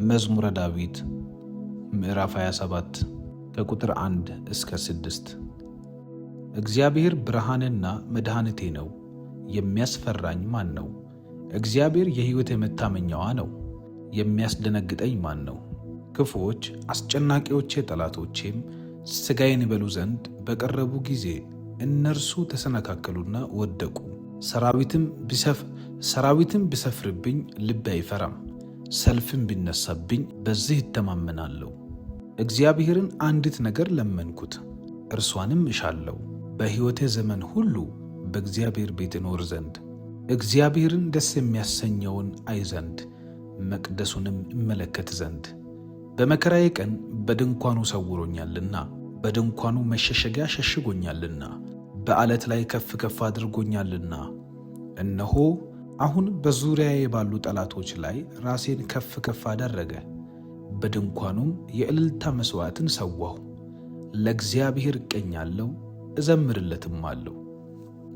መዝሙረ ዳዊት ምዕራፍ 27 ከቁጥር 1 እስከ 6። እግዚአብሔር ብርሃንና መድኃኒቴ ነው፣ የሚያስፈራኝ ማን ነው? እግዚአብሔር የሕይወቴ መታመኛዋ ነው፣ የሚያስደነግጠኝ ማን ነው? ክፉዎች አስጨናቂዎቼ ጠላቶቼም ሥጋዬን ይበሉ ዘንድ በቀረቡ ጊዜ እነርሱ ተሰነካከሉና ወደቁ። ሰራዊትም ቢሰፍርብኝ ልቤ አይፈራም፣ ሰልፍም ቢነሳብኝ በዚህ እተማመናለሁ። እግዚአብሔርን አንዲት ነገር ለመንኩት፣ እርሷንም እሻለሁ፣ በሕይወቴ ዘመን ሁሉ በእግዚአብሔር ቤት እኖር ዘንድ፣ እግዚአብሔርን ደስ የሚያሰኘውን አይ ዘንድ፣ መቅደሱንም እመለከት ዘንድ። በመከራዬ ቀን በድንኳኑ ሰውሮኛልና፣ በድንኳኑ መሸሸጊያ ሸሽጎኛልና፣ በዓለት ላይ ከፍ ከፍ አድርጎኛልና። እነሆ አሁን በዙሪያዬ ባሉ ጠላቶች ላይ ራሴን ከፍ ከፍ አደረገ። በድንኳኑም የእልልታ መሥዋዕትን ሰዋሁ። ለእግዚአብሔር እቀኛለሁ እዘምርለትም አለሁ።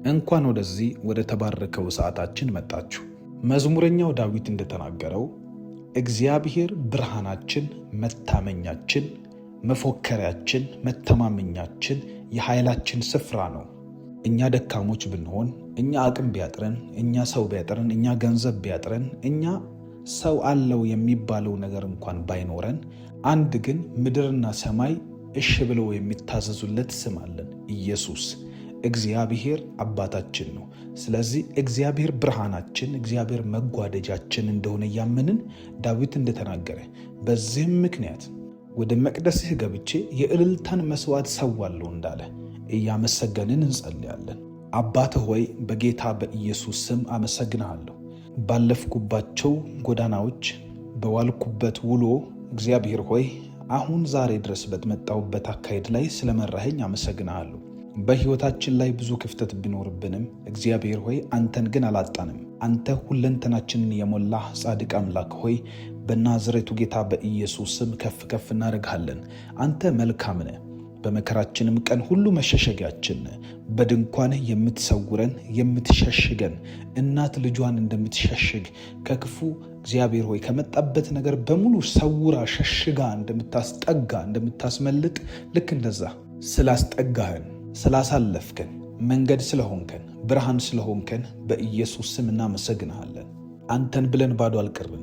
እንኳን ወደዚህ ወደ ተባረከው ሰዓታችን መጣችሁ። መዝሙረኛው ዳዊት እንደተናገረው እግዚአብሔር ብርሃናችን፣ መታመኛችን፣ መፎከሪያችን፣ መተማመኛችን፣ የኃይላችን ስፍራ ነው። እኛ ደካሞች ብንሆን፣ እኛ አቅም ቢያጥረን፣ እኛ ሰው ቢያጥረን፣ እኛ ገንዘብ ቢያጥረን፣ እኛ ሰው አለው የሚባለው ነገር እንኳን ባይኖረን፣ አንድ ግን ምድርና ሰማይ እሺ ብለው የሚታዘዙለት ስም አለን፣ ኢየሱስ። እግዚአብሔር አባታችን ነው። ስለዚህ እግዚአብሔር ብርሃናችን፣ እግዚአብሔር መጓደጃችን እንደሆነ እያመንን ዳዊት እንደተናገረ በዚህም ምክንያት ወደ መቅደስህ ገብቼ የእልልታን መሥዋዕት ሰዋለሁ እንዳለ እያመሰገንን እንጸልያለን። አባት ሆይ በጌታ በኢየሱስ ስም አመሰግንሃለሁ። ባለፍኩባቸው ጎዳናዎች በዋልኩበት ውሎ እግዚአብሔር ሆይ አሁን ዛሬ ድረስ በመጣሁበት አካሄድ ላይ ስለመራኸኝ አመሰግንሃለሁ። በሕይወታችን ላይ ብዙ ክፍተት ቢኖርብንም እግዚአብሔር ሆይ አንተን ግን አላጣንም። አንተ ሁለንተናችንን የሞላህ ጻድቅ አምላክ ሆይ በናዝሬቱ ጌታ በኢየሱስ ስም ከፍ ከፍ እናደርግሃለን። አንተ መልካም ነህ፣ በመከራችንም ቀን ሁሉ መሸሸጊያችን ነህ። በድንኳንህ የምትሰውረን የምትሸሽገን፣ እናት ልጇን እንደምትሸሽግ ከክፉ እግዚአብሔር ሆይ ከመጣበት ነገር በሙሉ ሰውራ ሸሽጋ እንደምታስጠጋ እንደምታስመልጥ፣ ልክ እንደዛ ስላስጠጋህን፣ ስላሳለፍከን፣ መንገድ ስለሆንከን፣ ብርሃን ስለሆንከን በኢየሱስ ስም እናመሰግንሃለን። አንተን ብለን ባዶ አልቀርንም።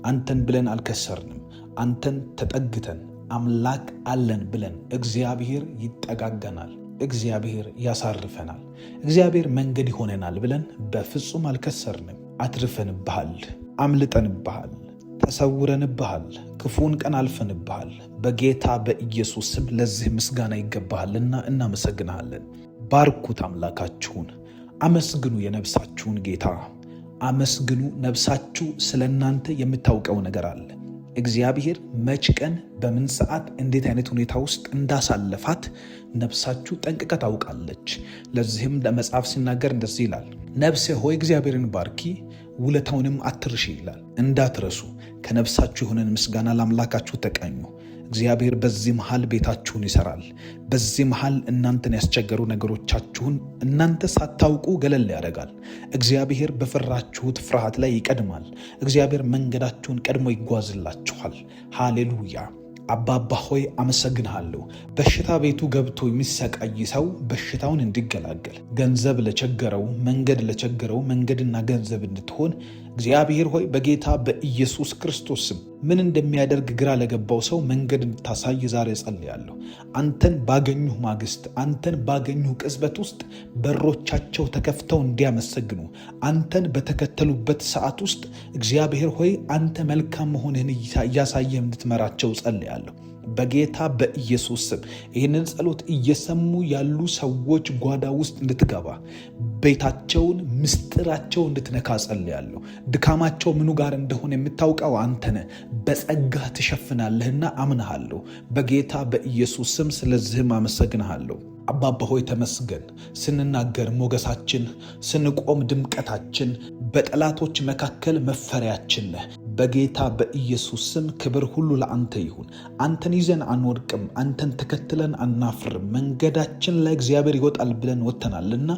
አንተን ብለን አልከሰርንም። አንተን ተጠግተን አምላክ አለን ብለን እግዚአብሔር ይጠጋገናል፣ እግዚአብሔር ያሳርፈናል፣ እግዚአብሔር መንገድ ይሆነናል ብለን በፍጹም አልከሰርንም። አትርፈንብሃል፣ አምልጠንብሃል፣ ተሰውረንብሃል፣ ክፉን ቀን አልፈንብሃል። በጌታ በኢየሱስ ስም ለዚህ ምስጋና ይገባሃልና እናመሰግንሃለን። ባርኩት አምላካችሁን፣ አመስግኑ የነፍሳችሁን ጌታ አመስግኑ። ነፍሳችሁ ስለ እናንተ የምታውቀው ነገር አለ። እግዚአብሔር መች ቀን በምን ሰዓት እንዴት አይነት ሁኔታ ውስጥ እንዳሳለፋት ነፍሳችሁ ጠንቅቃ ታውቃለች። ለዚህም መጽሐፍ ሲናገር እንደዚህ ይላል፣ ነፍሴ ሆይ እግዚአብሔርን ባርኪ ውለታውንም አትርሺ ይላል። እንዳትረሱ ከነፍሳችሁ የሆነን ምስጋና ለአምላካችሁ ተቀኙ። እግዚአብሔር በዚህ መሃል ቤታችሁን ይሰራል። በዚህ መሃል እናንተን ያስቸገሩ ነገሮቻችሁን እናንተ ሳታውቁ ገለል ያደርጋል። እግዚአብሔር በፈራችሁት ፍርሃት ላይ ይቀድማል። እግዚአብሔር መንገዳችሁን ቀድሞ ይጓዝላችኋል። ሃሌሉያ። አባባ ሆይ አመሰግንሃለሁ። በሽታ ቤቱ ገብቶ የሚሰቃይ ሰው በሽታውን እንዲገላገል፣ ገንዘብ ለቸገረው መንገድ ለቸገረው መንገድና ገንዘብ እንድትሆን እግዚአብሔር ሆይ በጌታ በኢየሱስ ክርስቶስ ስም ምን እንደሚያደርግ ግራ ለገባው ሰው መንገድ እንድታሳይ ዛሬ ጸልያለሁ። አንተን ባገኙህ ማግስት፣ አንተን ባገኙህ ቅጽበት ውስጥ በሮቻቸው ተከፍተው እንዲያመሰግኑ፣ አንተን በተከተሉበት ሰዓት ውስጥ እግዚአብሔር ሆይ አንተ መልካም መሆንህን እያሳየህ እንድትመራቸው ጸልያለሁ። በጌታ በኢየሱስ ስም ይህንን ጸሎት እየሰሙ ያሉ ሰዎች ጓዳ ውስጥ እንድትገባ፣ ቤታቸውን ምስጢራቸው እንድትነካ ጸልያለሁ። ድካማቸው ምኑ ጋር እንደሆነ የምታውቀው አንተ ነህ። በጸጋህ ትሸፍናለህና አምንሃለሁ። በጌታ በኢየሱስ ስም ስለዚህም አመሰግንሃለሁ። አባባ ሆይ ተመስገን። ስንናገር ሞገሳችን፣ ስንቆም ድምቀታችን፣ በጠላቶች መካከል መፈሪያችን ነህ። በጌታ በኢየሱስ ስም ክብር ሁሉ ለአንተ ይሁን። አንተን ይዘን አንወድቅም፣ አንተን ተከትለን አናፍርም። መንገዳችን ላይ እግዚአብሔር ይወጣል ብለን ወጥተናልና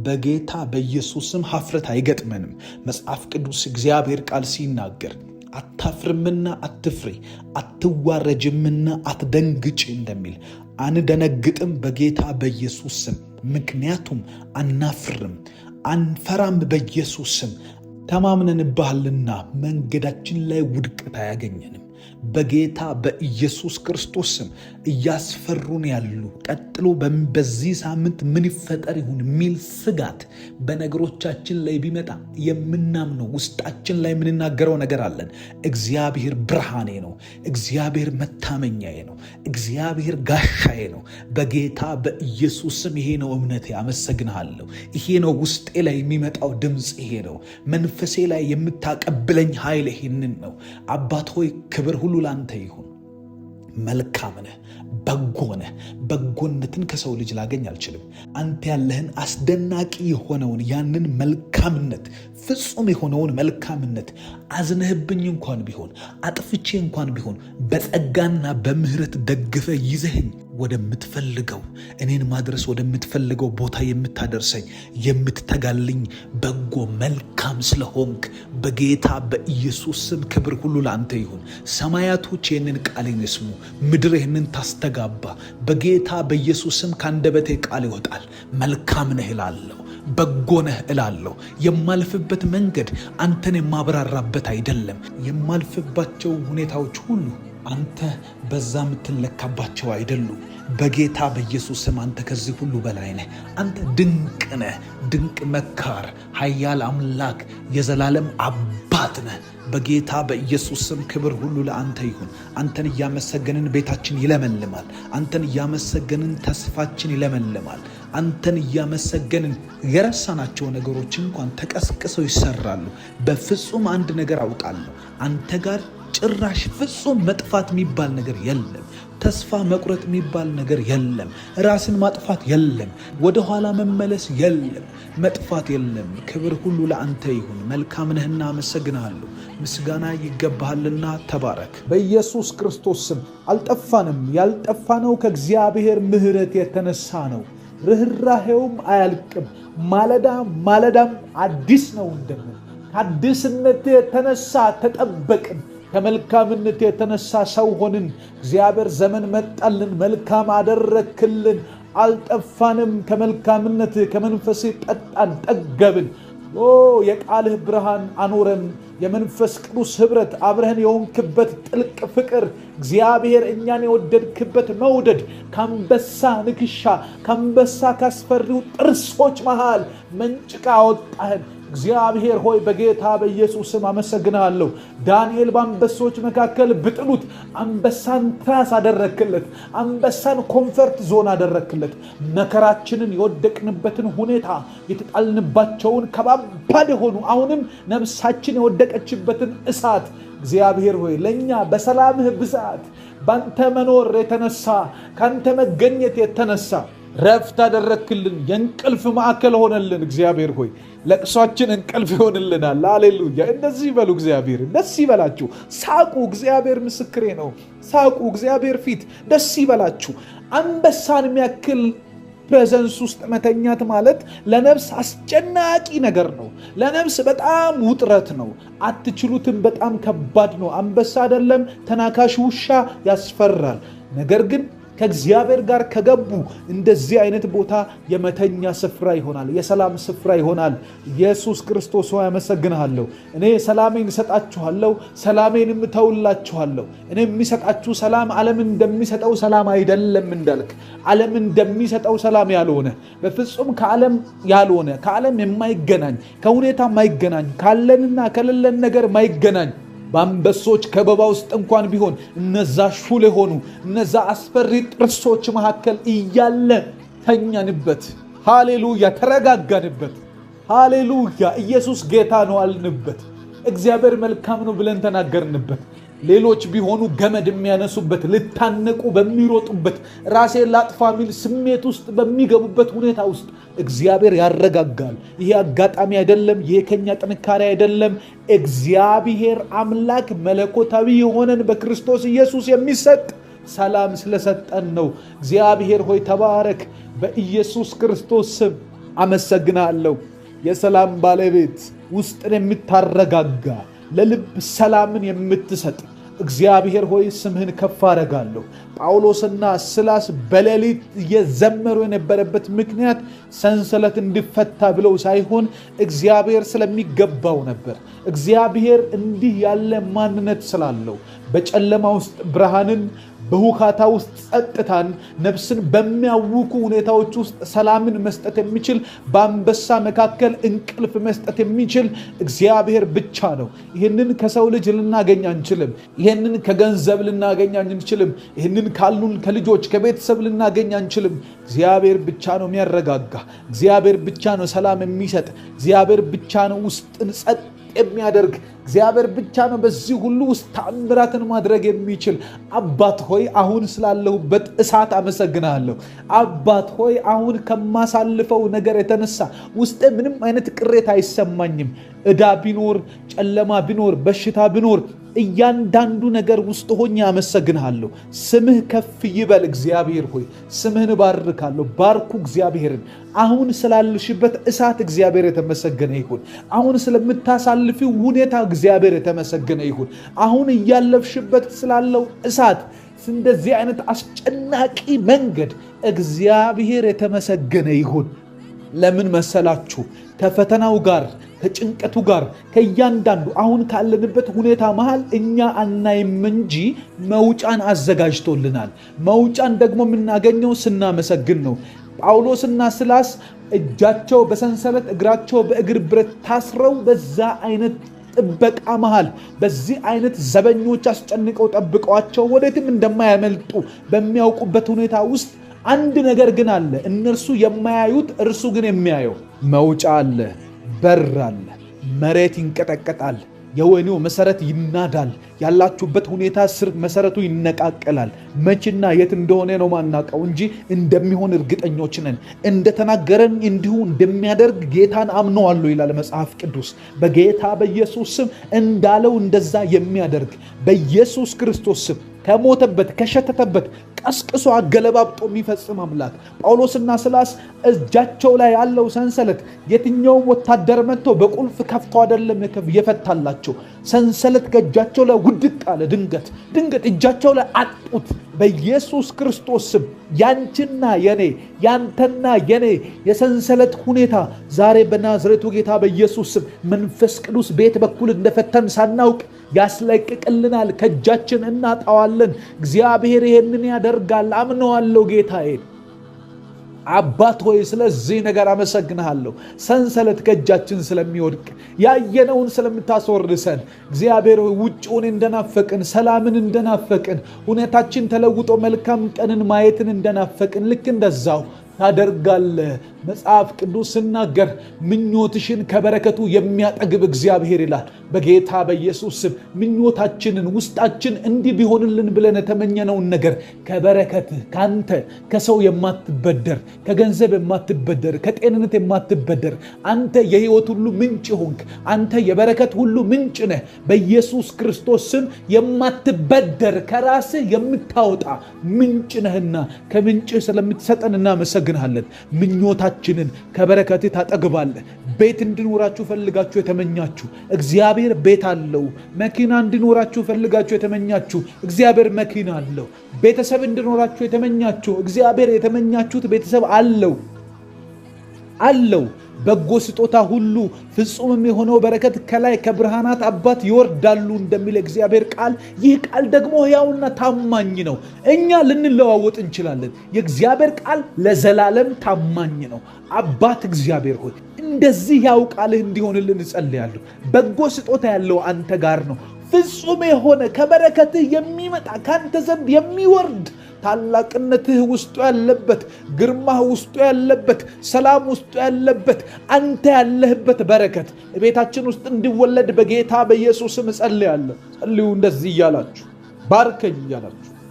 በጌታ በኢየሱስ ስም ሀፍረት አይገጥመንም። መጽሐፍ ቅዱስ እግዚአብሔር ቃል ሲናገር አታፍርምና አትፍሪ፣ አትዋረጅምና አትደንግጭ እንደሚል አንደነግጥም በጌታ በኢየሱስ ስም። ምክንያቱም አናፍርም፣ አንፈራም። በኢየሱስ ስም ተማምነንብሃልና መንገዳችን ላይ ውድቀት አያገኘንም። በጌታ በኢየሱስ ክርስቶስ ስም እያስፈሩን ያሉ ቀጥሎ በዚህ ሳምንት ምን ይፈጠር ይሁን የሚል ስጋት በነገሮቻችን ላይ ቢመጣ የምናምነው ውስጣችን ላይ የምንናገረው ነገር አለን። እግዚአብሔር ብርሃኔ ነው፣ እግዚአብሔር መታመኛዬ ነው፣ እግዚአብሔር ጋሻዬ ነው። በጌታ በኢየሱስ ስም ይሄ ነው እምነቴ። አመሰግንሃለሁ። ይሄ ነው ውስጤ ላይ የሚመጣው ድምፅ፣ ይሄ ነው መንፈሴ ላይ የምታቀብለኝ ኃይል፣ ይሄንን ነው። አባት ሆይ ክብር ሁሉ ላንተ ይሁን። መልካም ነህ፣ በጎ ነህ። በጎነትን ከሰው ልጅ ላገኝ አልችልም። አንተ ያለህን አስደናቂ የሆነውን ያንን መልካምነት፣ ፍጹም የሆነውን መልካምነት አዝነህብኝ እንኳን ቢሆን አጥፍቼ እንኳን ቢሆን በጸጋና በምህረት ደግፈ ይዘህኝ ወደምትፈልገው እኔን ማድረስ ወደምትፈልገው ቦታ የምታደርሰኝ የምትተጋልኝ በጎ መልካም ስለሆንክ በጌታ በኢየሱስ ስም ክብር ሁሉ ለአንተ ይሁን። ሰማያቶች ይህንን ቃሌን ይስሙ፣ ምድር ይህንን ታስተጋባ። በጌታ በኢየሱስ ስም ከአንደበቴ ቃል ይወጣል። መልካም ነህ እላለሁ፣ በጎ ነህ እላለሁ። የማልፍበት መንገድ አንተን የማብራራበት አይደለም። የማልፍባቸው ሁኔታዎች ሁሉ አንተ በዛ የምትለካባቸው አይደሉም። በጌታ በኢየሱስ ስም አንተ ከዚህ ሁሉ በላይ ነህ። አንተ ድንቅ ነህ፣ ድንቅ መካር፣ ኃያል አምላክ፣ የዘላለም አባት ነህ። በጌታ በኢየሱስ ስም ክብር ሁሉ ለአንተ ይሁን። አንተን እያመሰገንን ቤታችን ይለመልማል። አንተን እያመሰገንን ተስፋችን ይለመልማል። አንተን እያመሰገንን የረሳናቸው ነገሮች እንኳን ተቀስቅሰው ይሰራሉ። በፍጹም አንድ ነገር አውቃለሁ፣ አንተ ጋር ጭራሽ ፍጹም መጥፋት የሚባል ነገር የለም። ተስፋ መቁረጥ የሚባል ነገር የለም። ራስን ማጥፋት የለም። ወደኋላ መመለስ የለም። መጥፋት የለም። ክብር ሁሉ ለአንተ ይሁን። መልካም ነህና አመሰግንሃለሁ። ምስጋና ይገባሃልና ተባረክ። በኢየሱስ ክርስቶስ ስም አልጠፋንም። ያልጠፋነው ከእግዚአብሔር ምሕረት የተነሳ ነው። ርኅራኄውም አያልቅም። ማለዳ ማለዳም አዲስ ነው እንደምን ከአዲስነት የተነሳ ተጠበቅን። ከመልካምነት የተነሳ ሰው ሆንን። እግዚአብሔር ዘመን መጣልን፣ መልካም አደረክልን። አልጠፋንም። ከመልካምነት ከመንፈስ ጠጣን፣ ጠገብን። የቃልህ ብርሃን አኖረን። የመንፈስ ቅዱስ ኅብረት፣ አብረህን የሆንክበት ጥልቅ ፍቅር፣ እግዚአብሔር እኛን የወደድክበት መውደድ፣ ከአንበሳ ንክሻ ከአንበሳ ካስፈሪው ጥርሶች መሃል መንጭቃ አወጣህን። እግዚአብሔር ሆይ በጌታ በኢየሱስ ስም አመሰግናለሁ። ዳንኤል በአንበሶች መካከል ብጥሉት አንበሳን ትራስ አደረክለት፣ አንበሳን ኮንፈርት ዞን አደረክለት። መከራችንን፣ የወደቅንበትን ሁኔታ፣ የተጣልንባቸውን ከባባድ የሆኑ አሁንም ነፍሳችን የወደቀችበትን እሳት እግዚአብሔር ሆይ ለእኛ በሰላምህ ብዛት ባንተ መኖር የተነሳ ካንተ መገኘት የተነሳ ረፍት አደረክልን። የእንቅልፍ ማዕከል ሆነልን። እግዚአብሔር ሆይ ለቅሷችን እንቅልፍ ይሆንልናል። ሃሌሉያ። እንደዚህ ይበሉ። እግዚአብሔር ደስ ይበላችሁ፣ ሳቁ። እግዚአብሔር ምስክሬ ነው። ሳቁ። እግዚአብሔር ፊት ደስ ይበላችሁ። አንበሳን የሚያክል ፕሬዘንስ ውስጥ መተኛት ማለት ለነፍስ አስጨናቂ ነገር ነው። ለነፍስ በጣም ውጥረት ነው። አትችሉትም። በጣም ከባድ ነው። አንበሳ አይደለም ተናካሽ ውሻ ያስፈራል። ነገር ግን ከእግዚአብሔር ጋር ከገቡ እንደዚህ አይነት ቦታ የመተኛ ስፍራ ይሆናል፣ የሰላም ስፍራ ይሆናል። ኢየሱስ ክርስቶስ ሆይ አመሰግንሃለሁ። እኔ ሰላሜን እሰጣችኋለሁ፣ ሰላሜን እተውላችኋለሁ። እኔ የሚሰጣችሁ ሰላም ዓለም እንደሚሰጠው ሰላም አይደለም እንዳልክ፣ ዓለም እንደሚሰጠው ሰላም ያልሆነ፣ በፍጹም ከዓለም ያልሆነ፣ ከዓለም የማይገናኝ፣ ከሁኔታ የማይገናኝ፣ ካለንና ከሌለን ነገር የማይገናኝ፣ በአንበሶች ከበባ ውስጥ እንኳን ቢሆን እነዛ ሹል የሆኑ እነዛ አስፈሪ ጥርሶች መካከል እያለ ተኛንበት። ሃሌሉያ። ተረጋጋንበት። ሃሌሉያ። ኢየሱስ ጌታ ነው አልንበት። እግዚአብሔር መልካም ነው ብለን ተናገርንበት። ሌሎች ቢሆኑ ገመድ የሚያነሱበት፣ ልታነቁ በሚሮጡበት፣ ራሴን ላጥፋ ሚል ስሜት ውስጥ በሚገቡበት ሁኔታ ውስጥ እግዚአብሔር ያረጋጋል። ይሄ አጋጣሚ አይደለም። ይሄ ከኛ ጥንካሬ አይደለም። እግዚአብሔር አምላክ መለኮታዊ የሆነን በክርስቶስ ኢየሱስ የሚሰጥ ሰላም ስለሰጠን ነው። እግዚአብሔር ሆይ ተባረክ። በኢየሱስ ክርስቶስ ስም አመሰግናለሁ። የሰላም ባለቤት፣ ውስጥን የምታረጋጋ፣ ለልብ ሰላምን የምትሰጥ እግዚአብሔር ሆይ ስምህን ከፍ አደርጋለሁ። ጳውሎስና ሲላስ በሌሊት እየዘመሩ የነበረበት ምክንያት ሰንሰለት እንዲፈታ ብለው ሳይሆን እግዚአብሔር ስለሚገባው ነበር። እግዚአብሔር እንዲህ ያለ ማንነት ስላለው በጨለማ ውስጥ ብርሃንን፣ በሁካታ ውስጥ ጸጥታን፣ ነፍስን በሚያውኩ ሁኔታዎች ውስጥ ሰላምን መስጠት የሚችል፣ በአንበሳ መካከል እንቅልፍ መስጠት የሚችል እግዚአብሔር ብቻ ነው። ይህንን ከሰው ልጅ ልናገኝ አንችልም። ይህንን ከገንዘብ ልናገኝ አንችልም። ይህንን ካሉን ከልጆች ከቤተሰብ ልናገኝ አንችልም። እግዚአብሔር ብቻ ነው የሚያረጋጋ። እግዚአብሔር ብቻ ነው ሰላም የሚሰጥ። እግዚአብሔር ብቻ ነው ውስጥን ጸጥ የሚያደርግ። እግዚአብሔር ብቻ ነው በዚህ ሁሉ ውስጥ ተአምራትን ማድረግ የሚችል። አባት ሆይ አሁን ስላለሁበት እሳት አመሰግናለሁ። አባት ሆይ አሁን ከማሳልፈው ነገር የተነሳ ውስጤ ምንም አይነት ቅሬታ አይሰማኝም። ዕዳ ቢኖር፣ ጨለማ ቢኖር፣ በሽታ ቢኖር እያንዳንዱ ነገር ውስጥ ሆኜ አመሰግንሃለሁ። ስምህ ከፍ ይበል እግዚአብሔር ሆይ ስምህን ባርካለሁ። ባርኩ እግዚአብሔርን። አሁን ስላልሽበት እሳት እግዚአብሔር የተመሰገነ ይሁን። አሁን ስለምታሳልፊው ሁኔታ እግዚአብሔር የተመሰገነ ይሁን። አሁን እያለፍሽበት ስላለው እሳት እንደዚህ አይነት አስጨናቂ መንገድ እግዚአብሔር የተመሰገነ ይሁን። ለምን መሰላችሁ? ከፈተናው ጋር ከጭንቀቱ ጋር ከእያንዳንዱ አሁን ካለንበት ሁኔታ መሃል እኛ አናይም እንጂ መውጫን አዘጋጅቶልናል። መውጫን ደግሞ የምናገኘው ስናመሰግን ነው። ጳውሎስና ሲላስ እጃቸው በሰንሰለት እግራቸው በእግር ብረት ታስረው በዛ አይነት ጥበቃ መሃል በዚህ አይነት ዘበኞች አስጨንቀው ጠብቀዋቸው ወዴትም እንደማያመልጡ በሚያውቁበት ሁኔታ ውስጥ አንድ ነገር ግን አለ። እነርሱ የማያዩት እርሱ ግን የሚያየው መውጫ አለ። በር አለ። መሬት ይንቀጠቀጣል። የወህኒው መሰረት ይናዳል። ያላችሁበት ሁኔታ ስር መሰረቱ ይነቃቀላል። መችና የት እንደሆነ ነው ማናቀው እንጂ እንደሚሆን እርግጠኞች ነን። እንደተናገረን እንዲሁ እንደሚያደርግ ጌታን አምነዋለሁ ይላል መጽሐፍ ቅዱስ። በጌታ በኢየሱስ ስም እንዳለው እንደዛ የሚያደርግ በኢየሱስ ክርስቶስ ስም ከሞተበት ከሸተተበት ቀስቅሶ አገለባብጦ የሚፈጽም አምላክ። ጳውሎስና ሲላስ እጃቸው ላይ ያለው ሰንሰለት የትኛውም ወታደር መጥቶ በቁልፍ ከፍቶ አይደለም የፈታላቸው። ሰንሰለት ከእጃቸው ላይ ውድቅ አለ። ድንገት እጃቸው ላይ አጡት። በኢየሱስ ክርስቶስ ስም ያንቺና የኔ ያንተና የኔ የሰንሰለት ሁኔታ ዛሬ በናዝሬቱ ጌታ በኢየሱስ ስም መንፈስ ቅዱስ ቤት በኩል እንደፈተን ሳናውቅ ያስለቅቅልናል። ከእጃችን እናጣዋለን። እግዚአብሔር ይሄንን ያደርጋል። አምነዋለሁ ጌታዬ። አባት ሆይ ስለዚህ ነገር አመሰግንሃለሁ። ሰንሰለት ከእጃችን ስለሚወድቅ ያየነውን ስለምታስወርሰን እግዚአብሔር ሆይ ውጭውን እንደናፈቅን ሰላምን እንደናፈቅን ሁኔታችን ተለውጦ መልካም ቀንን ማየትን እንደናፈቅን ልክ እንደዛው ታደርጋለህ። መጽሐፍ ቅዱስ ሲናገር ምኞትሽን ከበረከቱ የሚያጠግብ እግዚአብሔር ይላል። በጌታ በኢየሱስ ስም ምኞታችንን ውስጣችን እንዲህ ቢሆንልን ብለን የተመኘነውን ነገር ከበረከትህ ካንተ ከሰው የማትበደር ከገንዘብ የማትበደር ከጤንነት የማትበደር አንተ የሕይወት ሁሉ ምንጭ ሆንክ። አንተ የበረከት ሁሉ ምንጭ ነህ። በኢየሱስ ክርስቶስ ስም የማትበደር ከራስህ የምታወጣ ምንጭ ነህና ከምንጭህ ስለምትሰጠን እናመሰግንሃለን። ምኞታችንን ከበረከት ታጠግባለህ። ቤት እንዲኖራችሁ ፈልጋችሁ የተመኛችሁ እግዚአብሔር ቤት አለው። መኪና እንዲኖራችሁ ፈልጋችሁ የተመኛችሁ እግዚአብሔር መኪና አለው። ቤተሰብ እንዲኖራችሁ የተመኛችሁ እግዚአብሔር የተመኛችሁት ቤተሰብ አለው። በጎ ስጦታ ሁሉ ፍጹም የሆነው በረከት ከላይ ከብርሃናት አባት ይወርዳሉ እንደሚል እግዚአብሔር ቃል፣ ይህ ቃል ደግሞ ሕያውና ታማኝ ነው። እኛ ልንለዋወጥ እንችላለን። የእግዚአብሔር ቃል ለዘላለም ታማኝ ነው። አባት እግዚአብሔር ሆይ እንደዚህ ያው ቃልህ እንዲሆንልን እጸልያለሁ። በጎ ስጦታ ያለው አንተ ጋር ነው። ፍጹም የሆነ ከበረከትህ የሚመጣ ካንተ ዘንድ የሚወርድ ታላቅነትህ ውስጡ ያለበት፣ ግርማህ ውስጡ ያለበት፣ ሰላም ውስጡ ያለበት አንተ ያለህበት በረከት ቤታችን ውስጥ እንዲወለድ በጌታ በኢየሱስ ስም እጸልያለሁ። ጸልዩ እንደዚህ እያላችሁ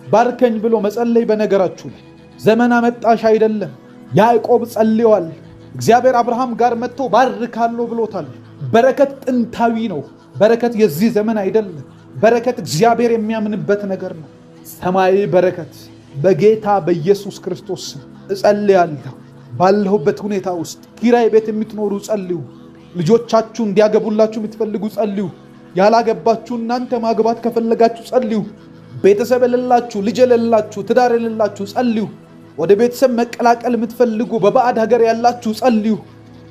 ባርከኝ ብሎ መጸለይ በነገራችሁ ላይ ዘመን አመጣሽ አይደለም። ያዕቆብ ጸልዮአል። እግዚአብሔር አብርሃም ጋር መጥቶ ባርካለሁ ብሎታል። በረከት ጥንታዊ ነው። በረከት የዚህ ዘመን አይደለም። በረከት እግዚአብሔር የሚያምንበት ነገር ነው። ሰማያዊ በረከት በጌታ በኢየሱስ ክርስቶስ እጸልያለሁ። ባለሁበት ሁኔታ ውስጥ ኪራይ ቤት የምትኖሩ ጸልዩ። ልጆቻችሁ እንዲያገቡላችሁ የምትፈልጉ ጸልዩ። ያላገባችሁ እናንተ ማግባት ከፈለጋችሁ ጸልዩ። ቤተሰብ የሌላችሁ፣ ልጅ የሌላችሁ፣ ትዳር የሌላችሁ ጸልዩ። ወደ ቤተሰብ መቀላቀል የምትፈልጉ በባዕድ ሀገር ያላችሁ ጸልዩ።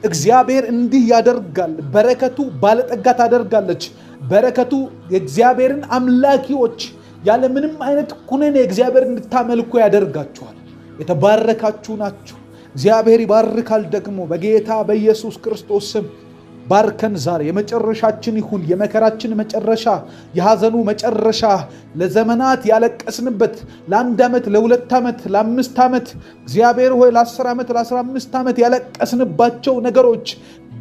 እግዚአብሔር እንዲህ ያደርጋል። በረከቱ ባለጠጋ ታደርጋለች። በረከቱ የእግዚአብሔርን አምላኪዎች ያለ ምንም አይነት ኩነኔ እግዚአብሔር እንድታመልኩ ያደርጋችኋል። የተባረካችሁ ናችሁ። እግዚአብሔር ይባርካል። ደግሞ በጌታ በኢየሱስ ክርስቶስ ስም ባርከን። ዛሬ የመጨረሻችን ይሁን። የመከራችን መጨረሻ፣ የሐዘኑ መጨረሻ፣ ለዘመናት ያለቀስንበት ለ1 ዓመት፣ ለ2 ዓመት፣ ለ5 ዓመት እግዚአብሔር ሆይ ለ10 ዓመት፣ ለ15 ዓመት ያለቀስንባቸው ነገሮች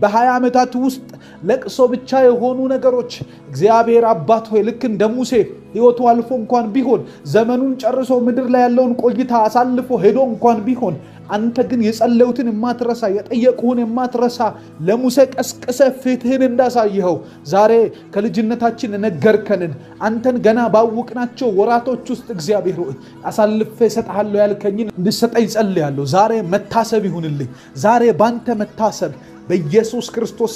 በ20 ዓመታት ውስጥ ለቅሶ ብቻ የሆኑ ነገሮች እግዚአብሔር አባት ሆይ ልክ እንደ ሙሴ ሕይወቱ አልፎ እንኳን ቢሆን ዘመኑን ጨርሶ ምድር ላይ ያለውን ቆይታ አሳልፎ ሄዶ እንኳን ቢሆን አንተ ግን የጸለዩትን የማትረሳ የጠየቁህን የማትረሳ ለሙሴ ቀስቅሰ ፊትህን እንዳሳየኸው ዛሬ ከልጅነታችን ነገርከንን አንተን ገና ባወቅናቸው ወራቶች ውስጥ እግዚአብሔር ሆይ አሳልፌ እሰጥሃለሁ ያልከኝን እንድሰጠኝ ጸልያለሁ። ዛሬ መታሰብ ይሁንልኝ። ዛሬ ባንተ መታሰብ በኢየሱስ ክርስቶስ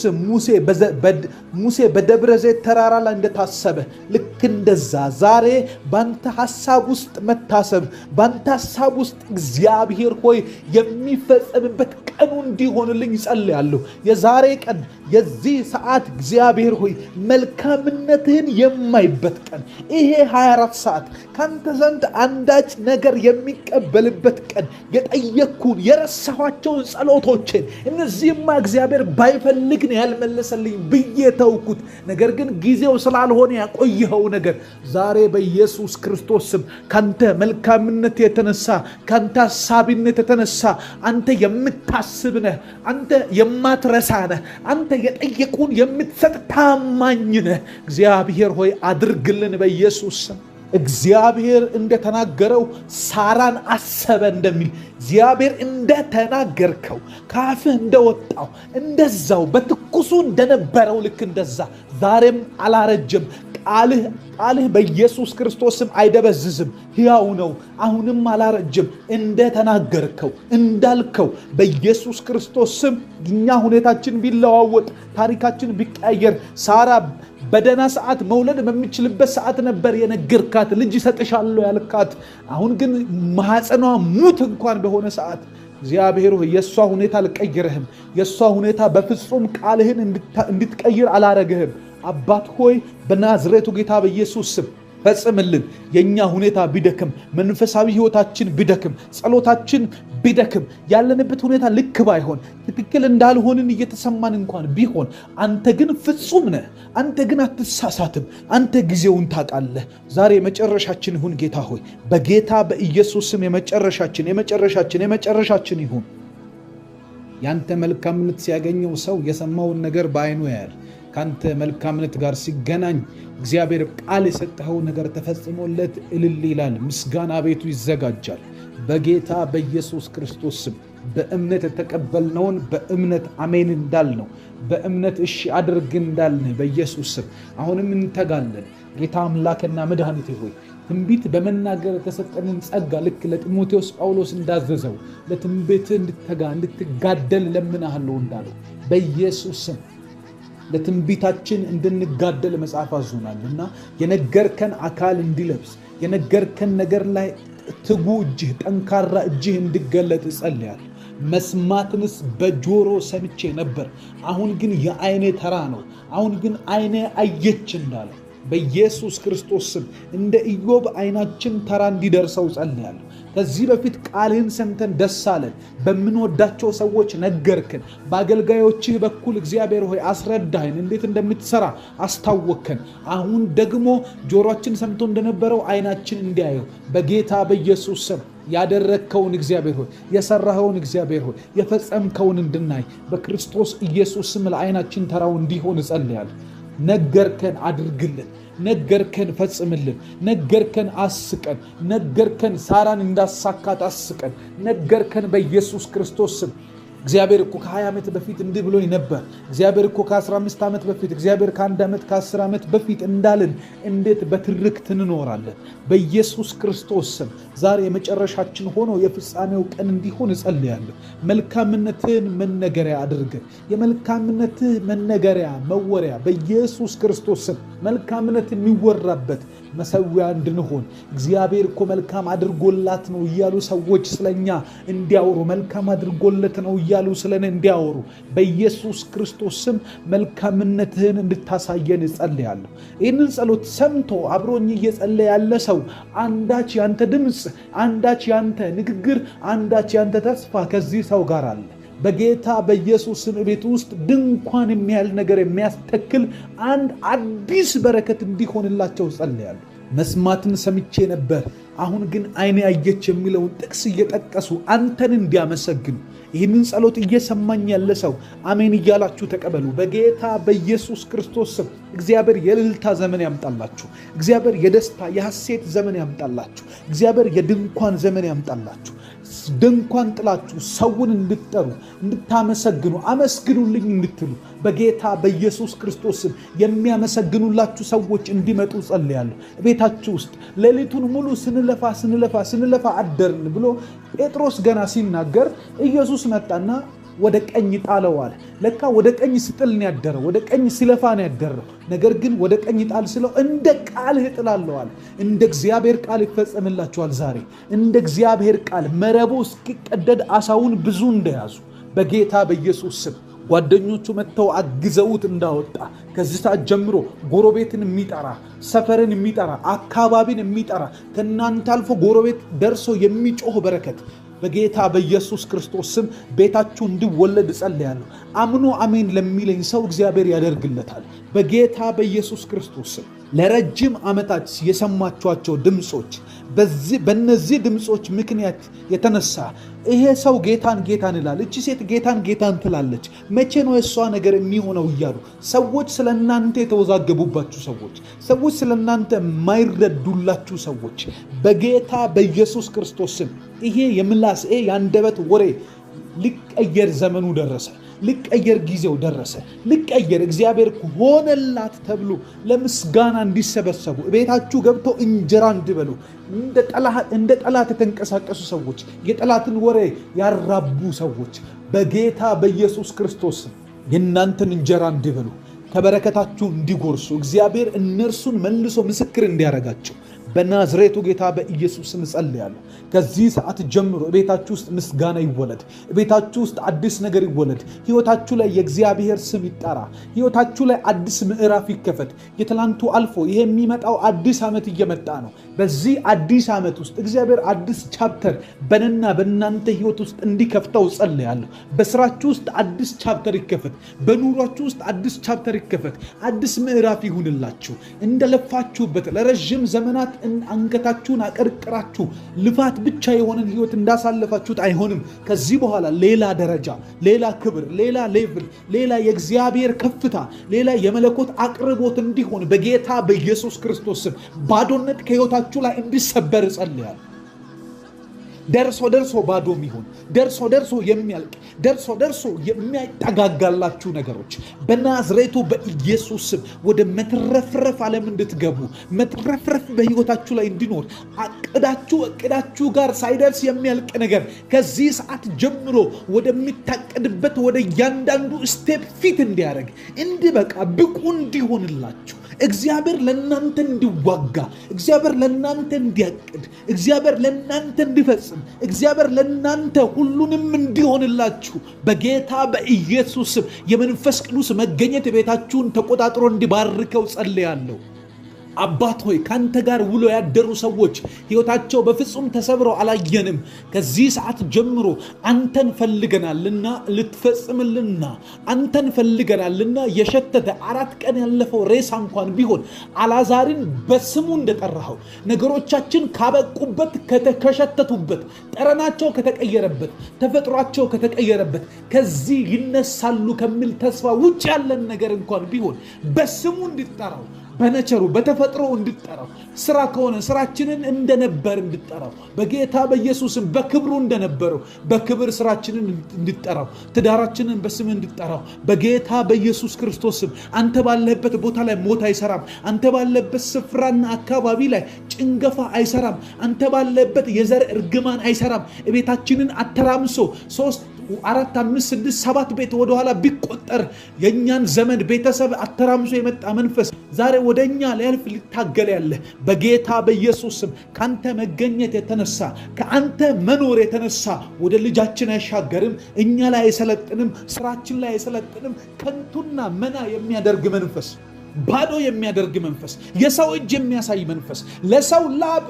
ሙሴ በደብረ ዘይት ተራራ ላይ እንደታሰበ ልክ እንደዛ ዛሬ ባንተ ሐሳብ ውስጥ መታሰብ፣ ባንተ ሐሳብ ውስጥ እግዚአብሔር ሆይ የሚፈጸምበት ቀኑ እንዲሆንልኝ ጸልያለሁ። የዛሬ ቀን የዚህ ሰዓት እግዚአብሔር ሆይ መልካምነትህን የማይበት ቀን፣ ይሄ 24 ሰዓት ካንተ ዘንድ አንዳች ነገር የሚቀበልበት ቀን፣ የጠየቅኩን የረሳኋቸውን ጸሎቶችን እነዚህማ እግዚአብሔር ባይፈልግ ነው ያልመለሰልኝ ብዬ ተውኩት፣ ነገር ግን ጊዜው ስላልሆነ ያቆየኸው ነገር ዛሬ በኢየሱስ ክርስቶስ ስም ካንተ መልካምነት የተነሳ ካንተ ሐሳቢነት የተነሳ አንተ የምታስብ ነህ፣ አንተ የማትረሳ ነህ፣ አንተ የጠየቁን የምትሰጥ ታማኝ ነህ። እግዚአብሔር ሆይ አድርግልን በኢየሱስ ስም። እግዚአብሔር እንደተናገረው ሳራን አሰበ እንደሚል እግዚአብሔር እንደተናገርከው ካፍህ እንደወጣው እንደዛው በትኩሱ እንደነበረው ልክ እንደዛ ዛሬም አላረጀም። ቃልህ በኢየሱስ ክርስቶስም አይደበዝዝም፣ ሕያው ነው። አሁንም አላረጀም። እንደተናገርከው እንዳልከው በኢየሱስ ክርስቶስም እኛ ሁኔታችን ቢለዋወጥ ታሪካችን ቢቀየር ሳራ በደና ሰዓት መውለድ በሚችልበት ሰዓት ነበር የነገርካት ልጅ ሰጥሻለሁ ያልካት። አሁን ግን ማህፀኗ ሙት እንኳን በሆነ ሰዓት እግዚአብሔር ሆይ የሷ ሁኔታ አልቀየረህም። የሷ ሁኔታ በፍጹም ቃልህን እንድትቀይር አላረገህም። አባት ሆይ በናዝሬቱ ጌታ በኢየሱስ ስም ፈጽምልን። የኛ ሁኔታ ቢደክም፣ መንፈሳዊ ህይወታችን ቢደክም፣ ጸሎታችን ቢደክም፣ ያለንበት ሁኔታ ልክ ባይሆን፣ ትክክል እንዳልሆንን እየተሰማን እንኳን ቢሆን አንተ ግን ፍጹም ነህ። አንተ ግን አትሳሳትም። አንተ ጊዜውን ታውቃለህ። ዛሬ መጨረሻችን ይሁን ጌታ ሆይ በጌታ በኢየሱስ ስም የመጨረሻችን ይሁን። ያንተ መልካምነት ሲያገኘው ሰው የሰማውን ነገር በአይኑ ያያል። ካንተ መልካምነት ጋር ሲገናኝ እግዚአብሔር ቃል የሰጠኸው ነገር ተፈጽሞለት እልል ይላል። ምስጋና ቤቱ ይዘጋጃል። በጌታ በኢየሱስ ክርስቶስ ስም በእምነት የተቀበልነውን በእምነት አሜን እንዳልነው በእምነት እሺ አድርግ እንዳልን በኢየሱስ ስም አሁንም እንተጋለን። ጌታ አምላክና መድኃኒቴ ሆይ ትንቢት በመናገር የተሰጠንን ጸጋ ልክ ለጢሞቴዎስ ጳውሎስ እንዳዘዘው ለትንቢት እንድትተጋ እንድትጋደል ለምናሃለው እንዳለው በኢየሱስ ስም ለትንቢታችን እንድንጋደል መጽሐፍ አዞናልና የነገርከን አካል እንዲለብስ የነገርከን ነገር ላይ ትጉ እጅህ ጠንካራ እጅህ እንዲገለጥ እጸልያለሁ። መስማትንስ በጆሮ ሰምቼ ነበር፣ አሁን ግን የአይኔ ተራ ነው። አሁን ግን አይኔ አየች እንዳለ በኢየሱስ ክርስቶስ ስም እንደ ኢዮብ አይናችን ተራ እንዲደርሰው ጸልያለሁ። ከዚህ በፊት ቃልህን ሰምተን ደስ አለን። በምንወዳቸው ሰዎች ነገርከን። በአገልጋዮችህ በኩል እግዚአብሔር ሆይ አስረዳህን፣ እንዴት እንደምትሰራ አስታወከን። አሁን ደግሞ ጆሮአችን ሰምቶ እንደነበረው አይናችን እንዲያየው በጌታ በኢየሱስ ስም ያደረግከውን እግዚአብሔር ሆይ የሰራኸውን እግዚአብሔር ሆይ የፈጸምከውን እንድናይ በክርስቶስ ኢየሱስ ስም ለአይናችን ተራው እንዲሆን እጸልያለሁ። ነገርከን አድርግልን፣ ነገርከን ፈጽምልን፣ ነገርከን አስቀን፣ ነገርከን ሳራን እንዳሳካት አስቀን፣ ነገርከን በኢየሱስ ክርስቶስ ስም እግዚአብሔር እኮ ከ20 ዓመት በፊት እንዲህ ብሎኝ ነበር፣ እግዚአብሔር እኮ ከ15 ዓመት በፊት፣ እግዚአብሔር ከ1 ዓመት ከ10 ዓመት በፊት እንዳልን እንዴት በትርክት እንኖራለን? በኢየሱስ ክርስቶስ ስም ዛሬ የመጨረሻችን ሆኖ የፍጻሜው ቀን እንዲሆን እጸልያለሁ። መልካምነትህን መነገሪያ አድርገን፣ የመልካምነትህ መነገሪያ መወሪያ በኢየሱስ ክርስቶስ ስም መልካምነት የሚወራበት መሰዊያ እንድንሆን እግዚአብሔር እኮ መልካም አድርጎላት ነው እያሉ ሰዎች ስለኛ እንዲያወሩ፣ መልካም አድርጎለት ነው እያሉ ስለኔ እንዲያወሩ በኢየሱስ ክርስቶስ ስም መልካምነትህን እንድታሳየን እጸልያለሁ። ይህንን ጸሎት ሰምቶ አብሮኝ እየጸለየ ያለ ሰው አንዳች ያንተ ድምፅ፣ አንዳች ያንተ ንግግር፣ አንዳች ያንተ ተስፋ ከዚህ ሰው ጋር አለ። በጌታ በኢየሱስ ስም ቤት ውስጥ ድንኳን የሚያህል ነገር የሚያስተክል አንድ አዲስ በረከት እንዲሆንላቸው ጸልያለሁ። መስማትን ሰምቼ ነበር፣ አሁን ግን ዓይኔ አየች የሚለውን ጥቅስ እየጠቀሱ አንተን እንዲያመሰግኑ ይህንን ጸሎት እየሰማኝ ያለ ሰው አሜን እያላችሁ ተቀበሉ። በጌታ በኢየሱስ ክርስቶስ ስም እግዚአብሔር የእልልታ ዘመን ያምጣላችሁ። እግዚአብሔር የደስታ የሐሴት ዘመን ያምጣላችሁ። እግዚአብሔር የድንኳን ዘመን ያምጣላችሁ። ድንኳን ጥላችሁ ሰውን እንድትጠሩ እንድታመሰግኑ፣ አመስግኑልኝ እንድትሉ በጌታ በኢየሱስ ክርስቶስ ስም የሚያመሰግኑላችሁ ሰዎች እንዲመጡ ጸልያለሁ። ቤታችሁ ውስጥ ሌሊቱን ሙሉ ስንለፋ አደርን ብሎ ጴጥሮስ ገና ሲናገር ኢየሱስ መጣና ወደ ቀኝ ጣለው አለ። ለካ ወደ ቀኝ ስጥል ነው ያደረው፣ ወደ ቀኝ ሲለፋ ነው ያደረው። ነገር ግን ወደ ቀኝ ጣል ስለው እንደ ቃልህ እጥላለሁ አለ። እንደ እግዚአብሔር ቃል ይፈጸምላችኋል። ዛሬ እንደ እግዚአብሔር ቃል መረቡ እስኪቀደድ አሳውን ብዙ እንደያዙ በጌታ በኢየሱስ ስም ጓደኞቹ መጥተው አግዘውት እንዳወጣ ከዚህ ሰዓት ጀምሮ ጎረቤትን የሚጠራ፣ ሰፈርን የሚጠራ፣ አካባቢን የሚጠራ ከእናንተ አልፎ ጎረቤት ደርሶ የሚጮህ በረከት በጌታ በኢየሱስ ክርስቶስ ስም ቤታችሁ እንዲወለድ ጸልያለሁ። አምኖ አሜን ለሚለኝ ሰው እግዚአብሔር ያደርግለታል። በጌታ በኢየሱስ ክርስቶስ ስም ለረጅም ዓመታት የሰማችኋቸው ድምጾች በእነዚህ ድምጾች ምክንያት የተነሳ ይሄ ሰው ጌታን ይላል፣ እቺ ሴት ጌታን ትላለች፣ መቼ ነው የሷ ነገር የሚሆነው እያሉ ሰዎች ስለ እናንተ የተወዛገቡባችሁ ሰዎች ስለ እናንተ የማይረዱላችሁ ሰዎች በጌታ በኢየሱስ ክርስቶስ ስም ይሄ የምላስ የአንደበት ወሬ ሊቀየር ዘመኑ ደረሰ። ሊቀየር ጊዜው ደረሰ። ሊቀየር እግዚአብሔር ሆነላት ተብሎ ለምስጋና እንዲሰበሰቡ ቤታችሁ ገብተው እንጀራ እንዲበሉ እንደ ጠላት የተንቀሳቀሱ ሰዎች፣ የጠላትን ወሬ ያራቡ ሰዎች በጌታ በኢየሱስ ክርስቶስ የእናንተን እንጀራ እንዲበሉ ከበረከታችሁ እንዲጎርሱ እግዚአብሔር እነርሱን መልሶ ምስክር እንዲያረጋቸው በናዝሬቱ ጌታ በኢየሱስ ስም ጸልያለሁ። ከዚህ ሰዓት ጀምሮ ቤታችሁ ውስጥ ምስጋና ይወለድ። ቤታችሁ ውስጥ አዲስ ነገር ይወለድ። ሕይወታችሁ ላይ የእግዚአብሔር ስም ይጠራ። ሕይወታችሁ ላይ አዲስ ምዕራፍ ይከፈት። የትላንቱ አልፎ ይሄ የሚመጣው አዲስ ዓመት እየመጣ ነው። በዚህ አዲስ ዓመት ውስጥ እግዚአብሔር አዲስ ቻፕተር በእኔና በእናንተ ሕይወት ውስጥ እንዲከፍተው ጸልያለሁ። በስራችሁ ውስጥ አዲስ ቻፕተር ይከፈት። በኑሯችሁ ውስጥ አዲስ ቻፕተር ይከፈት። አዲስ ምዕራፍ ይሁንላችሁ። እንደለፋችሁበት ለረጅም ዘመናት አንገታችሁን አቀርቅራችሁ ልፋት ብቻ የሆነን ሕይወት እንዳሳለፋችሁት አይሆንም። ከዚህ በኋላ ሌላ ደረጃ፣ ሌላ ክብር፣ ሌላ ሌቭል፣ ሌላ የእግዚአብሔር ከፍታ፣ ሌላ የመለኮት አቅርቦት እንዲሆን በጌታ በኢየሱስ ክርስቶስ ስም ባዶነት ከሕይወታችሁ ላይ እንዲሰበር ጸልያለሁ። ደርሶ ባዶ የሚሆን ደርሶ የሚያልቅ ደርሶ የሚያጠጋጋላችሁ ነገሮች በናዝሬቱ በኢየሱስ ስም ወደ መትረፍረፍ ዓለም እንድትገቡ መትረፍረፍ በሕይወታችሁ ላይ እንዲኖር እቅዳችሁ ጋር ሳይደርስ የሚያልቅ ነገር ከዚህ ሰዓት ጀምሮ ወደሚታቀድበት ወደ እያንዳንዱ ስቴፕ ፊት እንዲያደርግ እንዲበቃ ብቁ እንዲሆንላችሁ እግዚአብሔር ለእናንተ እንዲዋጋ እግዚአብሔር ለእናንተ እንዲያቅድ እግዚአብሔር ለእናንተ እንዲፈጽም እግዚአብሔር ለእናንተ ሁሉንም እንዲሆንላችሁ በጌታ በኢየሱስ ስም የመንፈስ ቅዱስ መገኘት ቤታችሁን ተቆጣጥሮ እንዲባርከው ጸልያለሁ። አባት ሆይ ካንተ ጋር ውሎ ያደሩ ሰዎች ሕይወታቸው በፍጹም ተሰብረው አላየንም። ከዚህ ሰዓት ጀምሮ አንተን ፈልገናልና ልትፈጽምልና አንተን ፈልገናልና የሸተተ 4 ቀን ያለፈው ሬሳ እንኳን ቢሆን አልዓዛርን በስሙ እንደጠራኸው ነገሮቻችን ካበቁበት ከሸተቱበት ጠረናቸው ከተቀየረበት ተፈጥሯቸው ከተቀየረበት ከዚህ ይነሳሉ ከሚል ተስፋ ውጭ ያለን ነገር እንኳን ቢሆን በስሙ እንድትጠራው በነቸሩ በተፈጥሮ እንድጠራው፣ ስራ ከሆነ ስራችንን እንደነበር እንድጠራው፣ በጌታ በኢየሱስም በክብሩ እንደነበረው በክብር ስራችንን እንድጠራው፣ ትዳራችንን በስም እንድጠራው በጌታ በኢየሱስ ክርስቶስም። አንተ ባለህበት ቦታ ላይ ሞት አይሰራም። አንተ ባለህበት ስፍራና አካባቢ ላይ ጭንገፋ አይሰራም። አንተ ባለህበት የዘር እርግማን አይሰራም። ቤታችንን አተራምሶ 3 4 5 6 7 ቤት ወደ ኋላ ቢቆጠር የኛን ዘመን ቤተሰብ አተራምሶ የመጣ መንፈስ ዛሬ ወደኛ ሊያልፍ ሊታገል ያለ በጌታ በኢየሱስ ስም ካንተ መገኘት የተነሳ ካንተ መኖር የተነሳ ወደ ልጃችን አይሻገርም፣ እኛ ላይ አይሰለጥንም፣ ስራችን ላይ አይሰለጥንም። ከንቱና መና የሚያደርግ መንፈስ፣ ባዶ የሚያደርግ መንፈስ፣ የሰው እጅ የሚያሳይ መንፈስ፣ ለሰው ላብ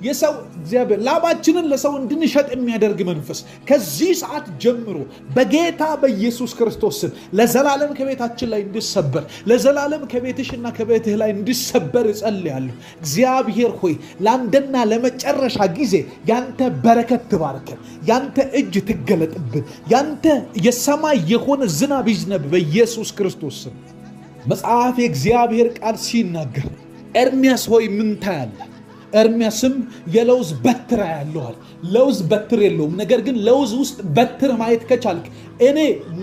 የሰው እግዚአብሔር ላባችንን ለሰው እንድንሸጥ የሚያደርግ መንፈስ ከዚህ ሰዓት ጀምሮ በጌታ በኢየሱስ ክርስቶስ ለዘላለም ከቤታችን ላይ እንዲሰበር፣ ለዘላለም ከቤትሽና ከቤትህ ላይ እንዲሰበር እጸልያለሁ። እግዚአብሔር ሆይ ለአንድና ለመጨረሻ ጊዜ ያንተ በረከት ትባርከን፣ ያንተ እጅ ትገለጥብን፣ ያንተ የሰማይ የሆነ ዝናብ ይዝነብ በኢየሱስ ክርስቶስ። መጽሐፍ የእግዚአብሔር ቃል ሲናገር ኤርምያስ ሆይ ምን ታያለህ? ኤርምያስም የለውዝ በትር ያለዋል። ለውዝ በትር የለውም፣ ነገር ግን ለውዝ ውስጥ በትር ማየት ከቻልክ እኔ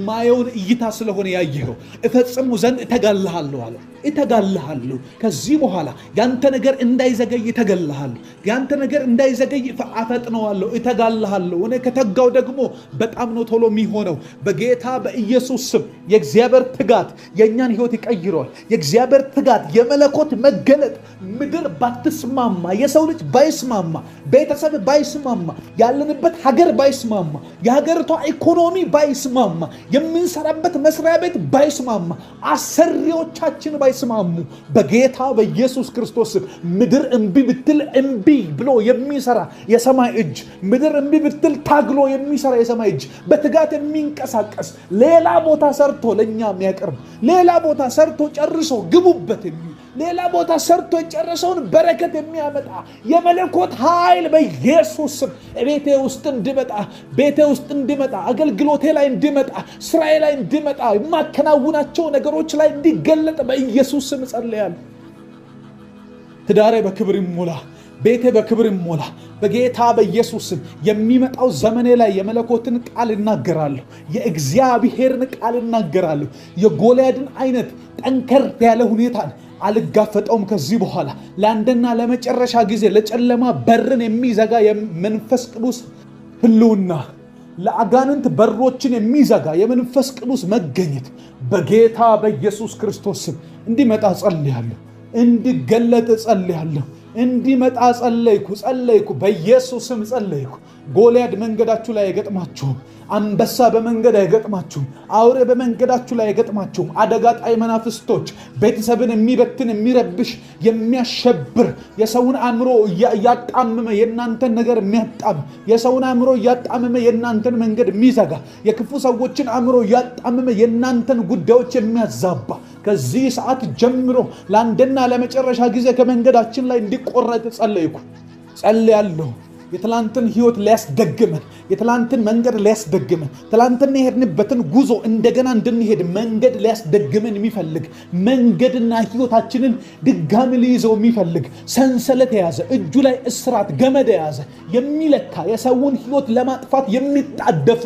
ማየውን እይታ ስለሆነ ያየኸው እፈጽሙ ዘንድ እተጋልሃለሁ አለ። እተጋልሃለሁ፣ ከዚህ በኋላ ያንተ ነገር እንዳይዘገይ እተጋልሃለሁ፣ ያንተ ነገር እንዳይዘገይ አፈጥነዋለሁ፣ እተጋልሃለሁ። እኔ ከተጋው ደግሞ በጣም ነው ቶሎ የሚሆነው። በጌታ በኢየሱስ ስም የእግዚአብሔር ትጋት የእኛን ህይወት ይቀይረዋል። የእግዚአብሔር ትጋት የመለኮት መገለጥ ምድር ባትስማማ፣ የሰው ልጅ ባይስማማ፣ ቤተሰብ ባይስማማ፣ ያለንበት ሀገር ባይስማማ፣ የሀገሪቷ ኢኮኖሚ ባይስማማ፣ የምንሰራበት መስሪያ ቤት ባይስማማ፣ አሰሪዎቻችን ባይስማሙ፣ በጌታ በኢየሱስ ክርስቶስ ምድር እምቢ ብትል እምቢ ብሎ የሚሰራ የሰማይ እጅ፣ ምድር እምቢ ብትል ታግሎ የሚሰራ የሰማይ እጅ፣ በትጋት የሚንቀሳቀስ ሌላ ቦታ ሰርቶ ለኛ የሚያቀርብ፣ ሌላ ቦታ ሰርቶ ጨርሶ ግቡበት የሚል፣ ሌላ ቦታ ሰርቶ የጨረሰውን በረከት የሚያመጣ የመለኮት ኃይል በኢየሱስ ስም ቤቴ ውስጥ እንዲመጣ፣ ቤቴ ውስጥ እንዲመጣ፣ አገልግሎቴ ላይ እንዲመጣ፣ ስራዬ ላይ እንዲመጣ፣ የማከናውናቸው ነገሮች ላይ እንዲገለጥ በኢየሱስ ስም ጸልያለሁ። ትዳሬ በክብር ይሞላ፣ ቤቴ በክብር ይሞላ በጌታ በኢየሱስ ስም። የሚመጣው ዘመኔ ላይ የመለኮትን ቃል እናገራለሁ፣ የእግዚአብሔርን ቃል እናገራለሁ። የጎልያድን አይነት ጠንከር ያለ ሁኔታን አልጋፈጠውም። ከዚህ በኋላ ለአንድና ለመጨረሻ ጊዜ ለጨለማ በርን የሚዘጋ የመንፈስ ቅዱስ ህልውና፣ ለአጋንንት በሮችን የሚዘጋ የመንፈስ ቅዱስ መገኘት በጌታ በኢየሱስ ክርስቶስ ስም እንዲመጣ ጸልያለሁ፣ እንዲገለጥ ጸልያለሁ፣ እንዲመጣ ጸለይኩ፣ በኢየሱስ ስም ጸለይኩ። ጎልያድ መንገዳችሁ ላይ አይገጥማችሁም። አንበሳ በመንገድ አይገጥማችሁም። አውሬ በመንገዳችሁ ላይ አይገጥማችሁም። አደጋ ጣይ መናፍስቶች፣ ቤተሰብን የሚበትን የሚረብሽ የሚያሸብር የሰውን አእምሮ እያጣመመ የእናንተን ነገር የሚያጣም፣ የሰውን አእምሮ እያጣመመ የእናንተን መንገድ የሚዘጋ፣ የክፉ ሰዎችን አእምሮ እያጣመመ የእናንተን ጉዳዮች የሚያዛባ ከዚህ ሰዓት ጀምሮ ለአንድና ለመጨረሻ ጊዜ ከመንገዳችን ላይ እንዲቆረጥ ጸልያለሁ። የትላንትን ህይወት ሊያስደግመን፣ የትላንትን መንገድ ሊያስደግመን፣ ትላንትና የሄድንበትን ጉዞ እንደገና እንድንሄድ መንገድ ሊያስደግመን የሚፈልግ፣ መንገድና ህይወታችንን ድጋሚ ሊይዘው የሚፈልግ፣ ሰንሰለት የያዘ እጁ ላይ እስራት ገመድ የያዘ የሚለካ የሰውን ህይወት ለማጥፋት የሚጣደፉ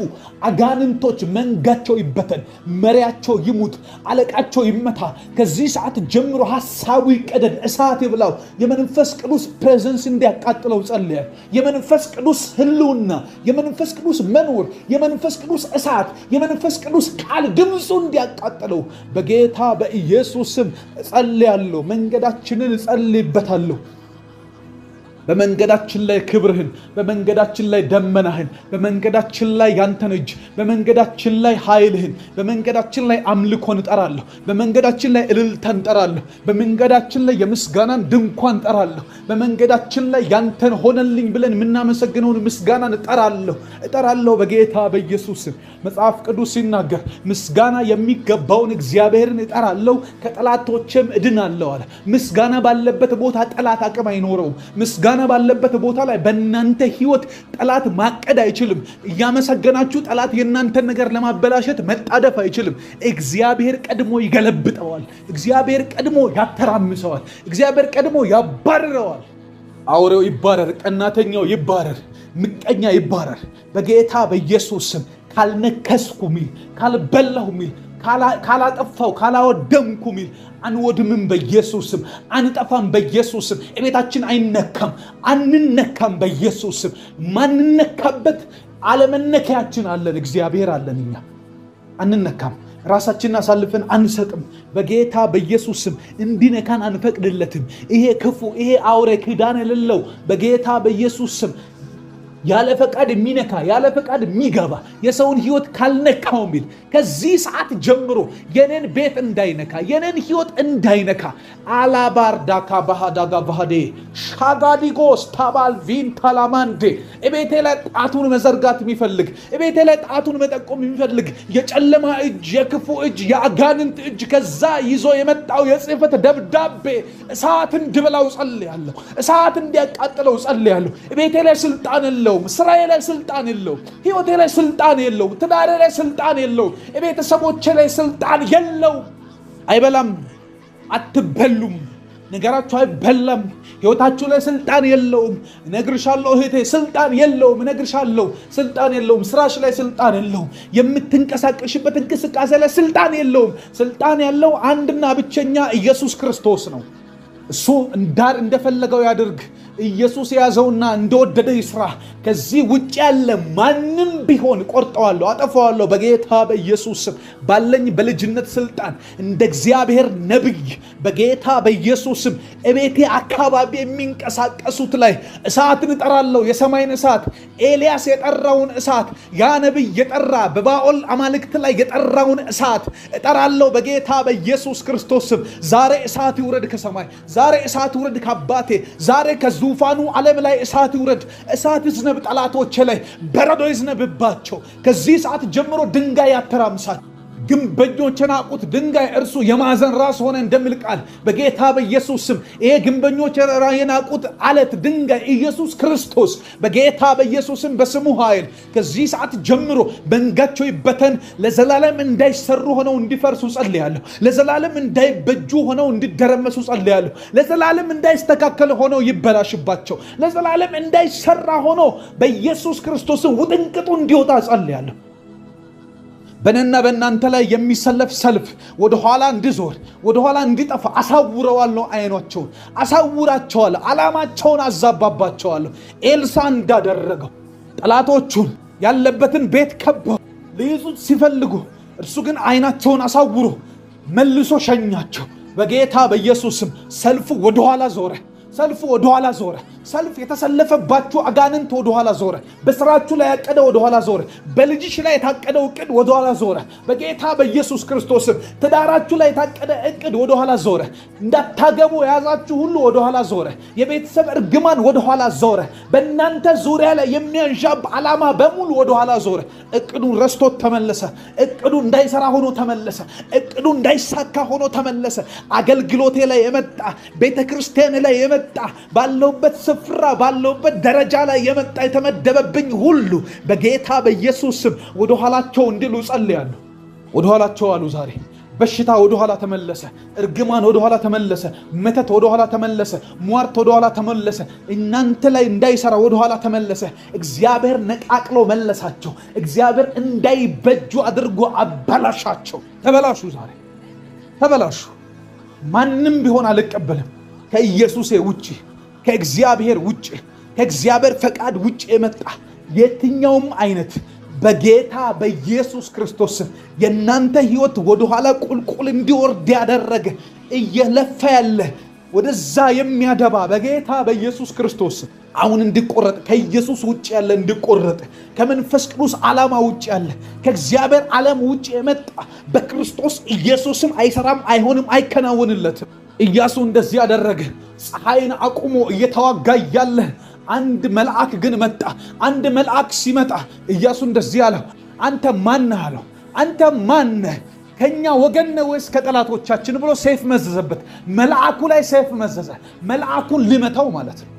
አጋንንቶች መንጋቸው ይበተን፣ መሪያቸው ይሙት፣ አለቃቸው ይመታ። ከዚህ ሰዓት ጀምሮ ሐሳቡ ይቀደድ፣ እሳት ይብላው። የመንፈስ ቅዱስ ፕሬዘንስ እንዲያቃጥለው ጸልያለሁ። የመንፈስ ቅዱስ ህልውና፣ የመንፈስ ቅዱስ መኖር፣ የመንፈስ ቅዱስ እሳት፣ የመንፈስ ቅዱስ ቃል ድምፁ እንዲያቃጥለው በጌታ በኢየሱስ ስም ጸልያለሁ። መንገዳችንን ጸልይበታለሁ። በመንገዳችን ላይ ክብርህን፣ በመንገዳችን ላይ ደመናህን፣ በመንገዳችን ላይ ያንተን እጅ፣ በመንገዳችን ላይ ኃይልህን፣ በመንገዳችን ላይ አምልኮን እጠራለሁ። በመንገዳችን ላይ እልልታን እጠራለሁ። በመንገዳችን ላይ የምስጋናን ድንኳን እጠራለሁ። በመንገዳችን ላይ ያንተን ሆነልኝ ብለን የምናመሰግነውን ምስጋናን እጠራለሁ በጌታ በኢየሱስ ስም። መጽሐፍ ቅዱስ ሲናገር ምስጋና የሚገባውን እግዚአብሔርን እጠራለሁ ከጠላቶችም እድናለሁ አለ። ምስጋና ባለበት ቦታ ጠላት አቅም አይኖረውም። ምስጋና ምስጋና ባለበት ቦታ ላይ በእናንተ ህይወት ጠላት ማቀድ አይችልም። እያመሰገናችሁ ጠላት የእናንተን ነገር ለማበላሸት መጣደፍ አይችልም። እግዚአብሔር ቀድሞ ይገለብጠዋል። እግዚአብሔር ቀድሞ ያተራምሰዋል። እግዚአብሔር ቀድሞ ያባርረዋል። አውሬው ይባረር፣ ቀናተኛው ይባረር፣ ምቀኛ ይባረር በጌታ በኢየሱስ ስም። ካልነከስኩ ሚል፣ ካልበላሁ ሚል፣ ካላጠፋው ካላወደምኩ ሚል አንወድምም በኢየሱስ ስም። አንጠፋም በኢየሱስ ስም። እቤታችን አይነካም፣ አንነካም በኢየሱስ ስም። ማንነካበት አለመነካያችን አለን፣ እግዚአብሔር አለን። እኛ አንነካም፣ ራሳችንን አሳልፈን አንሰጥም። በጌታ በኢየሱስ ስም እንዲነካን አንፈቅድለትም። ይሄ ክፉ ይሄ አውሬ ክዳን የሌለው በጌታ በኢየሱስ ስም ያለ ፈቃድ የሚነካ ያለ ፈቃድ የሚገባ የሰውን ህይወት ካልነካው ሚል ከዚህ ሰዓት ጀምሮ የኔን ቤት እንዳይነካ የኔን ህይወት እንዳይነካ አላባርዳካ ባህዳጋ ባህዴ ሻጋዲጎስ ታባል ቪንታላማንዴ እቤቴ ላይ ጣቱን መዘርጋት የሚፈልግ እቤቴ ላይ ጣቱን መጠቆም የሚፈልግ የጨለማ እጅ የክፉ እጅ የአጋንንት እጅ ከዛ ይዞ የመጣው የጽሕፈት ደብዳቤ እሳት እንዲበላው ጸልያለሁ። እሳት እንዲያቃጥለው ጸልያለሁ። እቤቴ ላይ ስልጣን የለውም። ስራዬ ላይ ስልጣን የለውም። ህይወቴ ላይ ስልጣን የለውም። ትዳሬ ላይ ስልጣን የለውም። ቤተሰቦቼ ላይ ስልጣን የለውም። አይበላም፣ አትበሉም፣ ነገራችሁ አይበላም። ህይወታችሁ ላይ ስልጣን የለውም። እነግርሻለሁ እህቴ፣ ስልጣን የለውም። እነግርሻለሁ ስልጣን የለውም። ስራሽ ላይ ስልጣን የለውም። የምትንቀሳቀሽበት እንቅስቃሴ ላይ ስልጣን የለውም። ስልጣን ያለው አንድና ብቸኛ ኢየሱስ ክርስቶስ ነው። እሱ እንዳር እንደፈለገው ያድርግ። ኢየሱስ ያዘውና እንደወደደ ይስራ። ከዚህ ውጭ ያለ ማንም ቢሆን ቆርጠዋለሁ፣ አጠፋዋለሁ በጌታ በኢየሱስ ስም። ባለኝ በልጅነት ስልጣን እንደ እግዚአብሔር ነብይ በጌታ በኢየሱስ ስም እቤቴ አካባቢ የሚንቀሳቀሱት ላይ እሳትን እጠራለሁ። የሰማይን እሳት፣ ኤልያስ የጠራውን እሳት፣ ያ ነብይ የጠራ በባኦል አማልክት ላይ የጠራውን እሳት እጠራለሁ በጌታ በኢየሱስ ክርስቶስ ስም። ዛሬ እሳት ይውረድ ከሰማይ። ዛሬ እሳት ይውረድ ከአባቴ። ዛሬ ከዙፋኑ ዓለም ላይ እሳት ይውረድ። እሳት ይዝነብ ጠላቶቼ ላይ፣ በረዶ ይዝነብባቸው። ከዚህ ሰዓት ጀምሮ ድንጋይ ያተራምሳል። ግንበኞች ናቁት ድንጋይ እርሱ የማዕዘን ራስ ሆነ እንደሚል ቃል በጌታ በኢየሱስ ስም ይሄ ግንበኞች የናቁት አለት ድንጋይ ኢየሱስ ክርስቶስ በጌታ በኢየሱስ ስም በስሙ ኃይል ከዚህ ሰዓት ጀምሮ መንጋቸው ይበተን። ለዘላለም እንዳይሰሩ ሆነው እንዲፈርሱ ጸልያለሁ። ለዘላለም እንዳይበጁ ሆነው እንዲደረመሱ ጸልያለሁ። ለዘላለም እንዳይስተካከል ሆነው ይበላሽባቸው። ለዘላለም እንዳይሰራ ሆኖ በኢየሱስ ክርስቶስ ውጥንቅጡ እንዲወጣ ጸልያለሁ። በእኔና በእናንተ ላይ የሚሰለፍ ሰልፍ ወደ ኋላ እንዲዞር ወደ ኋላ እንዲጠፋ አሳውረዋለሁ። አይኖቻቸውን አሳውራቸዋለሁ። ዓላማቸውን አዛባባቸዋለሁ። ኤልሳ እንዳደረገው ጠላቶቹን ያለበትን ቤት ከበው ሊይዙት ሲፈልጉ እርሱ ግን አይናቸውን አሳውሮ መልሶ ሸኛቸው። በጌታ በኢየሱስ ስም ሰልፉ ወደ ኋላ ዞረ። ሰልፉ ወደ ኋላ ዞረ። ሰልፍ የተሰለፈባችሁ አጋንንት ወደ ኋላ ዞረ። በስራችሁ ላይ ያቀደ ወደ ኋላ ዞረ። በልጅሽ ላይ የታቀደው እቅድ ወደ ኋላ ዞረ። በጌታ በኢየሱስ ክርስቶስ ትዳራችሁ ላይ የታቀደ እቅድ ወደ ኋላ ዞረ። እንዳታገቡ የያዛችሁ ሁሉ ወደ ኋላ ዞረ። የቤተሰብ እርግማን ወደ ኋላ ዞረ። በእናንተ ዙሪያ ላይ የሚያንዣብ ዓላማ በሙሉ ወደ ኋላ ዞረ። እቅዱን ረስቶት ተመለሰ። እቅዱ እንዳይሰራ ሆኖ ተመለሰ። እቅዱ እንዳይሳካ ሆኖ ተመለሰ። አገልግሎቴ ላይ የመጣ ቤተክርስቲያን ላይ የመጣ ባለውበት ስፍራ ባለውበት ደረጃ ላይ የመጣ የተመደበብኝ ሁሉ በጌታ በኢየሱስ ስም ወደ ኋላቸው እንዲሉ ጸልያለሁ። ወደ ኋላቸው አሉ። ዛሬ በሽታ ወደ ኋላ ተመለሰ። እርግማን ወደ ኋላ ተመለሰ። መተት ወደ ኋላ ተመለሰ። ሟርት ወደ ኋላ ተመለሰ። እናንተ ላይ እንዳይሰራ ወደ ኋላ ተመለሰ። እግዚአብሔር ነቃቅሎ መለሳቸው። እግዚአብሔር እንዳይበጁ አድርጎ አበላሻቸው። ተበላሹ። ዛሬ ተበላሹ። ማንም ቢሆን አልቀበልም ከኢየሱስ ውጪ ከእግዚአብሔር ውጪ ከእግዚአብሔር ፈቃድ ውጪ የመጣ የትኛውም አይነት በጌታ በኢየሱስ ክርስቶስ የናንተ ህይወት ወደ ኋላ ቁልቁል እንዲወርድ ያደረገ እየለፋ ያለ ወደዛ የሚያደባ በጌታ በኢየሱስ ክርስቶስ አሁን እንዲቆረጥ ከኢየሱስ ውጪ ያለ እንዲቆረጥ ከመንፈስ ቅዱስ ዓላማ ውጪ ያለ ከእግዚአብሔር ዓለም ውጪ የመጣ በክርስቶስ ኢየሱስም አይሰራም፣ አይሆንም፣ አይከናወንለትም። ኢያሱ እንደዚህ ያደረገ ፀሐይን አቁሞ እየተዋጋ ያለ አንድ መልአክ ግን መጣ። አንድ መልአክ ሲመጣ ኢያሱ እንደዚህ አለው፣ አንተ ማን ነህ አለው። አንተ ማን ነህ? ከኛ ወገን ነህ ወይስ ከጠላቶቻችን ብሎ ሰይፍ መዘዘበት። መልአኩ ላይ ሰይፍ መዘዘ። መልአኩን ሊመታው ማለት ነው።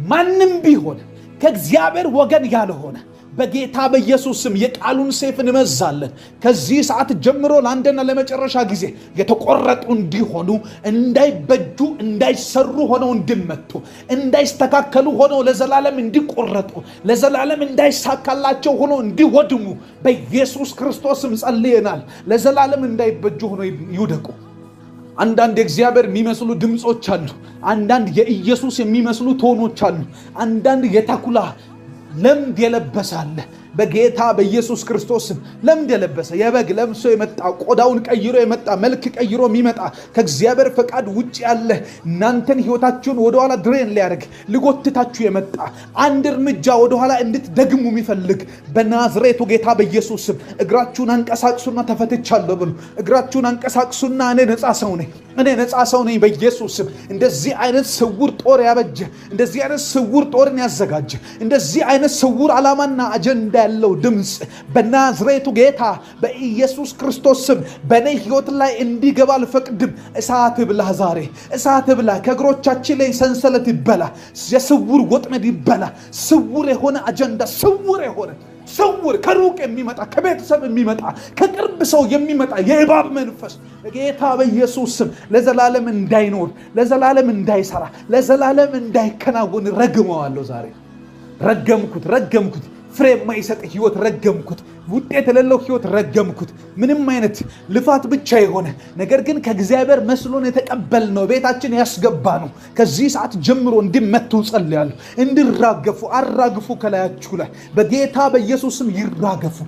ማንም ቢሆን ከእግዚአብሔር ወገን ያልሆነ በጌታ በኢየሱስ ስም የቃሉን ሰይፍ እንመዛለን። ከዚህ ሰዓት ጀምሮ ለአንድና ለመጨረሻ ጊዜ የተቆረጡ እንዲሆኑ፣ እንዳይበጁ፣ እንዳይሰሩ ሆነው እንዲመቱ፣ እንዳይስተካከሉ ሆነው ለዘላለም እንዲቆረጡ፣ ለዘላለም እንዳይሳካላቸው ሆነው እንዲወድሙ በኢየሱስ ክርስቶስ ስም ጸልየናል። ለዘላለም እንዳይበጁ ሆነው ይውደቁ። አንዳንድ የእግዚአብሔር የሚመስሉ ድምጾች አሉ። አንዳንድ የኢየሱስ የሚመስሉ ቶኖች አሉ። አንዳንድ የተኩላ ለምድ የለበሰ አለ። በጌታ በኢየሱስ ክርስቶስ ለምድ የለበሰ የበግ ለብሶ የመጣ ቆዳውን ቀይሮ የመጣ መልክ ቀይሮ የሚመጣ ከእግዚአብሔር ፈቃድ ውጭ ያለ እናንተን ህይወታችሁን ወደ ኋላ ድሬን ሊያደርግ ሊጎትታችሁ የመጣ አንድ እርምጃ ወደ ኋላ እንድትደግሙ የሚፈልግ በናዝሬቱ ጌታ በኢየሱስ እግራችሁን አንቀሳቅሱና ተፈትቻለሁ ብሉ። እግራችሁን አንቀሳቅሱና እኔ ነፃ ሰው ነኝ፣ እኔ ነፃ ሰው ነኝ በኢየሱስ ስም። እንደዚህ አይነት ስውር ጦር ያበጀ፣ እንደዚህ አይነት ስውር ጦርን ያዘጋጀ፣ እንደዚህ አይነት ስውር ዓላማና አጀንዳ ያለው ድምጽ በናዝሬቱ ጌታ በኢየሱስ ክርስቶስ ስም በኔ ህይወት ላይ እንዲገባ አልፈቅድም። እሳት ብላ፣ ዛሬ እሳት ብላ። ከእግሮቻችን ላይ ሰንሰለት ይበላ፣ የስውር ወጥመድ ይበላ። ስውር የሆነ አጀንዳ፣ ስውር ከሩቅ የሚመጣ ከቤተሰብ የሚመጣ ከቅርብ ሰው የሚመጣ የእባብ መንፈስ በጌታ በኢየሱስ ስም ለዘላለም እንዳይኖር፣ ለዘላለም እንዳይሰራ፣ ለዘላለም እንዳይከናወን ረግመዋለሁ። ዛሬ ረገምኩት። ፍሬ የማይሰጥ ህይወት ረገምኩት። ውጤት የሌለው ህይወት ረገምኩት። ምንም አይነት ልፋት ብቻ የሆነ ነገር ግን ከእግዚአብሔር መስሎን የተቀበልነው ቤታችን ያስገባ ነው ከዚህ ሰዓት ጀምሮ እንዲመቱ ጸልያለሁ። እንዲራገፉ አራግፉ። ከላያችሁ ላይ በጌታ በኢየሱስም ይራገፉ።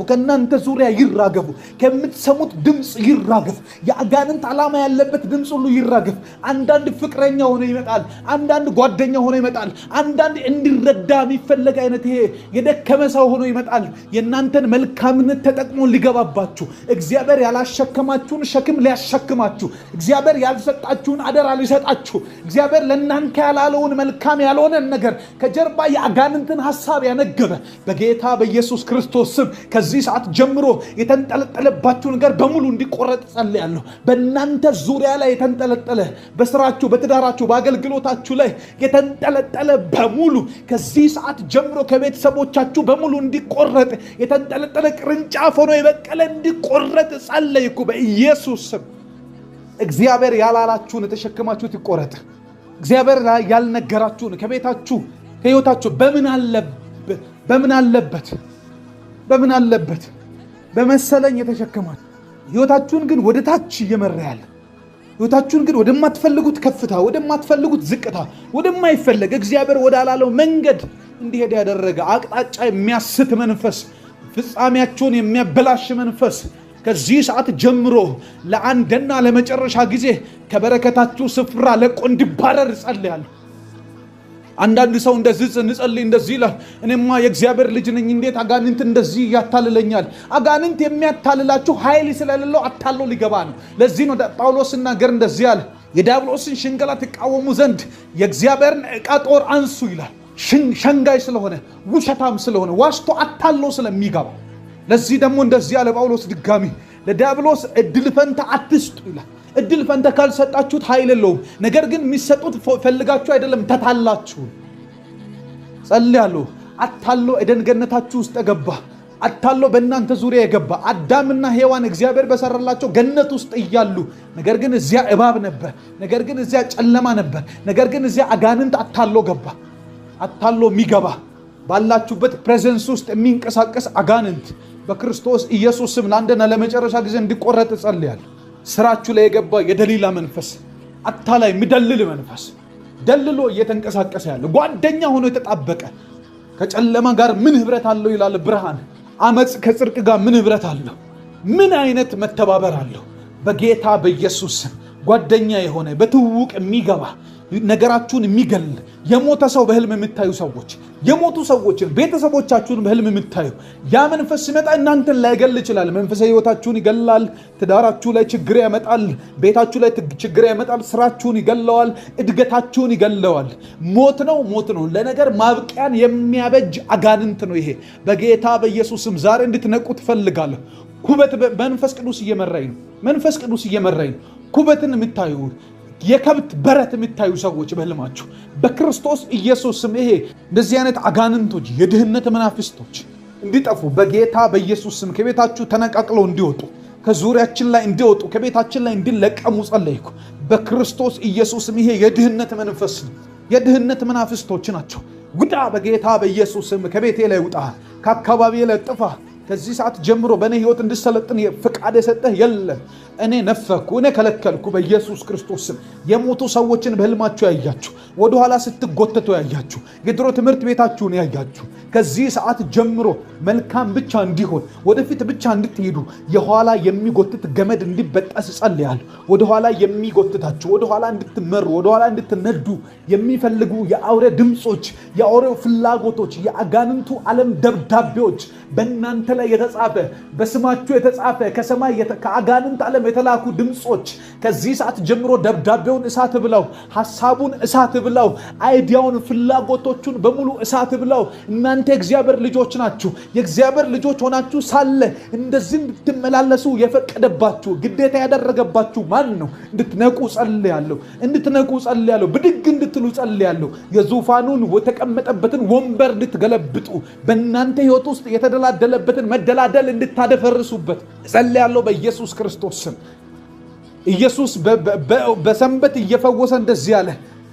ከእናንተ ዙሪያ ይራገፉ። ከምትሰሙት ድምፅ ይራገፉ። የአጋንንት ዓላማ ያለበት ድምፅ ሁሉ ይራገፍ። አንዳንድ ፍቅረኛ ሆኖ ይመጣል። አንዳንድ ጓደኛ ሆኖ ይመጣል። አንዳንድ እንዲረዳ የሚፈለግ አይነት ይሄ የደከመ ሰው ሆኖ ይመጣል። የእናንተን መልካምነት ተጠቅሞ ሊገባባችሁ፣ እግዚአብሔር ያላሸከማችሁን ሸክም ሊያሸክማችሁ፣ እግዚአብሔር ያልሰጣችሁን አደራ ሊሰጣችሁ፣ እግዚአብሔር ለእናንተ ያላለውን መልካም ያልሆነን ነገር ከጀርባ የአጋንንትን ሐሳብ ያነገበ በጌታ በኢየሱስ ክርስቶስ ስም ከዚህ ሰዓት ጀምሮ የተንጠለጠለባችሁ ነገር በሙሉ እንዲቆረጥ ጸልያለሁ። በእናንተ ዙሪያ ላይ የተንጠለጠለ በስራችሁ፣ በትዳራችሁ፣ በአገልግሎታችሁ ላይ የተንጠለጠለ በሙሉ ከዚህ ሰዓት ጀምሮ ከቤተሰቦቻችሁ በሙሉ እንዲቆረጥ፣ የተንጠለጠለ ቅርንጫፍ ሆኖ የበቀለ እንዲቆረጥ ጸለይኩ በኢየሱስ ስም። እግዚአብሔር ያላላችሁን የተሸከማችሁት ይቆረጥ። እግዚአብሔር ያልነገራችሁን ከቤታችሁ ከህይወታችሁ በምን አለበት በመሰለኝ የተሸከማችሁ ህይወታችሁን ግን ወደ ታች እየመራ ያለ፣ ህይወታችሁን ግን ወደማትፈልጉት ከፍታ፣ ወደማትፈልጉት ዝቅታ፣ ወደማይፈለግ እግዚአብሔር ወዳላለው መንገድ እንዲሄድ ያደረገ አቅጣጫ የሚያስት መንፈስ፣ ፍጻሜያችሁን የሚያበላሽ መንፈስ ከዚህ ሰዓት ጀምሮ ለአንድና ለመጨረሻ ጊዜ ከበረከታችሁ ስፍራ ለቆ እንዲባረር ጸልያለሁ። አንዳንድ ሰው እንደዚህ እንጸልይ እንደዚህ ይላል፣ እኔማ የእግዚአብሔር ልጅ ነኝ፣ እንዴት አጋንንት እንደዚህ ያታልለኛል? አጋንንት የሚያታልላችሁ ኃይል ስለሌለው አታሎ ሊገባ ነው። ለዚህ ነው ጳውሎስ ሲናገር እንደዚህ አለ፣ የዲያብሎስን ሽንገላ ትቃወሙ ዘንድ የእግዚአብሔርን ዕቃ ጦር አንሱ ይላል። ሸንጋይ ስለሆነ፣ ውሸታም ስለሆነ፣ ዋሽቶ አታሎ ስለሚገባ። ለዚህ ደግሞ እንደዚህ ያለ ጳውሎስ ድጋሚ ለዲያብሎስ እድል ፈንታ አትስጡ ይላል። እድል ፈንታ ካልሰጣችሁት ኃይል የለውም። ነገር ግን የሚሰጡት ፈልጋችሁ አይደለም፣ ተታላችሁ። ጸልያለሁ። አታሎ ኤደን ገነታችሁ ውስጥ ገባ። አታሎ በእናንተ ዙሪያ የገባ አዳምና ሔዋን እግዚአብሔር በሰራላቸው ገነት ውስጥ እያሉ ነገር ግን እዚያ እባብ ነበር፣ ነገር ግን እዚያ ጨለማ ነበር፣ ነገር ግን እዚያ አጋንንት አታሎ ገባ። አታሎ የሚገባ ባላችሁበት ፕሬዘንስ ውስጥ የሚንቀሳቀስ አጋንንት በክርስቶስ ኢየሱስ ስም ለአንድና ለመጨረሻ ጊዜ እንዲቆረጥ ጸልያለሁ። ስራችሁ ላይ የገባ የደሊላ መንፈስ፣ አታላይ የሚደልል መንፈስ፣ ደልሎ እየተንቀሳቀሰ ያለ ጓደኛ ሆኖ የተጣበቀ ከጨለማ ጋር ምን ህብረት አለው ይላል ብርሃን። አመጽ ከጽድቅ ጋር ምን ህብረት አለው? ምን አይነት መተባበር አለው? በጌታ በኢየሱስ ስም ጓደኛ የሆነ በትውውቅ የሚገባ ነገራችሁን የሚገል የሞተ ሰው በህልም የምታዩ ሰዎች፣ የሞቱ ሰዎችን ቤተሰቦቻችሁን በህልም የምታዩ ያ መንፈስ ሲመጣ እናንተን ላይገል ይችላል። መንፈሳዊ ህይወታችሁን ይገላል። ትዳራችሁ ላይ ችግር ያመጣል። ቤታችሁ ላይ ችግር ያመጣል። ስራችሁን ይገለዋል። እድገታችሁን ይገለዋል። ሞት ነው። ለነገር ማብቂያን የሚያበጅ አጋንንት ነው ይሄ። በጌታ በኢየሱስም ዛሬ እንድትነቁ ትፈልጋለሁ። ኩበት መንፈስ ቅዱስ እየመራኝ ነው። ኩበትን የምታዩ የከብት በረት የምታዩ ሰዎች በህልማችሁ በክርስቶስ ኢየሱስ ስም ይሄ እንደዚህ አይነት አጋንንቶች የድህነት መናፍስቶች እንዲጠፉ በጌታ በኢየሱስ ስም ከቤታችሁ ተነቃቅለው እንዲወጡ ከዙሪያችን ላይ እንዲወጡ ከቤታችን ላይ እንዲለቀሙ ጸለይኩ በክርስቶስ ኢየሱስ ስም። ይሄ የድህነት መንፈስ ነው። የድህነት መናፍስቶች ናቸው። ጉዳ በጌታ በኢየሱስ ስም ከቤቴ ላይ ውጣ፣ ከአካባቢ ላይ ጥፋ። ከዚህ ሰዓት ጀምሮ በእኔ ህይወት እንድሰለጥን ፍቃድ የሰጠህ የለም። እኔ ነፈኩ፣ እኔ ከለከልኩ በኢየሱስ ክርስቶስ ስም። የሞቱ ሰዎችን በህልማችሁ ያያችሁ፣ ወደኋላ ስትጎተቱ ያያችሁ፣ የድሮ ትምህርት ቤታችሁን ያያችሁ ከዚህ ሰዓት ጀምሮ መልካም ብቻ እንዲሆን ወደፊት ብቻ እንድትሄዱ የኋላ የሚጎትት ገመድ እንዲበጠስ ጸልያለሁ። ወደኋላ የሚጎትታችሁ ወደኋላ እንድትመሩ ወደኋላ እንድትነዱ የሚፈልጉ የአውሬ ድምጾች፣ የአውሬው ፍላጎቶች፣ የአጋንንቱ ዓለም ደብዳቤዎች በእናንተ ላይ የተጻፈ በስማችሁ የተጻፈ ከሰማይ ከአጋንንት ዓለም የተላኩ ድምጾች ከዚህ ሰዓት ጀምሮ ደብዳቤውን እሳት ብለው፣ ሐሳቡን እሳት ብለው፣ አይዲያውን ፍላጎቶቹን በሙሉ እሳት ብለው። እናንተ የእግዚአብሔር ልጆች ናችሁ። የእግዚአብሔር ልጆች ሆናችሁ ሳለ እንደዚህ እንድትመላለሱ የፈቀደባችሁ ግዴታ ያደረገባችሁ ማን ነው? እንድትነቁ ጸልያለሁ። እንድትነቁ ጸልያለሁ። ብድግ እንድትሉ ጸልያለሁ። የዙፋኑን የተቀመጠበትን ወንበር እንድትገለብጡ በእናንተ ህይወት ውስጥ የተደላደለበትን መደላደል እንድታደፈርሱበት ጸልያለሁ በኢየሱስ ክርስቶስ ስም። ኢየሱስ በሰንበት እየፈወሰ እንደዚህ ያለ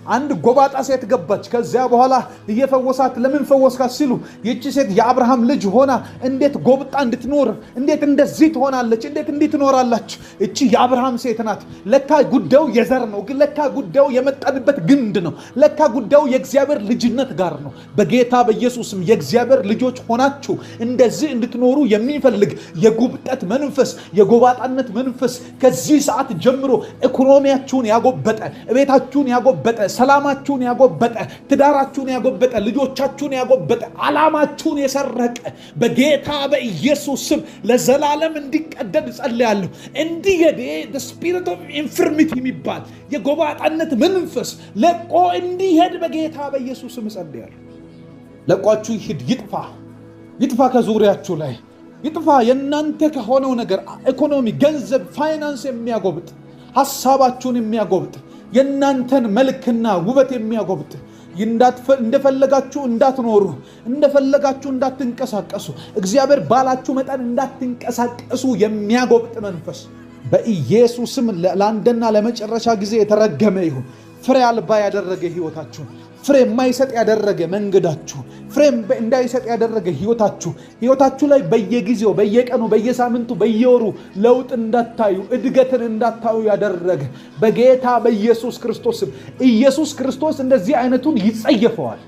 አንድ ጎባጣ ሴት ገባች። ከዚያ በኋላ እየፈወሳት ለምን ፈወስካት ሲሉ ይቺ ሴት የአብርሃም ልጅ ሆና እንዴት ጎብጣ እንድትኖር እንዴት እንደዚህ ትሆናለች? እንዴት እንዲህ ትኖራላችሁ? እቺ የአብርሃም ሴት ናት። ለካ ጉዳዩ የዘር ነው። ለካ ጉዳዩ የመጣንበት ግንድ ነው። ለካ ጉዳዩ የእግዚአብሔር ልጅነት ጋር ነው። በጌታ በኢየሱስም የእግዚአብሔር ልጆች ሆናችሁ እንደዚህ እንድትኖሩ የሚፈልግ የጉብጠት መንፈስ፣ የጎባጣነት መንፈስ ከዚህ ሰዓት ጀምሮ ኢኮኖሚያችሁን ያጎበጠ፣ ቤታችሁን ያጎበጠ፣ ሰላማችሁን ያጎበጠ፣ ትዳራችሁን ያጎበጠ፣ ልጆቻችሁን ያጎበጠ፣ ዓላማችሁን የሰረቀ በጌታ በኢየሱስ ስም ለዘላለም እንዲቀደድ ጸልያለሁ። እንዲሄድ the spirit of infirmity የሚባል የጎባጣነት መንፈስ ለቆ እንዲሄድ በጌታ በኢየሱስ ስም ጸልያለሁ። ለቋችሁ ይሄድ፣ ይጥፋ ከዙሪያችሁ ላይ ይጥፋ። የእናንተ ከሆነው ነገር ኢኮኖሚ፣ ገንዘብ፣ ፋይናንስ የሚያጎብጥ ሐሳባችሁን የሚያጎብጥ የእናንተን መልክና ውበት የሚያጎብጥ እንደፈለጋችሁ እንዳትኖሩ እንደፈለጋችሁ እንዳትንቀሳቀሱ እግዚአብሔር ባላችሁ መጠን እንዳትንቀሳቀሱ የሚያጎብጥ መንፈስ በኢየሱስም ለአንድና ለመጨረሻ ጊዜ የተረገመ ይሁን። ፍሬ አልባ ያደረገ ህይወታችሁን፣ ፍሬ የማይሰጥ ያደረገ መንገዳችሁ፣ ፍሬ እንዳይሰጥ ያደረገ ህይወታችሁ ላይ በየጊዜው በየቀኑ በየሳምንቱ በየወሩ ለውጥ እንዳታዩ እድገትን እንዳታዩ ያደረገ በጌታ በኢየሱስ ክርስቶስ ኢየሱስ ክርስቶስ እንደዚህ አይነቱን ይጸየፈዋል።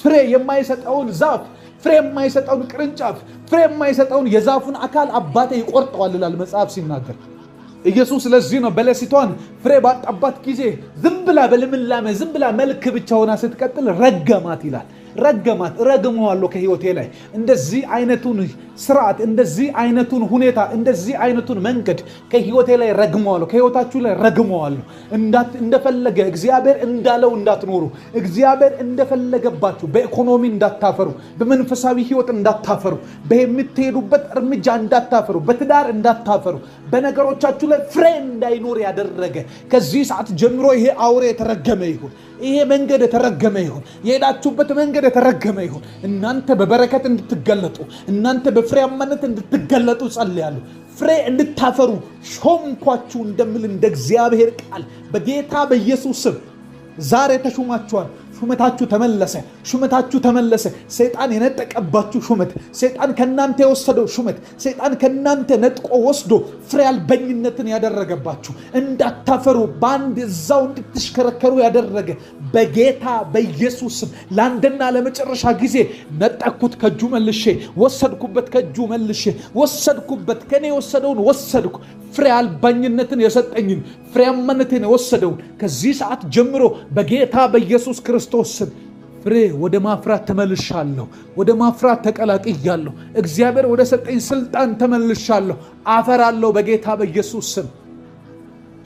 ፍሬ የማይሰጠውን ዛፍ፣ ፍሬ የማይሰጠውን ቅርንጫፍ፣ ፍሬ የማይሰጠውን የዛፉን አካል አባቴ ይቆርጠዋል ይላል መጽሐፍ ሲናገር። ኢየሱስ ለዚህ ነው በለሲቷን ፍሬ ባጣባት ጊዜ ዝም ብላ በልምላሜ ዝም ብላ መልክ ብቻ ሆና ስትቀጥል ረገማት ይላል። ረግመዋለሁ ከህይወቴ ላይ እንደዚህ አይነቱን ስርዓት፣ እንደዚህ አይነቱን ሁኔታ፣ እንደዚህ አይነቱን መንገድ ከህይወቴ ላይ ረግመዋለሁ፣ ከህይወታችሁ ላይ ረግመዋለሁ። እንደፈለገ እግዚአብሔር እንዳለው እንዳትኖሩ፣ እግዚአብሔር እንደፈለገባችሁ በኢኮኖሚ እንዳታፈሩ፣ በመንፈሳዊ ህይወት እንዳታፈሩ፣ በምትሄዱበት እርምጃ እንዳታፈሩ፣ በትዳር እንዳታፈሩ፣ በነገሮቻችሁ ላይ ፍሬ እንዳይኖር ያደረገ ከዚህ ሰዓት ጀምሮ ይሄ አውሬ የተረገመ ይሁን። ይሄ መንገድ የተረገመ ይሁን። የሄዳችሁበት መንገድ የተረገመ ይሁን። እናንተ በበረከት እንድትገለጡ፣ እናንተ በፍሬያማነት እንድትገለጡ ጸልያለሁ። ፍሬ እንድታፈሩ ሾምኳችሁ እንደምል እንደ እግዚአብሔር ቃል በጌታ በኢየሱስ ስም ዛሬ ተሹማችኋል። ሹመታችሁ ተመለሰ። ሰይጣን የነጠቀባችሁ ሹመት፣ ሰይጣን ከናንተ የወሰደው ሹመት፣ ሰይጣን ከናንተ ነጥቆ ወስዶ ፍሬ አልበኝነትን ያደረገባችሁ እንዳታፈሩ በአንድ እዛው እንድትሽከረከሩ ያደረገ በጌታ በኢየሱስ ስም ለአንድና ለመጨረሻ ጊዜ ነጠቅኩት፣ ከእጁ መልሼ ወሰድኩበት፣ ከእጁ መልሼ ወሰድኩበት። ከኔ የወሰደውን ወሰድኩ። ፍሬ አልባኝነትን የሰጠኝን ፍሬያማነትን የወሰደውን ከዚህ ሰዓት ጀምሮ በጌታ በኢየሱስ ክርስቶስ ስም ፍሬ ወደ ማፍራት ተመልሻለሁ። ወደ ማፍራት ተቀላቅያለሁ። እግዚአብሔር ወደ ሰጠኝ ስልጣን ተመልሻለሁ። አፈራለሁ በጌታ በኢየሱስ ስም።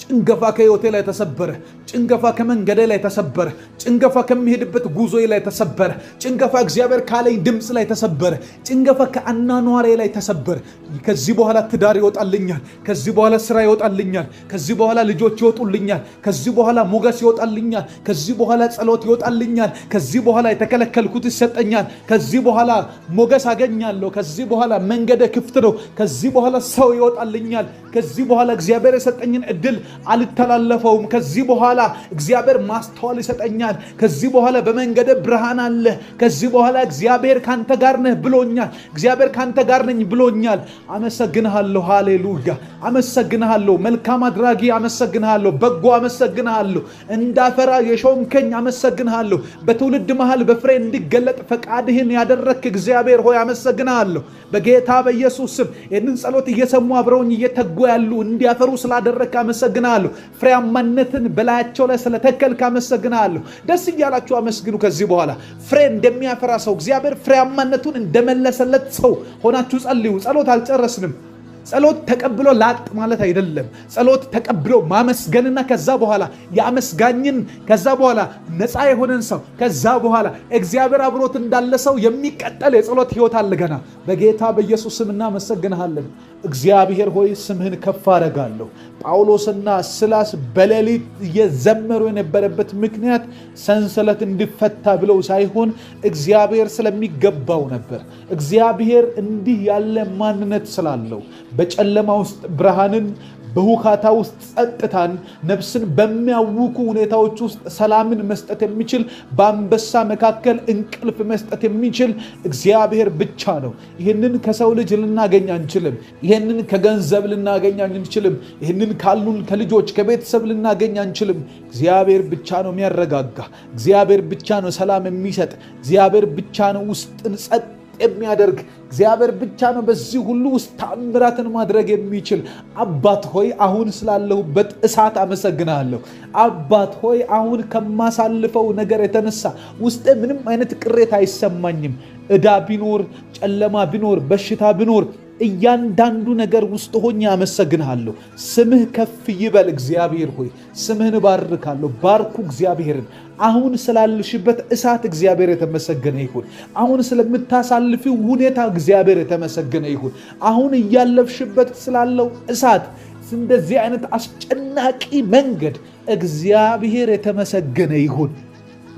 ጭንገፋ ከህይወቴ ላይ ተሰበረ። ጭንገፋ ከመንገዴ ላይ ተሰበረ። ጭንገፋ ከሚሄድበት ጉዞዬ ላይ ተሰበረ። ጭንገፋ እግዚአብሔር ካለኝ ድምፅ ላይ ተሰበረ። ጭንገፋ ከአናኗሬ ላይ ተሰበረ። ከዚህ በኋላ ትዳር ይወጣልኛል። ከዚህ በኋላ ስራ ይወጣልኛል። ከዚህ በኋላ ልጆች ይወጡልኛል። ከዚህ በኋላ ሞገስ ይወጣልኛል። ከዚህ በኋላ ጸሎት ይወጣልኛል። ከዚህ በኋላ የተከለከልኩት ይሰጠኛል። ከዚህ በኋላ ሞገስ አገኛለሁ። ከዚህ በኋላ መንገደ ክፍት ነው። ከዚህ በኋላ ሰው ይወጣልኛል። ከዚህ በኋላ እግዚአብሔር የሰጠኝን እድል አልተላለፈውም። ከዚህ በኋላ እግዚአብሔር ማስተዋል ይሰጠኛል። ከዚህ በኋላ በመንገደ ብርሃን አለ። ከዚህ በኋላ እግዚአብሔር ካንተ ጋር ነህ ብሎኛል። እግዚአብሔር ካንተ ጋር ነኝ ብሎኛል። አመሰግንሃለሁ። ሃሌሉያ። አመሰግንሃለሁ። መልካም አድራጊ አመሰግንሃለሁ። በጎ አመሰግንሃለሁ። እንዳፈራ የሾምከኝ አመሰግንሃለሁ። በትውልድ መሃል በፍሬ እንዲገለጥ ፈቃድህን ያደረክ እግዚአብሔር ሆይ አመሰግንሃለሁ። በጌታ በኢየሱስ ስም ይህንን ጸሎት እየሰሙ አብረውኝ እየተጉ ያሉ እንዲያፈሩ ስላደረክ አመሰግንሃለሁ። ፍሬያማነትን በላያቸው ላይ ስለተከልክ አመሰግንሃለሁ። ደስ እያላችሁ አመስግኑ። ከዚህ በኋላ ፍሬ እንደሚያፈራ ሰው እግዚአብሔር ፍሬያማነቱን እንደመለሰለት ሰው ሆናችሁ ጸልዩ። ጸሎት አልጨረስንም። ጸሎት ተቀብሎ ላጥ ማለት አይደለም። ጸሎት ተቀብሎ ማመስገንና ከዛ በኋላ ያመስጋኝን ከዛ በኋላ ነፃ የሆነን ሰው ከዛ በኋላ እግዚአብሔር አብሮት እንዳለ ሰው የሚቀጠል የጸሎት ህይወት አለ ገና። በጌታ በኢየሱስ ስም እናመሰግንሃለን። እግዚአብሔር ሆይ ስምህን ከፍ አደርጋለሁ። ጳውሎስና ሲላስ በሌሊት እየዘመሩ የነበረበት ምክንያት ሰንሰለት እንዲፈታ ብለው ሳይሆን እግዚአብሔር ስለሚገባው ነበር። እግዚአብሔር እንዲህ ያለ ማንነት ስላለው በጨለማ ውስጥ ብርሃንን፣ በሁካታ ውስጥ ጸጥታን፣ ነፍስን በሚያውኩ ሁኔታዎች ውስጥ ሰላምን መስጠት የሚችል፣ በአንበሳ መካከል እንቅልፍ መስጠት የሚችል እግዚአብሔር ብቻ ነው። ይህንን ከሰው ልጅ ልናገኝ አንችልም። ይህንን ከገንዘብ ልናገኝ አንችልም። ይህንን ካሉን ከልጆች ከቤተሰብ ልናገኝ አንችልም። እግዚአብሔር ብቻ ነው የሚያረጋጋ። እግዚአብሔር ብቻ ነው ሰላም የሚሰጥ። እግዚአብሔር ብቻ ነው ውስጥን ጸጥ የሚያደርግ። እግዚአብሔር ብቻ ነው በዚህ ሁሉ ውስጥ ተአምራትን ማድረግ የሚችል። አባት ሆይ አሁን ስላለሁበት እሳት አመሰግናለሁ። አባት ሆይ አሁን ከማሳልፈው ነገር የተነሳ ውስጤ ምንም አይነት ቅሬታ አይሰማኝም። ዕዳ ቢኖር፣ ጨለማ ቢኖር፣ በሽታ ቢኖር እያንዳንዱ ነገር ውስጥ ሆኜ አመሰግንሃለሁ። ስምህ ከፍ ይበል። እግዚአብሔር ሆይ ስምህን ባርካለሁ። ባርኩ እግዚአብሔርን። አሁን ስላልሽበት እሳት እግዚአብሔር የተመሰገነ ይሁን። አሁን ስለምታሳልፊው ሁኔታ እግዚአብሔር የተመሰገነ ይሁን። አሁን እያለፍሽበት ስላለው እሳት፣ እንደዚህ አይነት አስጨናቂ መንገድ እግዚአብሔር የተመሰገነ ይሁን።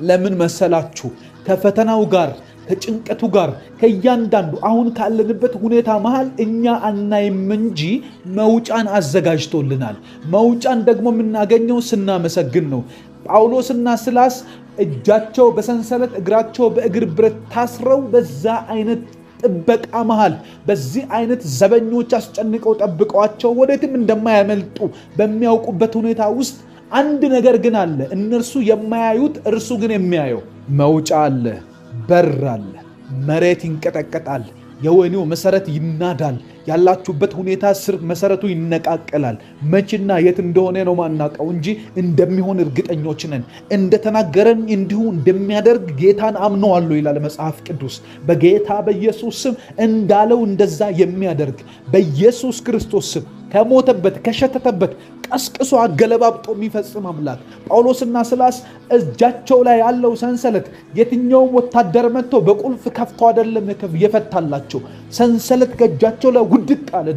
ለምን መሰላችሁ? ከፈተናው ጋር ከጭንቀቱ ጋር ከእያንዳንዱ አሁን ካለንበት ሁኔታ መሃል እኛ አናይም እንጂ መውጫን አዘጋጅቶልናል። መውጫን ደግሞ የምናገኘው ስናመሰግን ነው። ጳውሎስና ሲላስ እጃቸው በሰንሰለት እግራቸው በእግር ብረት ታስረው በዛ አይነት ጥበቃ መሃል በዚህ አይነት ዘበኞች አስጨንቀው ጠብቀዋቸው ወዴትም እንደማያመልጡ በሚያውቁበት ሁኔታ ውስጥ አንድ ነገር ግን አለ። እነርሱ የማያዩት እርሱ ግን የሚያየው መውጫ አለ። በር አለ። መሬት ይንቀጠቀጣል። የወህኒው መሰረት ይናዳል። ያላችሁበት ሁኔታ ስር መሰረቱ ይነቃቀላል። መችና የት እንደሆነ ነው ማናቀው እንጂ እንደሚሆን እርግጠኞች ነን። እንደተናገረን እንዲሁ እንደሚያደርግ ጌታን አምነዋለሁ ይላል መጽሐፍ ቅዱስ። በጌታ በኢየሱስ ስም እንዳለው እንደዛ የሚያደርግ በኢየሱስ ክርስቶስ ስም ከሞተበት ከሸተተበት ቀስቅሶ አገለባብጦ የሚፈጽም አምላክ። ጳውሎስና ሲላስ እጃቸው ላይ ያለው ሰንሰለት የትኛውም ወታደር መጥቶ በቁልፍ ከፍቶ አይደለም የፈታላቸው። ሰንሰለት ከእጃቸው ላይ ውድቅ አለ።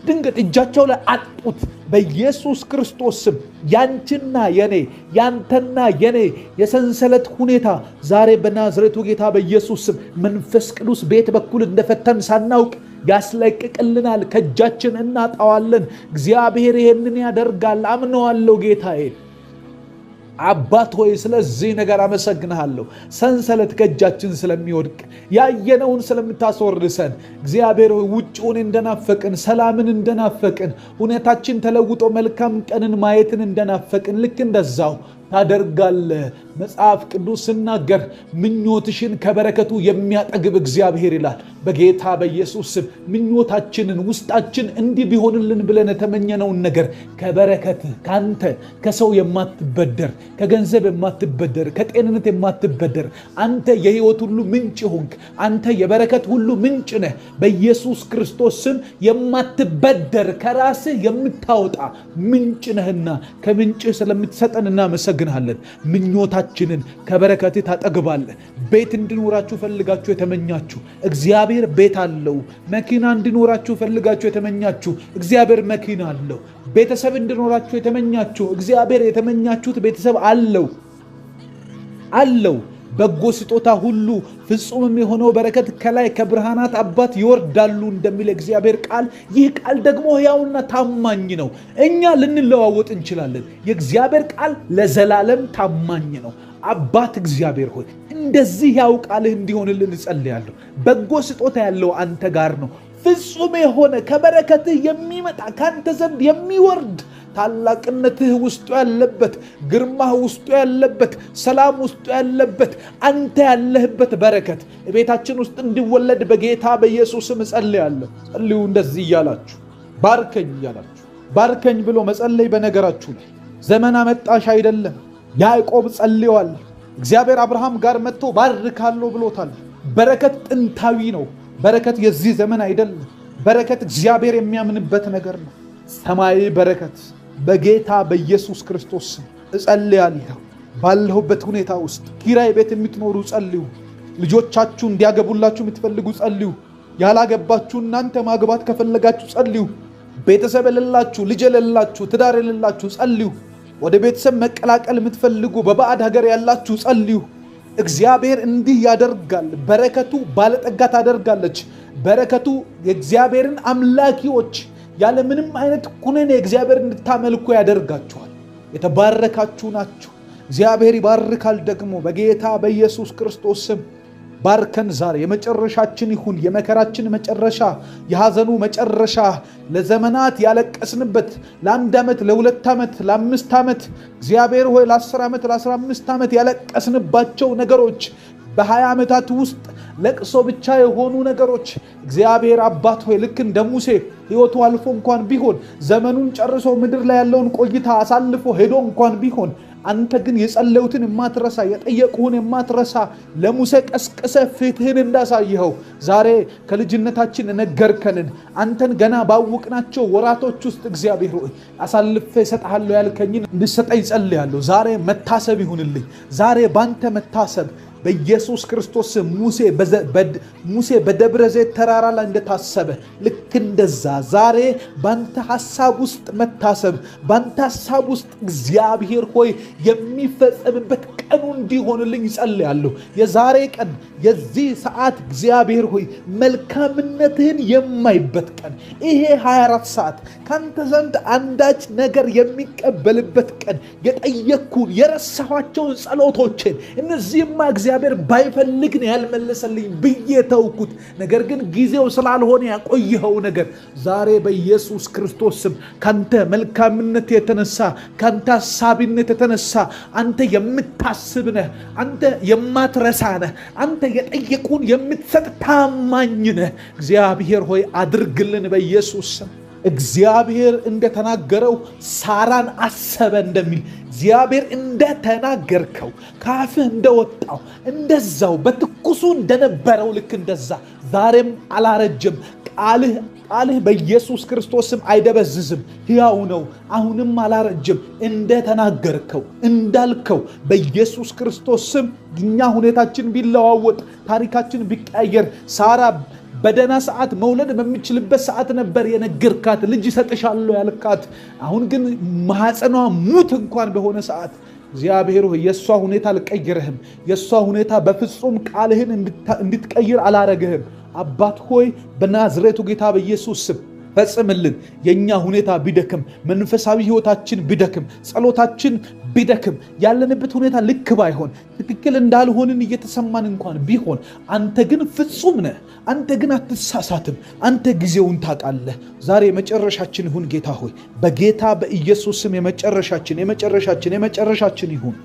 ድንገት እጃቸው ላይ አጡት። በኢየሱስ ክርስቶስ ስም ያንቺና የኔ ያንተና የኔ የሰንሰለት ሁኔታ ዛሬ በናዝሬቱ ጌታ በኢየሱስ ስም መንፈስ ቅዱስ ቤት በኩል እንደፈተን ሳናውቅ ያስለቅቅልናል። ከእጃችን እናጣዋለን። እግዚአብሔር ይሄንን ያደርጋል። አምነዋለሁ ጌታዬ። አባት ሆይ ስለዚህ ነገር አመሰግንሃለሁ። ሰንሰለት ከእጃችን ስለሚወድቅ ያየነውን ስለምታስወርሰን እግዚአብሔር ሆይ ውጭውን እንደናፈቅን፣ ሰላምን እንደናፈቅን፣ ሁኔታችን ተለውጦ መልካም ቀንን ማየትን እንደናፈቅን ልክ እንደዛው ታደርጋለህ። መጽሐፍ ቅዱስ ሲናገር ምኞትሽን ከበረከቱ የሚያጠግብ እግዚአብሔር ይላል። በጌታ በኢየሱስ ስም ምኞታችንን ውስጣችን እንዲህ ቢሆንልን ብለን የተመኘነውን ነገር ከበረከት ካንተ ከሰው የማትበደር ከገንዘብ የማትበደር ከጤንነት የማትበደር አንተ የሕይወት ሁሉ ምንጭ ሆንክ። አንተ የበረከት ሁሉ ምንጭ ነህ። በኢየሱስ ክርስቶስ ስም የማትበደር ከራስህ የምታወጣ ምንጭ ነህና ከምንጭህ ስለምትሰጠን እናመሰግንሃለን። ምኞታችንን ከበረከትህ ታጠግባለህ። ቤት እንዲኖራችሁ ፈልጋችሁ የተመኛችሁ እግዚአብሔር ቤት አለው። መኪና እንዲኖራችሁ ፈልጋችሁ የተመኛችሁ እግዚአብሔር መኪና አለው። ቤተሰብ እንዲኖራችሁ የተመኛችሁ እግዚአብሔር የተመኛችሁት ቤተሰብ አለው። በጎ ስጦታ ሁሉ ፍጹምም የሆነው በረከት ከላይ ከብርሃናት አባት ይወርዳሉ እንደሚል እግዚአብሔር ቃል፣ ይህ ቃል ደግሞ ሕያውና ታማኝ ነው። እኛ ልንለዋወጥ እንችላለን። የእግዚአብሔር ቃል ለዘላለም ታማኝ ነው። አባት እግዚአብሔር ሆይ እንደዚህ ያው ቃልህ እንዲሆንልን እጸልያለሁ። በጎ ስጦታ ያለው አንተ ጋር ነው። ፍጹም የሆነ ከበረከትህ የሚመጣ ካንተ ዘንድ የሚወርድ ታላቅነትህ ውስጡ ያለበት፣ ግርማህ ውስጡ ያለበት፣ ሰላም ውስጡ ያለበት አንተ ያለህበት በረከት ቤታችን ውስጥ እንዲወለድ በጌታ በኢየሱስም እጸልያለሁ። ጸልዩ እንደዚህ እያላችሁ ባርከኝ ብሎ መጸለይ በነገራችሁ ላይ ዘመን አመጣሽ አይደለም። ያዕቆብ ጸልዮአል። እግዚአብሔር አብርሃም ጋር መጥቶ ባርካለሁ ብሎታል። በረከት ጥንታዊ ነው። በረከት የዚህ ዘመን አይደለም። በረከት እግዚአብሔር የሚያምንበት ነገር ነው። ሰማያዊ በረከት በጌታ በኢየሱስ ክርስቶስ እጸልያለሁ። ባለሁበት ሁኔታ ውስጥ ኪራይ ቤት የምትኖሩ ጸልዩ። ልጆቻችሁ እንዲያገቡላችሁ የምትፈልጉ ጸልዩ። ያላገባችሁ እናንተ ማግባት ከፈለጋችሁ ጸልዩ። ቤተሰብ የሌላችሁ፣ ልጅ የሌላችሁ፣ ትዳር የሌላችሁ ጸልዩ። ወደ ቤተሰብ መቀላቀል የምትፈልጉ በባዕድ ሀገር ያላችሁ ጸልዩ። እግዚአብሔር እንዲህ ያደርጋል። በረከቱ ባለጠጋ ታደርጋለች። በረከቱ የእግዚአብሔርን አምላኪዎች ያለ ምንም አይነት ኩነኔ እግዚአብሔር እንድታመልኩ ያደርጋችኋል። የተባረካችሁ ናችሁ። እግዚአብሔር ይባርካል። ደግሞ በጌታ በኢየሱስ ክርስቶስ ስም ባርከን። ዛሬ የመጨረሻችን ይሁን። የመከራችን መጨረሻ፣ የሐዘኑ መጨረሻ፣ ለዘመናት ያለቀስንበት ለ1 ዓመት፣ ለ2 ዓመት፣ ለ5 ዓመት እግዚአብሔር ሆይ ለ10 ዓመት፣ ለ15 ዓመት ያለቀስንባቸው ነገሮች በ20 ዓመታት ውስጥ ለቅሶ ብቻ የሆኑ ነገሮች እግዚአብሔር አባት ሆይ ልክ እንደ ሙሴ ሕይወቱ አልፎ እንኳን ቢሆን ዘመኑን ጨርሶ ምድር ላይ ያለውን ቆይታ አሳልፎ ሄዶ እንኳን ቢሆን አንተ ግን የጸለዩትን የማትረሳ የጠየቁህን የማትረሳ ለሙሴ ቀስቅሰ ፊትህን እንዳሳየኸው ዛሬ ከልጅነታችን ነገርከንን አንተን ገና ባወቅናቸው ወራቶች ውስጥ እግዚአብሔር ሆይ አሳልፌ እሰጥሃለሁ ያልከኝን እንድሰጠኝ ጸልያለሁ። ዛሬ መታሰብ ይሁንልኝ። ዛሬ ባንተ መታሰብ በኢየሱስ ክርስቶስ ሙሴ በደብረ ዘይት ተራራ ላይ እንደታሰበ ልክ እንደዛ ዛሬ ባንተ ሐሳብ ውስጥ መታሰብ፣ ባንተ ሐሳብ ውስጥ እግዚአብሔር ሆይ የሚፈጸምበት ቀኑ እንዲሆንልኝ ጸልያለሁ። የዛሬ ቀን የዚህ ሰዓት እግዚአብሔር ሆይ መልካምነትህን የማይበት ቀን፣ ይሄ 24 ሰዓት ካንተ ዘንድ አንዳች ነገር የሚቀበልበት ቀን፣ የጠየቅኩን የረሳኋቸውን ጸሎቶችን እነዚህማ እግዚአብሔር ባይፈልግ ነው ያልመለሰልኝ ብዬ ተውኩት፣ ነገር ግን ጊዜው ስላልሆነ ያቆየኸው ነገር ዛሬ በኢየሱስ ክርስቶስ ስም ካንተ መልካምነት የተነሳ ካንተ ሐሳቢነት የተነሳ አንተ የምታስብ ነህ፣ አንተ የማትረሳ ነህ፣ አንተ የጠየቁን የምትሰጥ ታማኝ ነህ። እግዚአብሔር ሆይ አድርግልን በኢየሱስ ስም። እግዚአብሔር እንደተናገረው ሳራን አሰበ እንደሚል እግዚአብሔር እንደተናገርከው ካፍህ እንደወጣው እንደዛው በትኩሱ እንደነበረው ልክ እንደዛ ዛሬም አላረጀም። ቃልህ በኢየሱስ ክርስቶስም አይደበዝዝም፣ ሕያው ነው። አሁንም አላረጀም። እንደተናገርከው እንዳልከው በኢየሱስ ክርስቶስም እኛ ሁኔታችን ቢለዋወጥ ታሪካችን ቢቀየር ሳራ በደና ሰዓት መውለድ በሚችልበት ሰዓት ነበር የነገርካት ልጅ ሰጥሻለሁ ያልካት። አሁን ግን ማህፀኗ ሙት እንኳን በሆነ ሰዓት እግዚአብሔር ሆይ የሷ ሁኔታ አልቀየረህም። የሷ ሁኔታ በፍጹም ቃልህን እንድትቀይር አላረገህም። አባት ሆይ በናዝሬቱ ጌታ በኢየሱስ ስም ፈጽምልን። የኛ ሁኔታ ቢደክም፣ መንፈሳዊ ህይወታችን ቢደክም፣ ጸሎታችን ቢደክም፣ ያለንበት ሁኔታ ልክ ባይሆን፣ ትክክል እንዳልሆንን እየተሰማን እንኳን ቢሆን አንተ ግን ፍጹም ነህ። አንተ ግን አትሳሳትም። አንተ ጊዜውን ታውቃለህ። ዛሬ የመጨረሻችን ይሁን ጌታ ሆይ በጌታ በኢየሱስ ስም የመጨረሻችን ይሁን።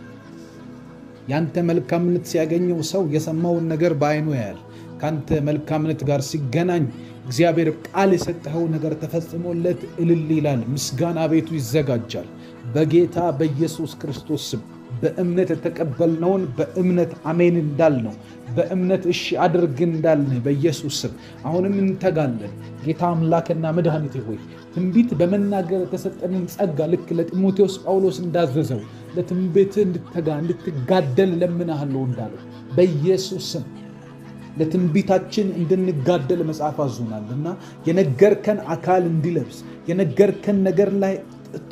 ያንተ መልካምነት ሲያገኘው ሰው የሰማውን ነገር በአይኑ ያያል። ካንተ መልካምነት ጋር ሲገናኝ እግዚአብሔር ቃል የሰጠኸው ነገር ተፈጽሞለት እልል ይላል። ምስጋና ቤቱ ይዘጋጃል። በጌታ በኢየሱስ ክርስቶስ ስም በእምነት የተቀበልነውን በእምነት አሜን እንዳልነው በእምነት እሺ አድርግ እንዳልን በኢየሱስ ስም አሁንም እንተጋለን። ጌታ አምላክና መድኃኒቴ ሆይ ትንቢት በመናገር የተሰጠንን ጸጋ ልክ ለጢሞቴዎስ ጳውሎስ እንዳዘዘው ለትንቢት እንድትተጋ እንድትጋደል ለምንሃለሁ እንዳለው በኢየሱስ ስም ለትንቢታችን እንድንጋደል መጽሐፍ አዞናልና የነገርከን አካል እንዲለብስ የነገርከን ነገር ላይ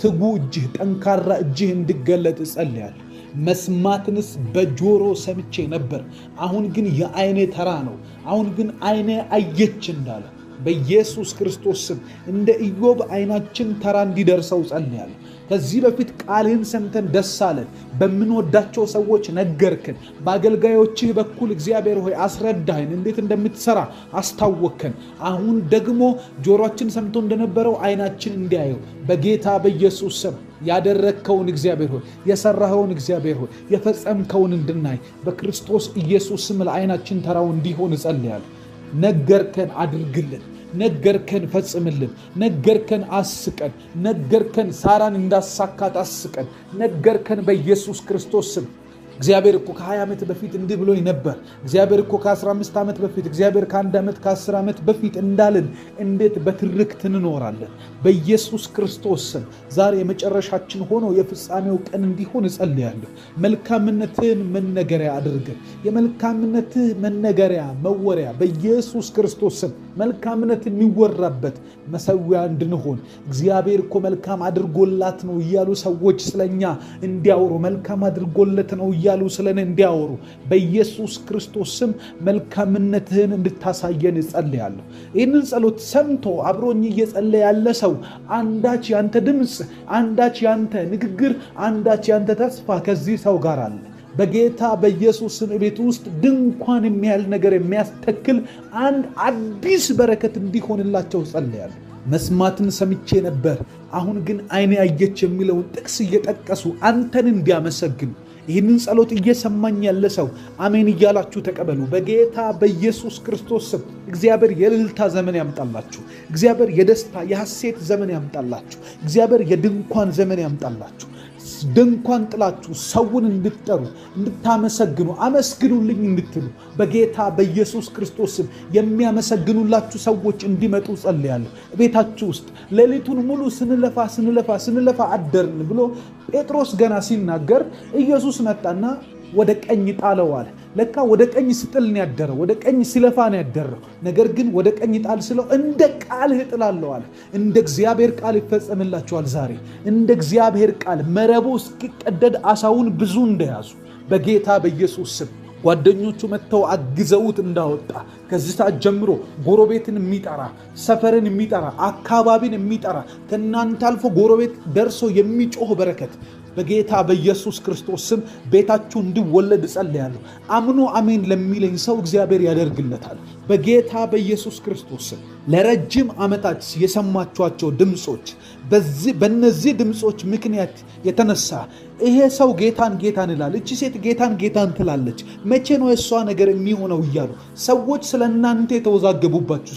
ትጉ እጅህ ጠንካራ እጅህ እንዲገለጥ ጸልያለሁ። መስማትንስ በጆሮ ሰምቼ ነበር፣ አሁን ግን የዓይኔ ተራ ነው። አሁን ግን ዓይኔ አየች እንዳለ በኢየሱስ ክርስቶስ ስም እንደ ኢዮብ ዓይናችን ተራ እንዲደርሰው ጸልያለሁ። ከዚህ በፊት ቃልህን ሰምተን ደስ አለን። በምንወዳቸው ሰዎች ነገርከን። በአገልጋዮችህ በኩል እግዚአብሔር ሆይ አስረዳህን፣ እንዴት እንደምትሰራ አስታወከን። አሁን ደግሞ ጆሮአችን ሰምቶ እንደነበረው ዓይናችን እንዲያየው በጌታ በኢየሱስ ስም ያደረግከውን እግዚአብሔር ሆይ የሰራኸውን እግዚአብሔር ሆይ የፈጸምከውን እንድናይ በክርስቶስ ኢየሱስ ስም ለዓይናችን ተራው እንዲሆን እጸልያለሁ። ነገርከን አድርግልን፣ ነገርከን ፈጽምልን፣ ነገርከን አስቀን፣ ነገርከን ሳራን እንዳሳካት አስቀን፣ ነገርከን በኢየሱስ ክርስቶስ ስም። እግዚአብሔር እኮ ከ20 ዓመት በፊት እንዲህ ብሎኝ ነበር። እግዚአብሔር እኮ ከ15 ዓመት በፊት እግዚአብሔር ከ1 ዓመት ከ10 ዓመት በፊት እንዳልን እንዴት በትርክት እንኖራለን? በኢየሱስ ክርስቶስ ስም ዛሬ የመጨረሻችን ሆኖ የፍጻሜው ቀን እንዲሆን እጸልያለሁ። መልካምነትህን መነገሪያ አድርገን የመልካምነትህ መነገሪያ መወሪያ በኢየሱስ ክርስቶስ ስም መልካምነት የሚወራበት መሰዊያ እንድንሆን እግዚአብሔር እኮ መልካም አድርጎላት ነው እያሉ ሰዎች ስለኛ እንዲያወሩ መልካም አድርጎለት ነው እያሉ ስለኔ እንዲያወሩ በኢየሱስ ክርስቶስ ስም መልካምነትህን እንድታሳየን እጸልያለሁ። ይህንን ጸሎት ሰምቶ አብሮኝ እየጸለየ ያለ ሰው አንዳች ያንተ ድምፅ፣ አንዳች ያንተ ንግግር፣ አንዳች ያንተ ተስፋ ከዚህ ሰው ጋር አለ። በጌታ በኢየሱስ ስም ቤት ውስጥ ድንኳን የሚያህል ነገር የሚያስተክል አንድ አዲስ በረከት እንዲሆንላቸው ጸልያለሁ። መስማትን ሰምቼ ነበር፣ አሁን ግን ዓይኔ አየች የሚለውን ጥቅስ እየጠቀሱ አንተን እንዲያመሰግኑ ይህንን ጸሎት እየሰማኝ ያለ ሰው አሜን እያላችሁ ተቀበሉ። በጌታ በኢየሱስ ክርስቶስ ስም እግዚአብሔር የእልልታ ዘመን ያምጣላችሁ። እግዚአብሔር የደስታ የሐሴት ዘመን ያምጣላችሁ። እግዚአብሔር የድንኳን ዘመን ያምጣላችሁ። ድንኳን ጥላችሁ ሰውን እንድትጠሩ እንድታመሰግኑ አመስግኑልኝ እንድትሉ በጌታ በኢየሱስ ክርስቶስ ስም የሚያመሰግኑላችሁ ሰዎች እንዲመጡ ጸልያለሁ። ቤታችሁ ውስጥ ሌሊቱን ሙሉ ስንለፋ አደርን ብሎ ጴጥሮስ ገና ሲናገር ኢየሱስ መጣና ወደ ቀኝ ጣለው አለ። ለካ ወደ ቀኝ ስጥል ነው ያደረው፣ ወደ ቀኝ ሲለፋ ነው ያደረው። ነገር ግን ወደ ቀኝ ጣል ስለው እንደ ቃልህ እጥላለሁ አለ። እንደ እግዚአብሔር ቃል ይፈጸምላችኋል። ዛሬ እንደ እግዚአብሔር ቃል መረቡ እስኪቀደድ አሳውን ብዙ እንደያዙ በጌታ በኢየሱስ ስም ጓደኞቹ መጥተው አግዘውት እንዳወጣ ከዚህ ሰዓት ጀምሮ ጎረቤትን የሚጠራ ሰፈርን የሚጠራ አካባቢን የሚጠራ ከእናንተ አልፎ ጎረቤት ደርሶ የሚጮህ በረከት በጌታ በኢየሱስ ክርስቶስ ስም ቤታችሁ እንዲወለድ ጸልያለሁ። አምኖ አሜን ለሚለኝ ሰው እግዚአብሔር ያደርግለታል። በጌታ በኢየሱስ ክርስቶስ ስም ለረጅም ዓመታት የሰማችኋቸው ድምጾች በእነዚህ ድምጾች ምክንያት የተነሳ ይሄ ሰው ጌታን ይላል፣ እቺ ሴት ጌታን ትላለች፣ መቼ ነው የሷ ነገር የሚሆነው እያሉ ሰዎች ስለናንተ የተወዛገቡባችሁ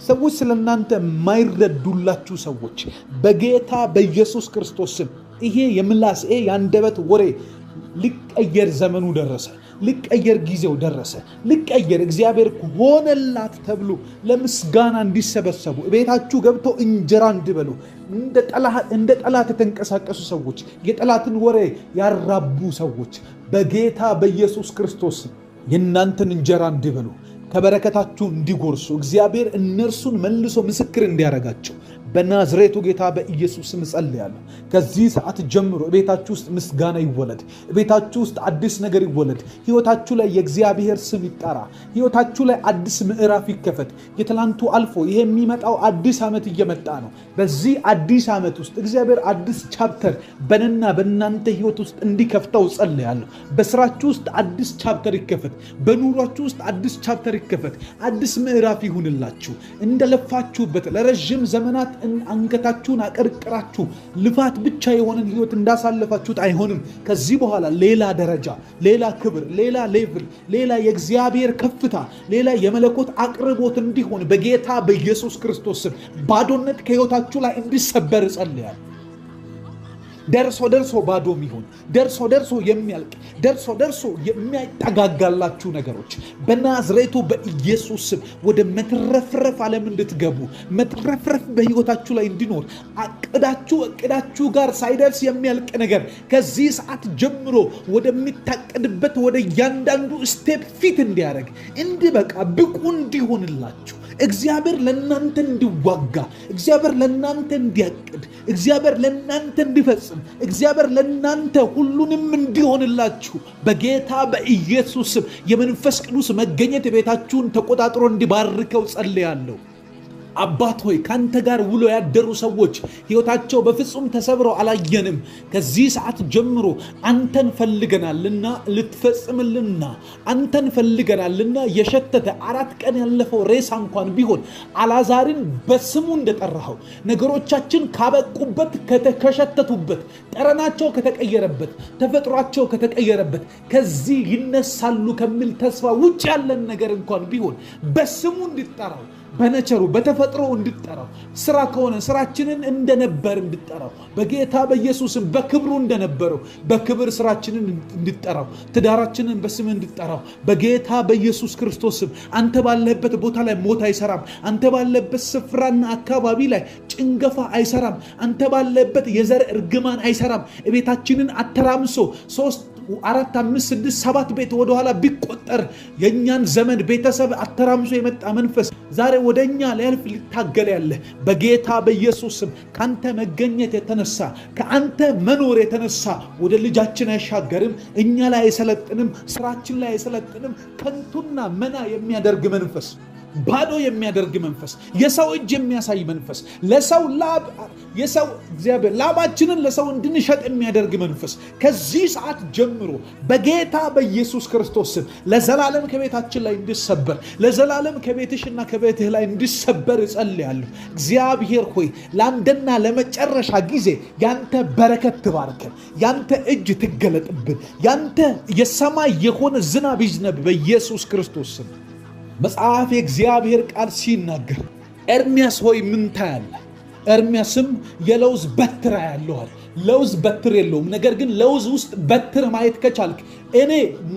ሰዎች ስለናንተ የማይረዱላችሁ ሰዎች በጌታ በኢየሱስ ክርስቶስ ስም ይሄ የምላስ የአንደበት ወሬ ሊቀየር ዘመኑ ደረሰ። ሊቀየር ጊዜው ደረሰ። ሊቀየር እግዚአብሔር ሆነላት ተብሎ ለምስጋና እንዲሰበሰቡ ቤታችሁ ገብተው እንጀራ እንዲበሉ እንደ ጠላት የተንቀሳቀሱ ሰዎች የጠላትን ወሬ ያራቡ ሰዎች በጌታ በኢየሱስ ክርስቶስ የእናንተን እንጀራ እንዲበሉ ከበረከታችሁ እንዲጎርሱ እግዚአብሔር እነርሱን መልሶ ምስክር እንዲያረጋቸው በናዝሬቱ ጌታ በኢየሱስ ስም ጸልያለሁ። ከዚህ ሰዓት ጀምሮ ቤታችሁ ውስጥ ምስጋና ይወለድ። ቤታችሁ ውስጥ አዲስ ነገር ይወለድ። ሕይወታችሁ ላይ የእግዚአብሔር ስም ይጠራ። ሕይወታችሁ ላይ አዲስ ምዕራፍ ይከፈት። የትላንቱ አልፎ ይሄ የሚመጣው አዲስ ዓመት እየመጣ ነው። በዚህ አዲስ ዓመት ውስጥ እግዚአብሔር አዲስ ቻፕተር በእኔና በእናንተ ሕይወት ውስጥ እንዲከፍተው ጸልያለሁ። በስራችሁ ውስጥ አዲስ ቻፕተር ይከፈት። በኑሯችሁ ውስጥ አዲስ ቻፕተር ይከፈት። አዲስ ምዕራፍ ይሁንላችሁ። እንደለፋችሁበት ለረጅም ዘመናት አንገታችሁን አቀርቅራችሁ ልፋት ብቻ የሆነን ህይወት እንዳሳለፋችሁት አይሆንም። ከዚህ በኋላ ሌላ ደረጃ፣ ሌላ ክብር፣ ሌላ ሌቭል፣ ሌላ የእግዚአብሔር ከፍታ፣ ሌላ የመለኮት አቅርቦት እንዲሆን በጌታ በኢየሱስ ክርስቶስ ስም ባዶነት ከህይወታችሁ ላይ እንዲሰበር እጸልያለሁ። ደርሶ ባዶ የሚሆን ደርሶ የሚያልቅ ደርሶ የሚያጠጋጋላችሁ ነገሮች በናዝሬቱ በኢየሱስ ስም ወደ መትረፍረፍ ዓለም እንድትገቡ፣ መትረፍረፍ በህይወታችሁ ላይ እንዲኖር እቅዳችሁ ጋር ሳይደርስ የሚያልቅ ነገር ከዚህ ሰዓት ጀምሮ ወደሚታቀድበት ወደ እያንዳንዱ ስቴፕ ፊት እንዲያደርግ እንዲበቃ ብቁ እንዲሆንላችሁ እግዚአብሔር ለእናንተ እንዲዋጋ፣ እግዚአብሔር ለእናንተ እንዲያቅድ፣ እግዚአብሔር ለእናንተ እንዲፈጽም፣ እግዚአብሔር ለእናንተ ሁሉንም እንዲሆንላችሁ በጌታ በኢየሱስ ስም የመንፈስ ቅዱስ መገኘት ቤታችሁን ተቆጣጥሮ እንዲባርከው ጸልያለሁ። አባት ሆይ ካንተ ጋር ውሎ ያደሩ ሰዎች ህይወታቸው በፍጹም ተሰብረው አላየንም። ከዚህ ሰዓት ጀምሮ አንተን ፈልገናልና ልትፈጽምልና አንተን ፈልገናልና የሸተተ 4 ቀን ያለፈው ሬሳ እንኳን ቢሆን አልዓዛርን በስሙ እንደጠራኸው ነገሮቻችን ካበቁበት ከሸተቱበት ጠረናቸው ከተቀየረበት ተፈጥሯቸው ከተቀየረበት ከዚህ ይነሳሉ ከሚል ተስፋ ውጭ ያለን ነገር እንኳን ቢሆን በስሙ እንድጠራው በነቸሩ በተፈጥሮ እንድጠራው ስራ ከሆነ ስራችንን እንደነበር እንድጠራው በጌታ በኢየሱስም በክብሩ እንደነበረው በክብር ስራችንን እንድጠራው ትዳራችንን በስም እንድጠራው በጌታ በኢየሱስ ክርስቶስም አንተ ባለህበት ቦታ ላይ ሞት አይሰራም። አንተ ባለህበት ስፍራና አካባቢ ላይ ጭንገፋ አይሰራም። አንተ ባለህበት የዘር እርግማን አይሰራም። ቤታችንን አተራምሶ 3 4 5 6 7 ቤት ወደ ኋላ ቢቆጠር የኛን ዘመን ቤተሰብ አተራምሶ የመጣ መንፈስ ዛሬ ወደኛ ሊያልፍ ሊታገል ያለ በጌታ በኢየሱስ ስም ካንተ መገኘት የተነሳ ከአንተ መኖር የተነሳ ወደ ልጃችን አይሻገርም፣ እኛ ላይ አይሰለጥንም፣ ስራችን ላይ አይሰለጥንም። ከንቱና መና የሚያደርግ መንፈስ፣ ባዶ የሚያደርግ መንፈስ፣ የሰው እጅ የሚያሳይ መንፈስ፣ ለሰው የሰው እግዚአብሔር ላባችንን ለሰው እንድንሸጥ የሚያደርግ መንፈስ ከዚህ ሰዓት ጀምሮ በጌታ በኢየሱስ ክርስቶስ ስም ለዘላለም ከቤታችን ላይ እንዲሰበር፣ ለዘላለም ከቤትሽና ከቤትህ ላይ እንዲሰበር እጸልያለሁ። እግዚአብሔር ሆይ ለአንድና ለመጨረሻ ጊዜ ያንተ በረከት ትባርከን፣ ያንተ እጅ ትገለጥብን፣ ያንተ የሰማይ የሆነ ዝናብ ይዝነብ በኢየሱስ ክርስቶስ ስም። መጽሐፍ የእግዚአብሔር ቃል ሲናገር ኤርምያስ ሆይ ምን ታያለህ? ኤርምያስም የለውዝ በትር ያለዋል። ለውዝ በትር የለውም፣ ነገር ግን ለውዝ ውስጥ በትር ማየት ከቻልክ እኔ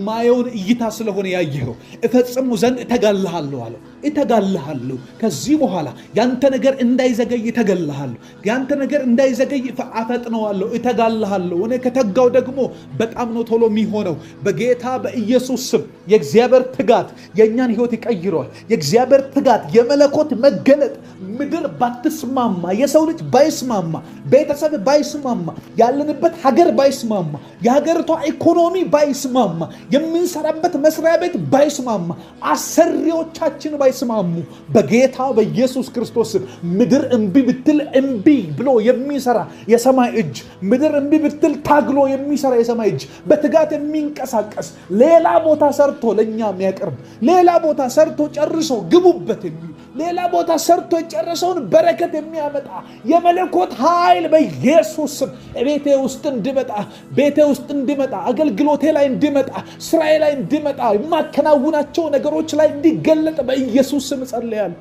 ማየውን እይታ ስለሆነ ያየኸው እፈጽሙ ዘንድ እተጋልሃለሁ አለ። እተጋልሃለሁ ከዚህ በኋላ ያንተ ነገር እንዳይዘገይ እተጋልሃለሁ። ያንተ ነገር እንዳይዘገይ አፈጥነዋለሁ፣ እተጋልሃለሁ። እኔ ከተጋው ደግሞ በጣም ነው ቶሎ የሚሆነው። በጌታ በኢየሱስ ስም የእግዚአብሔር ትጋት የእኛን ህይወት ይቀይረዋል። የእግዚአብሔር ትጋት የመለኮት መገለጥ ምድር ባትስማማ፣ የሰው ልጅ ባይስማማ፣ ቤተሰብ ባይስማማ፣ ያለንበት ሀገር ባይስማማ፣ የሀገሪቷ ኢኮኖሚ ባይስማማ፣ የምንሰራበት መስሪያ ቤት ባይስማማ፣ አሰሪዎቻችን ባይስማሙ፣ በጌታ በኢየሱስ ክርስቶስ ምድር እምቢ ብትል እምቢ ብሎ የሚሰራ የሰማይ እጅ፣ ምድር እምቢ ብትል ታግሎ የሚሰራ የሰማይ እጅ፣ በትጋት የሚንቀሳቀስ ሌላ ቦታ ሰርቶ ለኛ የሚያቀርብ፣ ሌላ ቦታ ሰርቶ ጨርሶ ግቡበት የሚል፣ ሌላ ቦታ ሰርቶ የጨረሰውን በረከት የሚያመጣ የመለኮት ኃይል በኢየሱስ ስም ቤቴ ውስጥ እንዲመጣ፣ ቤቴ ውስጥ እንዲመጣ፣ አገልግሎቴ ላይ እንዲመጣ፣ ስራዬ ላይ እንዲመጣ፣ የማከናውናቸው ነገሮች ላይ እንዲገለጥ በኢየሱስ ስም ጸልያለሁ።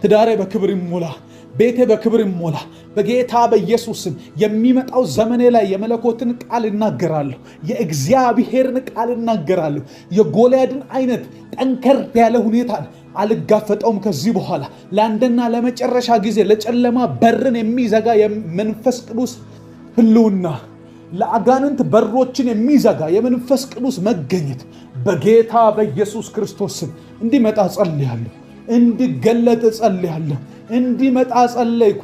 ትዳሬ በክብር ይሞላ፣ ቤቴ በክብር ይሞላ። በጌታ በኢየሱስ ስም የሚመጣው ዘመኔ ላይ የመለኮትን ቃል እናገራለሁ፣ የእግዚአብሔርን ቃል እናገራለሁ። የጎልያድን አይነት ጠንከር ያለ ሁኔታን አልጋፈጠውም። ከዚህ በኋላ ለአንድና ለመጨረሻ ጊዜ ለጨለማ በርን የሚዘጋ የመንፈስ ቅዱስ ህልውና፣ ለአጋንንት በሮችን የሚዘጋ የመንፈስ ቅዱስ መገኘት በጌታ በኢየሱስ ክርስቶስ ስም እንዲመጣ ጸልያለሁ፣ እንዲገለጥ ጸልያለሁ፣ እንዲመጣ ጸለይኩ፣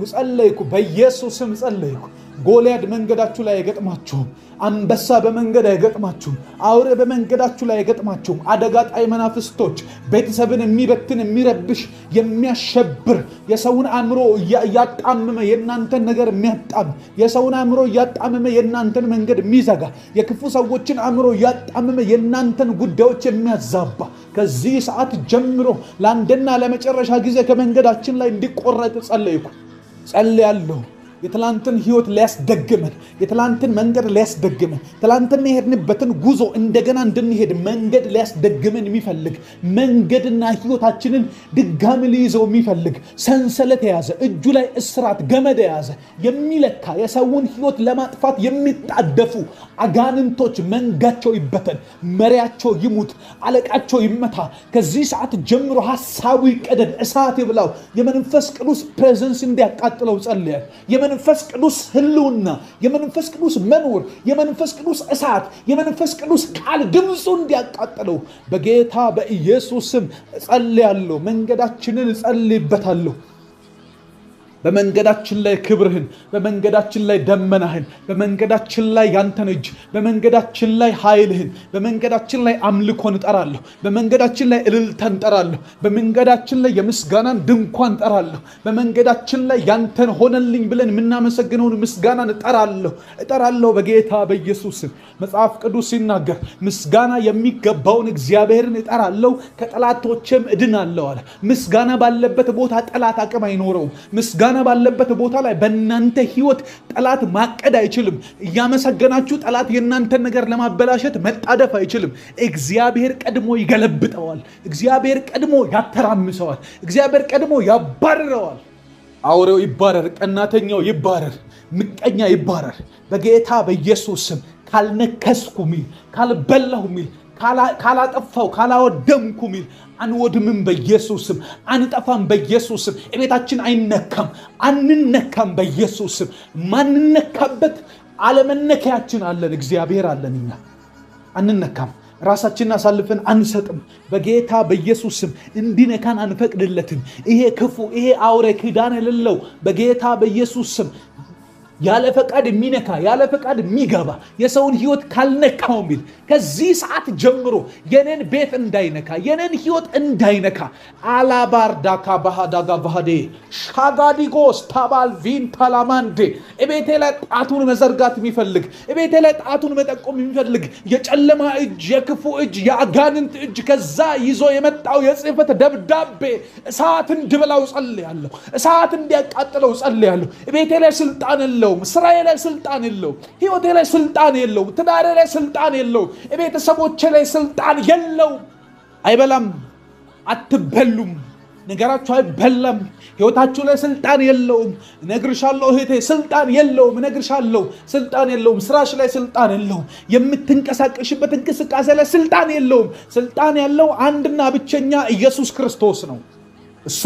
በኢየሱስ ስም ጸለይኩ። ጎልያድ መንገዳችሁ ላይ አይገጥማችሁም። አንበሳ በመንገድ አይገጥማችሁም። አውሬ በመንገዳችሁ ላይ አይገጥማችሁም። አደጋ ጣይ መናፍስቶች፣ ቤተሰብን የሚበትን የሚረብሽ የሚያሸብር የሰውን አእምሮ እያጣመመ የእናንተን ነገር የሚያጣም የሰውን አእምሮ እያጣመመ የእናንተን መንገድ የሚዘጋ የክፉ ሰዎችን አእምሮ እያጣመመ የእናንተን ጉዳዮች የሚያዛባ ከዚህ ሰዓት ጀምሮ ለአንድና ለመጨረሻ ጊዜ ከመንገዳችን ላይ እንዲቆረጥ ጸልያለሁ። የትላንትን ህይወት ሊያስደግመን፣ የትላንትን መንገድ ሊያስደግመን፣ ትላንትና የሄድንበትን ጉዞ እንደገና እንድንሄድ መንገድ ሊያስደግመን የሚፈልግ መንገድና ህይወታችንን ድጋሚ ሊይዘው የሚፈልግ ሰንሰለት የያዘ እጁ ላይ እስራት ገመድ የያዘ የሚለካ የሰውን ህይወት ለማጥፋት የሚጣደፉ አጋንንቶች መንጋቸው ይበተን፣ መሪያቸው ይሙት፣ አለቃቸው ይመታ። ከዚህ ሰዓት ጀምሮ ሐሳቡ ይቀደድ፣ እሳት ይብላው። የመንፈስ ቅዱስ ፕሬዘንስ እንዲያቃጥለው ጸልያል። የመንፈስ ቅዱስ ህልውና፣ የመንፈስ ቅዱስ መኖር፣ የመንፈስ ቅዱስ እሳት፣ የመንፈስ ቅዱስ ቃል ድምፁ እንዲያቃጥለው በጌታ በኢየሱስ ስም ጸልያለሁ። መንገዳችንን ጸልይበታለሁ። በመንገዳችን ላይ ክብርህን፣ በመንገዳችን ላይ ደመናህን፣ በመንገዳችን ላይ ያንተን እጅ፣ በመንገዳችን ላይ ኃይልህን፣ በመንገዳችን ላይ አምልኮን እጠራለሁ። በመንገዳችን ላይ እልልታን እጠራለሁ። በመንገዳችን ላይ የምስጋናን ድንኳን እጠራለሁ። በመንገዳችን ላይ ያንተን ሆነልኝ ብለን የምናመሰግነውን ምስጋናን እጠራለሁ በጌታ በኢየሱስ ስም። መጽሐፍ ቅዱስ ሲናገር ምስጋና የሚገባውን እግዚአብሔርን እጠራለሁ ከጠላቶችም እድናለሁ አለ። ምስጋና ባለበት ቦታ ጠላት አቅም አይኖረውም። ምስጋና ባለበት ቦታ ላይ በእናንተ ህይወት ጠላት ማቀድ አይችልም። እያመሰገናችሁ ጠላት የእናንተን ነገር ለማበላሸት መጣደፍ አይችልም። እግዚአብሔር ቀድሞ ይገለብጠዋል። እግዚአብሔር ቀድሞ ያተራምሰዋል። እግዚአብሔር ቀድሞ ያባርረዋል። አውሬው ይባረር፣ ቀናተኛው ይባረር፣ ምቀኛ ይባረር በጌታ በኢየሱስ ስም። ካልነከስኩ ሚል፣ ካልበላሁ ሚል፣ ካላጠፋው ካላወደምኩ ሚል አንወድምም በኢየሱስ ስም። አንጠፋም በኢየሱስ ስም። እቤታችን አይነካም፣ አንነካም በኢየሱስ ስም። ማንነካበት አለመነካያችን አለን፣ እግዚአብሔር አለን። እኛ አንነካም፣ ራሳችንን አሳልፈን አንሰጥም። በጌታ በኢየሱስ ስም እንዲነካን አንፈቅድለትም። ይሄ ክፉ፣ ይሄ አውሬ ክዳን የሌለው በጌታ በኢየሱስ ስም ያለ ፈቃድ የሚነካ ያለ ፈቃድ የሚገባ የሰውን ህይወት ካልነካው ሚል ከዚህ ሰዓት ጀምሮ የኔን ቤት እንዳይነካ የኔን ህይወት እንዳይነካ አላባርዳካ ባህዳጋ ባህዴ ሻጋዲጎስ ታባልቪን ታላማንዴ እቤቴ ላይ ጣቱን መዘርጋት የሚፈልግ እቤቴ ላይ ጣቱን መጠቆም የሚፈልግ የጨለማ እጅ፣ የክፉ እጅ፣ የአጋንንት እጅ ከዛ ይዞ የመጣው የጽሕፈት ደብዳቤ እሳት እንዲበላው ጸልያለሁ። እሳት እንዲያቃጥለው ጸልያለሁ። እቤቴ ላይ ስልጣን የለውም። ስራዬ ላይ ስልጣን የለውም። ህይወቴ ላይ ስልጣን የለውም። ትዳሬ ላይ ስልጣን የለውም። ቤተሰቦቼ ላይ ስልጣን የለውም። አይበላም፣ አትበሉም፣ ነገራችሁ አይበላም። ህይወታችሁ ላይ ስልጣን የለውም። እነግርሻለሁ እህቴ፣ ስልጣን የለውም። እነግርሻለሁ ስልጣን የለውም። ስራሽ ላይ ስልጣን የለውም። የምትንቀሳቀሽበት እንቅስቃሴ ላይ ስልጣን የለውም። ስልጣን ያለው አንድና ብቸኛ ኢየሱስ ክርስቶስ ነው። እሱ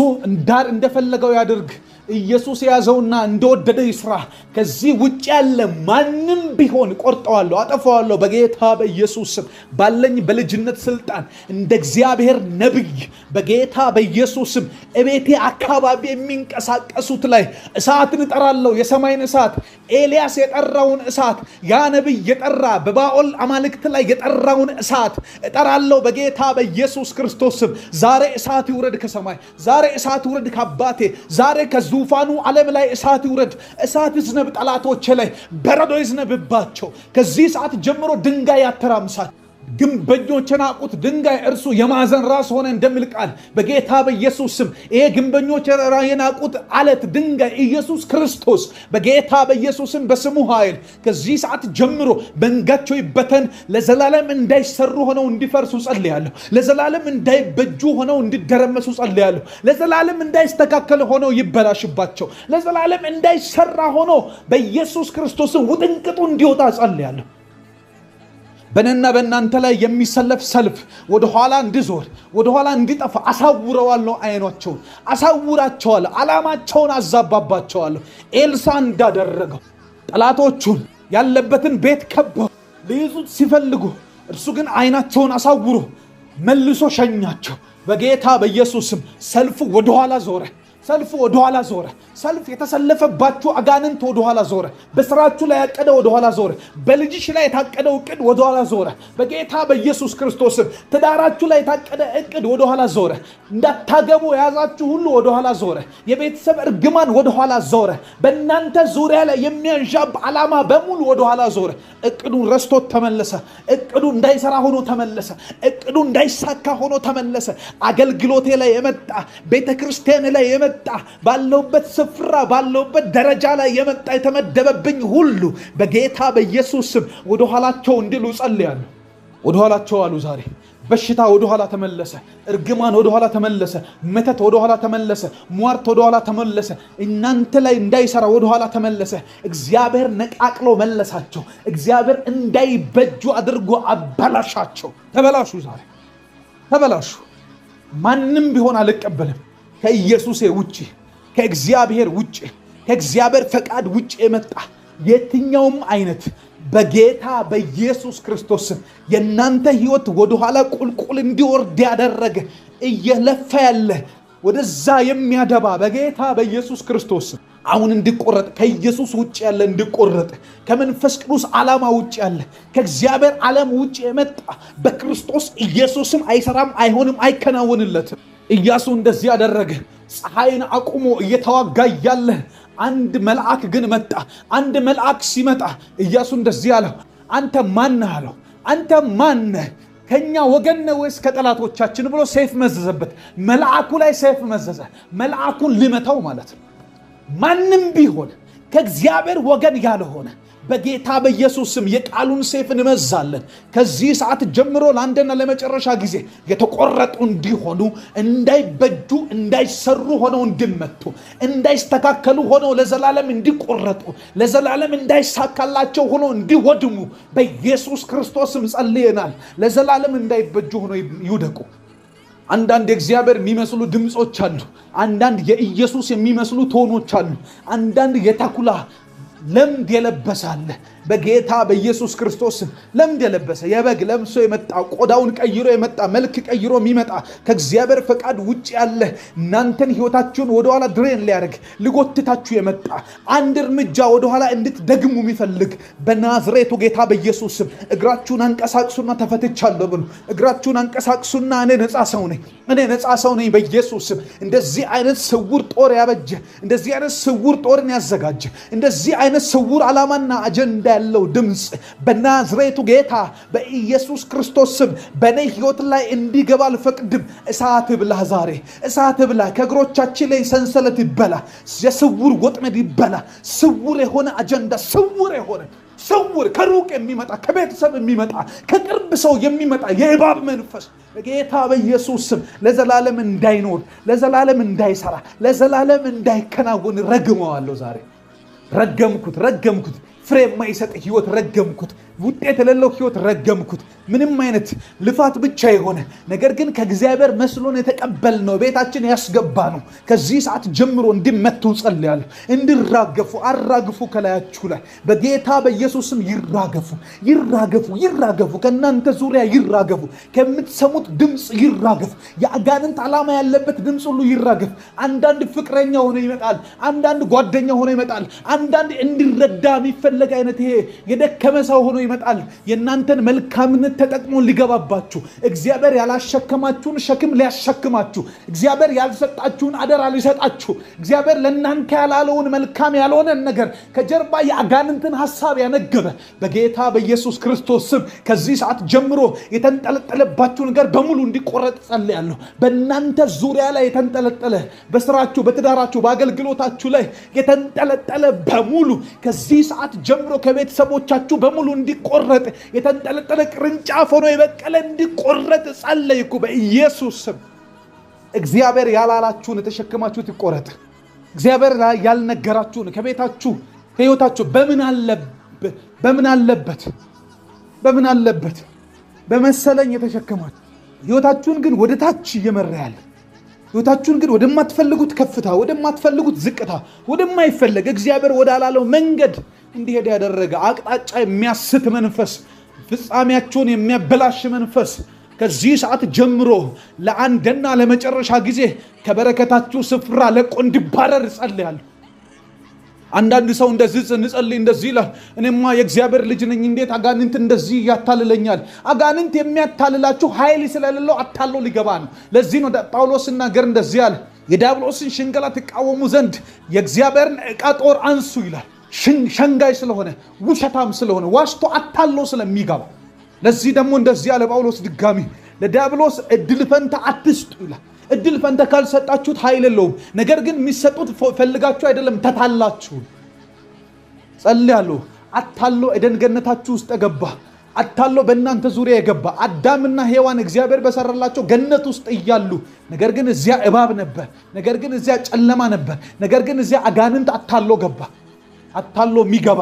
እንደፈለገው ያድርግ። ኢየሱስ ያዘውና እንደወደደ ይስራ። ከዚህ ውጭ ያለ ማንም ቢሆን ቆርጠዋለሁ፣ አጠፋዋለሁ በጌታ በኢየሱስ ስም። ባለኝ በልጅነት ስልጣን እንደ እግዚአብሔር ነብይ በጌታ በኢየሱስ ስም እቤቴ አካባቢ የሚንቀሳቀሱት ላይ እሳትን እጠራለሁ። የሰማይን እሳት፣ ኤልያስ የጠራውን እሳት፣ ያ ነብይ የጠራ በባኦል አማልክት ላይ የጠራውን እሳት እጠራለሁ በጌታ በኢየሱስ ክርስቶስ ስም። ዛሬ እሳት ይውረድ ከሰማይ። ዛሬ እሳት ይውረድ ከአባቴ። ዛሬ ዙፋኑ ዓለም ላይ እሳት ይውረድ። እሳት ይዝነብ ጠላቶች ላይ፣ በረዶ ይዝነብባቸው። ከዚህ ሰዓት ጀምሮ ድንጋይ ያተራምሳል። ግንበኞች የናቁት ድንጋይ እርሱ የማዕዘን ራስ ሆነ እንደሚል ቃል በጌታ በኢየሱስ ስም ይሄ ግንበኞች የናቁት አለት ድንጋይ ኢየሱስ ክርስቶስ በጌታ በኢየሱስ ስም በስሙ ኃይል ከዚህ ሰዓት ጀምሮ መንጋቸው ይበተን። ለዘላለም እንዳይሰሩ ሆነው እንዲፈርሱ ጸልያለሁ። ለዘላለም እንዳይበጁ ሆነው እንዲደረመሱ ጸልያለሁ። ለዘላለም እንዳይስተካከል ሆነው ይበላሽባቸው። ለዘላለም እንዳይሰራ ሆኖ በኢየሱስ ክርስቶስ ውጥንቅጡ እንዲወጣ ጸልያለሁ። በእኔና በእናንተ ላይ የሚሰለፍ ሰልፍ ወደኋላ እንዲዞር ወደኋላ እንዲጠፋ አሳውረዋለሁ። አይኖቻቸውን አሳውራቸዋለሁ። ዓላማቸውን አዛባባቸዋለሁ። ኤልሳ እንዳደረገው ጠላቶቹን ያለበትን ቤት ከበው ሊይዙት ሲፈልጉ እርሱ ግን አይናቸውን አሳውሮ መልሶ ሸኛቸው። በጌታ በኢየሱስ ስም ሰልፉ ወደኋላ ዞረ። ሰልፍ ወደኋላ ዞረ። ሰልፍ የተሰለፈባችሁ አጋንንት ወደኋላ ዞረ። በስራችሁ ላይ ያቀደ ወደኋላ ዞረ። በልጅሽ ላይ የታቀደው እቅድ ወደኋላ ዞረ። በጌታ በኢየሱስ ክርስቶስ ትዳራችሁ ላይ የታቀደ እቅድ ወደኋላ ዞረ። እንዳታገቡ የያዛችሁ ሁሉ ወደኋላ ዞረ። የቤተሰብ እርግማን ወደኋላ ዞረ። በእናንተ ዙሪያ ላይ የሚያንዣብ ዓላማ በሙሉ ወደኋላ ዞረ። እቅዱን ረስቶት ተመለሰ። እቅዱ እንዳይሰራ ሆኖ ተመለሰ። እቅዱ እቅዱ እንዳይሳካ ሆኖ ተመለሰ። አገልግሎቴ ላይ የመጣ ቤተክርስቲያን ላይ የመጣ ባለውበት ስፍራ ባለውበት ደረጃ ላይ የመጣ የተመደበብኝ ሁሉ በጌታ በኢየሱስ ስም ወደ ኋላቸው እንዲሉ ጸልያለሁ። ወደ ኋላቸው አሉ። ዛሬ በሽታ ወደ ኋላ ተመለሰ። እርግማን ወደ ኋላ ተመለሰ። መተት ወደ ኋላ ተመለሰ። ሟርት ወደ ኋላ ተመለሰ። እናንተ ላይ እንዳይሰራ ወደ ኋላ ተመለሰ። እግዚአብሔር ነቃቅሎ መለሳቸው። እግዚአብሔር እንዳይበጁ አድርጎ አበላሻቸው። ተበላሹ። ዛሬ ተበላሹ። ማንም ቢሆን አልቀበልም ከኢየሱስ ውጪ፣ ከእግዚአብሔር ውጪ፣ ከእግዚአብሔር ፈቃድ ውጪ የመጣ የትኛውም አይነት በጌታ በኢየሱስ ክርስቶስ የናንተ ህይወት ወደ ኋላ ቁልቁል እንዲወርድ ያደረገ እየለፈ ያለ ወደዛ የሚያደባ በጌታ በኢየሱስ ክርስቶስ አሁን እንዲቆረጥ፣ ከኢየሱስ ውጪ ያለ እንዲቆረጥ፣ ከመንፈስ ቅዱስ ዓላማ ውጪ ያለ ከእግዚአብሔር ዓለም ውጪ የመጣ በክርስቶስ ኢየሱስም አይሰራም፣ አይሆንም፣ አይከናወንለትም። ኢያሱ እንደዚህ ያደረገ ፀሐይን አቁሞ እየተዋጋ ያለ አንድ መልአክ ግን መጣ። አንድ መልአክ ሲመጣ ኢያሱ እንደዚህ አለው፣ አንተ ማን ነህ አለው። አንተ ማን ነህ? ከኛ ወገን ነው ወይስ ከጠላቶቻችን ብሎ ሰይፍ መዘዘበት። መልአኩ ላይ ሰይፍ መዘዘ። መልአኩን ሊመታው ማለት ነው። ማንም ቢሆን ከእግዚአብሔር ወገን ያልሆነ በጌታ በኢየሱስ ስም የቃሉን ሰይፍ እንመዛለን። ከዚህ ሰዓት ጀምሮ ለአንድና ለመጨረሻ ጊዜ የተቆረጡ እንዲሆኑ፣ እንዳይበጁ፣ እንዳይሰሩ ሆነው እንዲመቱ፣ እንዳይስተካከሉ ሆነው ለዘላለም እንዲቆረጡ፣ ለዘላለም እንዳይሳካላቸው ሆነው እንዲወድሙ በኢየሱስ ክርስቶስም ጸልየናል። ለዘላለም እንዳይበጁ ሆነው ይውደቁ። አንዳንድ የእግዚአብሔር የሚመስሉ ድምጾች አሉ። አንዳንድ የኢየሱስ የሚመስሉ ቶኖች አሉ። አንዳንድ የተኩላ ለምድ የለበሳለ በጌታ በኢየሱስ ክርስቶስ ለምድ የለበሰ የበግ ለምሶ የመጣ ቆዳውን ቀይሮ የመጣ መልክ ቀይሮ የሚመጣ ከእግዚአብሔር ፈቃድ ውጭ ያለ እናንተን ህይወታችሁን ወደኋላ ድሬን ሊያደርግ ሊጎትታችሁ የመጣ አንድ እርምጃ ወደኋላ እንድትደግሙ የሚፈልግ በናዝሬቱ ጌታ በኢየሱስ ስም እግራችሁን አንቀሳቅሱና ተፈትቻለሁ ብሉ። እግራችሁን አንቀሳቅሱና እኔ ነፃ ሰው ነኝ፣ እኔ ነፃ ሰው ነኝ በኢየሱስ ስም። እንደዚህ አይነት ስውር ጦር ያበጀ፣ እንደዚህ አይነት ስውር ጦርን ያዘጋጀ፣ እንደዚህ አይነት ስውር ዓላማና አጀንዳ ያለው ድምጽ በናዝሬቱ ጌታ በኢየሱስ ክርስቶስ ስም በኔ ህይወት ላይ እንዲገባ አልፈቅድም። እሳት ብላ፣ ዛሬ እሳት ብላ። ከእግሮቻችን ላይ ሰንሰለት ይበላ፣ የስውር ወጥመድ ይበላ። ስውር የሆነ አጀንዳ፣ ስውር ከሩቅ የሚመጣ ከቤተሰብ የሚመጣ ከቅርብ ሰው የሚመጣ የእባብ መንፈስ በጌታ በኢየሱስ ስም ለዘላለም እንዳይኖር፣ ለዘላለም እንዳይሰራ፣ ለዘላለም እንዳይከናወን ረግመዋለሁ። ዛሬ ረገምኩት። ፍሬ የማይሰጥ ህይወት ረገምኩት። ውጤት የሌለው ህይወት ረገምኩት። ምንም አይነት ልፋት ብቻ የሆነ ነገር ግን ከእግዚአብሔር መስሎን የተቀበልነው ቤታችን ያስገባ ነው። ከዚህ ሰዓት ጀምሮ እንዲመቱ ጸልያለሁ። እንዲራገፉ አራግፉ። ከላያችሁ ላይ በጌታ በኢየሱስም ይራገፉ። ከእናንተ ዙሪያ ይራገፉ። ከምትሰሙት ድምፅ ይራገፉ። የአጋንንት ዓላማ ያለበት ድምፅ ሁሉ ይራገፍ። አንዳንድ ፍቅረኛ ሆኖ ይመጣል። አንዳንድ ጓደኛ ሆኖ ይመጣል። አንዳንድ እንዲረዳ የሚፈለግ አይነት ይሄ የደከመ ሰው ሆኖ ይመጣል። የእናንተን መልካምነት ተጠቅሞ ሊገባባችሁ፣ እግዚአብሔር ያላሸከማችሁን ሸክም ሊያሸክማችሁ፣ እግዚአብሔር ያልሰጣችሁን አደራ ሊሰጣችሁ፣ እግዚአብሔር ለእናንተ ያላለውን መልካም ያልሆነን ነገር ከጀርባ የአጋንንትን ሐሳብ ያነገበ በጌታ በኢየሱስ ክርስቶስ ስም ከዚህ ሰዓት ጀምሮ የተንጠለጠለባችሁ ነገር በሙሉ እንዲቆረጥ ጸልያለሁ። በእናንተ ዙሪያ ላይ የተንጠለጠለ በስራችሁ፣ በትዳራችሁ፣ በአገልግሎታችሁ ላይ የተንጠለጠለ በሙሉ ከዚህ ሰዓት ጀምሮ ከቤተሰቦቻችሁ በሙሉ እንዲቆረጥ፣ የተንጠለጠለ ቅርንጫፍ ሆኖ የበቀለ እንዲቆረጥ ጸለይኩ በኢየሱስ ስም። እግዚአብሔር ያላላችሁን የተሸከማችሁት ይቆረጥ። እግዚአብሔር ያልነገራችሁን ከቤታችሁ ከህይወታችሁ በምን አለበት በመሰለኝ የተሸከማችሁ ህይወታችሁን ግን ወደ ታች እየመራ ያለ፣ ህይወታችሁን ግን ወደማትፈልጉት ከፍታ፣ ወደማትፈልጉት ዝቅታ፣ ወደማይፈለግ እግዚአብሔር ወዳላለው መንገድ እንዲሄድ ያደረገ አቅጣጫ የሚያስት መንፈስ፣ ፍጻሜያቸውን የሚያበላሽ መንፈስ ከዚህ ሰዓት ጀምሮ ለአንድና ለመጨረሻ ጊዜ ከበረከታችሁ ስፍራ ለቆ እንዲባረር ጸልያለሁ። አንዳንድ ሰው እንደዚህ እንጸልይ እንደዚህ ይላል፣ እኔማ የእግዚአብሔር ልጅ ነኝ፣ እንዴት አጋንንት እንደዚህ ያታልለኛል? አጋንንት የሚያታልላችሁ ኃይል ስለሌለው አታሎ ሊገባ ነው። ለዚህ ነው ጳውሎስ ሲናገር እንደዚህ አለ፣ የዲያብሎስን ሽንገላ ትቃወሙ ዘንድ የእግዚአብሔርን ዕቃ ጦር አንሱ ይላል። ሸንጋይ ስለሆነ፣ ውሸታም ስለሆነ፣ ዋሽቶ አታሎ ስለሚገባ። ለዚህ ደግሞ እንደዚህ ያለ ጳውሎስ ድጋሚ ለዲያብሎስ እድል ፈንታ አትስጡ ይላል። እድል ፈንታ ካልሰጣችሁት ኃይል የለውም። ነገር ግን የሚሰጡት ፈልጋችሁ አይደለም ተታላችሁ። ጸልያለሁ። አታሎ ኤደን ገነታችሁ ውስጥ ገባ። አታሎ በእናንተ ዙሪያ የገባ አዳምና ሔዋን እግዚአብሔር በሰራላቸው ገነት ውስጥ እያሉ ነገር ግን እዚያ እባብ ነበር፣ ነገር ግን እዚያ ጨለማ ነበር፣ ነገር ግን እዚያ አጋንንት አታሎ ገባ። አታሎ የሚገባ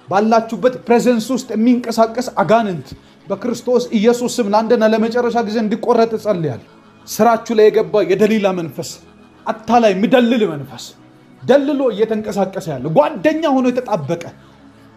ባላችሁበት ፕሬዘንስ ውስጥ የሚንቀሳቀስ አጋንንት በክርስቶስ ኢየሱስ ስም ለአንድና ለመጨረሻ ጊዜ እንዲቆረጥ ጸልያለሁ። ስራችሁ ላይ የገባ የደሊላ መንፈስ፣ አታላይ የሚደልል መንፈስ ደልሎ እየተንቀሳቀሰ ያለ ጓደኛ ሆኖ የተጣበቀ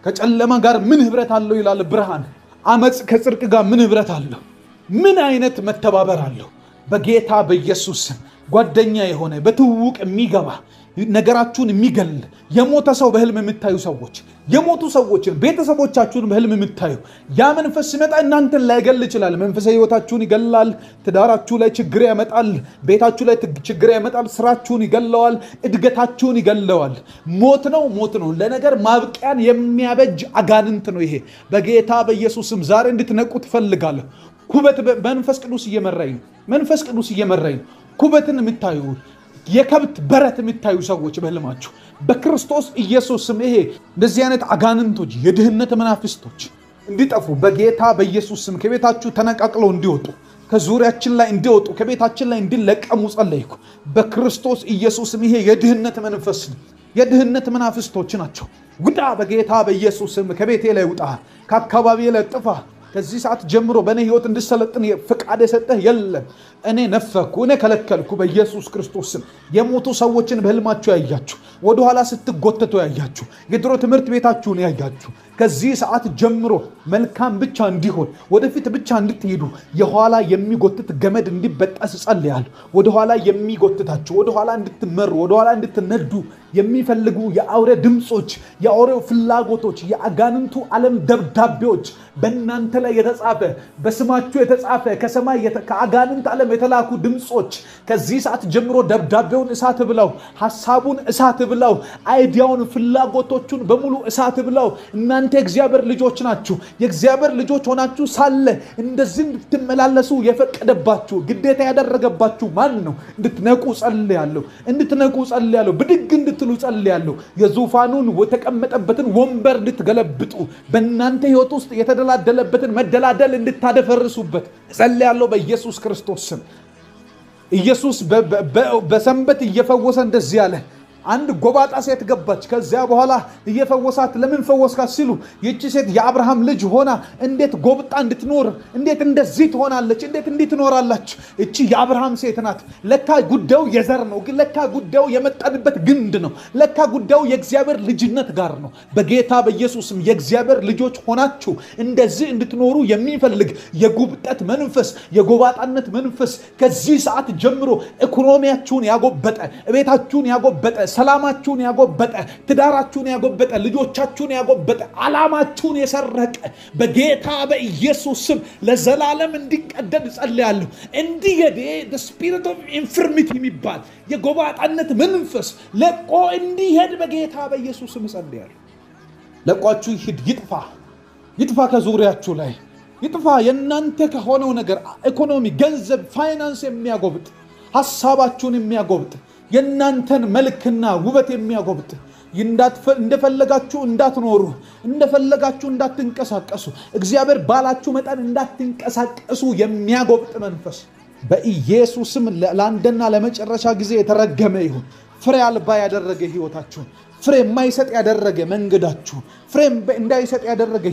ከጨለማ ጋር ምን ህብረት አለው ይላል ብርሃን። አመጽ ከጽድቅ ጋር ምን ህብረት አለው? ምን አይነት መተባበር አለው? በጌታ በኢየሱስ ስም ጓደኛ የሆነ በትውውቅ የሚገባ ነገራችሁን የሚገል የሞተ ሰው በህልም የምታዩ ሰዎች፣ የሞቱ ሰዎችን ቤተሰቦቻችሁን በህልም የምታዩ ያ መንፈስ ሲመጣ እናንተን ላይገል ይችላል። መንፈሳዊ ህይወታችሁን ይገላል። ትዳራችሁ ላይ ችግር ያመጣል። ቤታችሁ ላይ ችግር ያመጣል። ስራችሁን ይገለዋል። እድገታችሁን ይገለዋል። ሞት ነው። ለነገር ማብቂያን የሚያበጅ አጋንንት ነው ይሄ። በጌታ በኢየሱስም ዛሬ እንድትነቁ ትፈልጋለሁ። ኩበት መንፈስ ቅዱስ እየመራኝ ነው። ኩበትን የምታዩ የከብት በረት የምታዩ ሰዎች በህልማችሁ በክርስቶስ ኢየሱስ ስም ይሄ እንደዚህ አይነት አጋንንቶች የድህነት መናፍስቶች እንዲጠፉ በጌታ በኢየሱስ ስም ከቤታችሁ ተነቃቅለው እንዲወጡ ከዙሪያችን ላይ እንዲወጡ ከቤታችን ላይ እንዲለቀሙ ጸለይኩ። በክርስቶስ ኢየሱስ ስም ይሄ የድህነት መንፈስ የድህነት መናፍስቶች ናቸው። ውጣ በጌታ በኢየሱስ ስም ከቤቴ ላይ ውጣ፣ ከአካባቢ ላይ ጥፋ። ከዚህ ሰዓት ጀምሮ በእኔ ህይወት እንድሰለጥን ፍቃድ የሰጠህ የለም። እኔ ነፈኩ፣ እኔ ከለከልኩ በኢየሱስ ክርስቶስ ስም። የሞቱ ሰዎችን በህልማችሁ ያያችሁ፣ ወደኋላ ስትጎተቱ ያያችሁ፣ የድሮ ትምህርት ቤታችሁን ያያችሁ ከዚህ ሰዓት ጀምሮ መልካም ብቻ እንዲሆን ወደፊት ብቻ እንድትሄዱ የኋላ የሚጎትት ገመድ እንዲበጠስ ጸልያለሁ። ወደኋላ የሚጎትታችሁ ወደኋላ እንድትመሩ ወደኋላ እንድትነዱ የሚፈልጉ የአውሬ ድምጾች፣ የአውሬው ፍላጎቶች፣ የአጋንንቱ ዓለም ደብዳቤዎች በእናንተ ላይ የተጻፈ በስማችሁ የተጻፈ ከሰማይ ከአጋንንት ዓለም የተላኩ ድምጾች ከዚህ ሰዓት ጀምሮ ደብዳቤውን እሳት ብለው፣ ሐሳቡን እሳት ብለው፣ አይዲያውን ፍላጎቶቹን በሙሉ እሳት ብለው እናንተ የእግዚአብሔር ልጆች ናችሁ። የእግዚአብሔር ልጆች ሆናችሁ ሳለ እንደዚህ እንድትመላለሱ የፈቀደባችሁ ግዴታ ያደረገባችሁ ማን ነው? እንድትነቁ ጸልያለሁ። ብድግ እንድትሉ ጸልያለሁ። የዙፋኑን የተቀመጠበትን ወንበር እንድትገለብጡ በእናንተ ህይወት ውስጥ የተደላደለበትን መደላደል እንድታደፈርሱበት ጸልያለሁ በኢየሱስ ክርስቶስ ስም። ኢየሱስ በሰንበት እየፈወሰ እንደዚህ አለ። አንድ ጎባጣ ሴት ገባች። ከዚያ በኋላ እየፈወሳት ለምን ፈወስካት ሲሉ ይህች ሴት የአብርሃም ልጅ ሆና እንዴት ጎብጣ እንድትኖር እንዴት እንደዚህ ትሆናለች? እንዴት እንዲህ ትኖራለች? እቺ የአብርሃም ሴት ናት። ለካ ጉዳዩ የዘር ነው። ለካ ጉዳዩ የመጣንበት ግንድ ነው። ለካ ጉዳዩ የእግዚአብሔር ልጅነት ጋር ነው። በጌታ በኢየሱስም የእግዚአብሔር ልጆች ሆናችሁ እንደዚህ እንድትኖሩ የሚፈልግ የጉብጠት መንፈስ፣ የጎባጣነት መንፈስ ከዚህ ሰዓት ጀምሮ ኢኮኖሚያችሁን ያጎበጠ፣ ቤታችሁን ያጎበጠ፣ ሰላማችሁን ያጎበጠ፣ ትዳራችሁን ያጎበጠ፣ ልጆቻችሁን ያጎበጠ፣ ዓላማችሁን የሰረቀ በጌታ በኢየሱስ ስም ለዘላለም እንዲቀደድ ጸልያለሁ። እንዲሄድ the spirit of infirmity የሚባል የጎባጣነት መንፈስ ለቆ እንዲሄድ በጌታ በኢየሱስ ስም ጸልያለሁ። ለቋችሁ ይሄድ፣ ይጥፋ ከዙሪያችሁ ላይ ይጥፋ። የእናንተ ከሆነው ነገር ኢኮኖሚ፣ ገንዘብ፣ ፋይናንስ የሚያጎብጥ ሐሳባችሁን የሚያጎብጥ የእናንተን መልክና ውበት የሚያጎብጥ እንደፈለጋችሁ እንዳትኖሩ እንደፈለጋችሁ እንዳትንቀሳቀሱ እግዚአብሔር ባላችሁ መጠን እንዳትንቀሳቀሱ የሚያጎብጥ መንፈስ በኢየሱስም ለአንድና ለመጨረሻ ጊዜ የተረገመ ይሁን። ፍሬ አልባ ያደረገ ህይወታችሁን ፍሬ የማይሰጥ ያደረገ መንገዳችሁ ፍሬ እንዳይሰጥ ያደረገ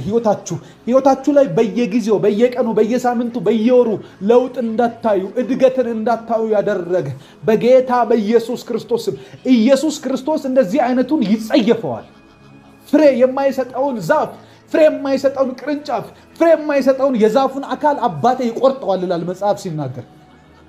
ህይወታችሁ ላይ በየጊዜው በየቀኑ በየሳምንቱ በየወሩ ለውጥ እንዳታዩ እድገትን እንዳታዩ ያደረገ በጌታ በኢየሱስ ክርስቶስም ኢየሱስ ክርስቶስ እንደዚህ አይነቱን ይጸየፈዋል። ፍሬ የማይሰጠውን ዛፍ፣ ፍሬ የማይሰጠውን ቅርንጫፍ፣ ፍሬ የማይሰጠውን የዛፉን አካል አባቴ ይቆርጠዋል ይላል መጽሐፍ ሲናገር።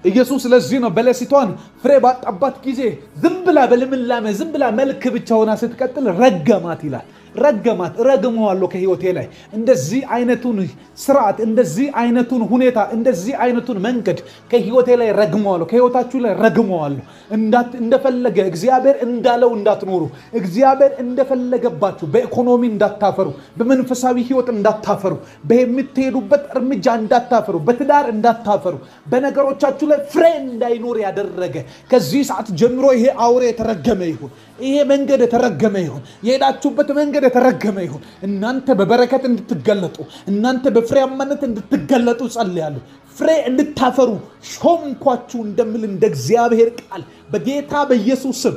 ኢየሱስ ለዚህ ነው በለሲቷን ፍሬ ባጣባት ጊዜ ዝም ብላ በልምላሜ ዝም ብላ መልክ ብቻ ሆና ስትቀጥል ረገማት ይላል። ረገማት፣ ረግመዋለሁ ከህይወቴ ላይ እንደዚህ አይነቱን ስርዓት፣ እንደዚህ አይነቱን ሁኔታ፣ እንደዚህ አይነቱን መንገድ ከህይወቴ ላይ ረግመዋለሁ፣ ከህይወታችሁ ላይ ረግመዋለሁ። እንደፈለገ እግዚአብሔር እንዳለው እንዳትኖሩ፣ እግዚአብሔር እንደፈለገባችሁ በኢኮኖሚ እንዳታፈሩ፣ በመንፈሳዊ ህይወት እንዳታፈሩ፣ በምትሄዱበት እርምጃ እንዳታፈሩ፣ በትዳር እንዳታፈሩ፣ በነገሮቻችሁ ላይ ፍሬ እንዳይኖር ያደረገ ከዚህ ሰዓት ጀምሮ ይሄ አውሬ የተረገመ ይሁን። ይሄ መንገድ የተረገመ ይሁን። የሄዳችሁበት መንገድ የተረገመ ይሁን። እናንተ በበረከት እንድትገለጡ፣ እናንተ በፍሬያማነት እንድትገለጡ ጸልያለሁ። ፍሬ እንድታፈሩ ሾምኳችሁ እንደምል እንደ እግዚአብሔር ቃል በጌታ በኢየሱስ ስም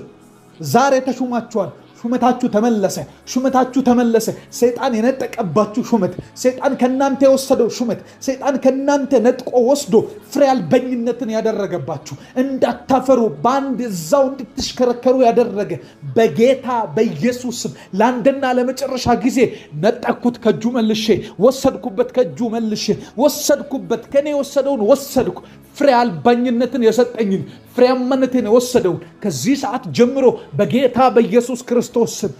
ዛሬ ተሹማችኋል። ሹመታችሁ ተመለሰ። ሹመታችሁ ተመለሰ። ሰይጣን የነጠቀባችሁ ሹመት፣ ሰይጣን ከናንተ የወሰደው ሹመት፣ ሰይጣን ከናንተ ነጥቆ ወስዶ ፍሬ አልበኝነትን ያደረገባችሁ እንዳታፈሩ በአንድ እዛው እንድትሽከረከሩ ያደረገ በጌታ በኢየሱስ ስም ለአንድና ለመጨረሻ ጊዜ ነጠቅኩት፣ ከእጁ መልሼ ወሰድኩበት፣ ከእጁ መልሼ ወሰድኩበት። ከኔ የወሰደውን ወሰድኩ። ፍሬ አልባኝነትን የሰጠኝን ፍሬያማነትን የወሰደውን ከዚህ ሰዓት ጀምሮ በጌታ በኢየሱስ ክርስቶስ ስም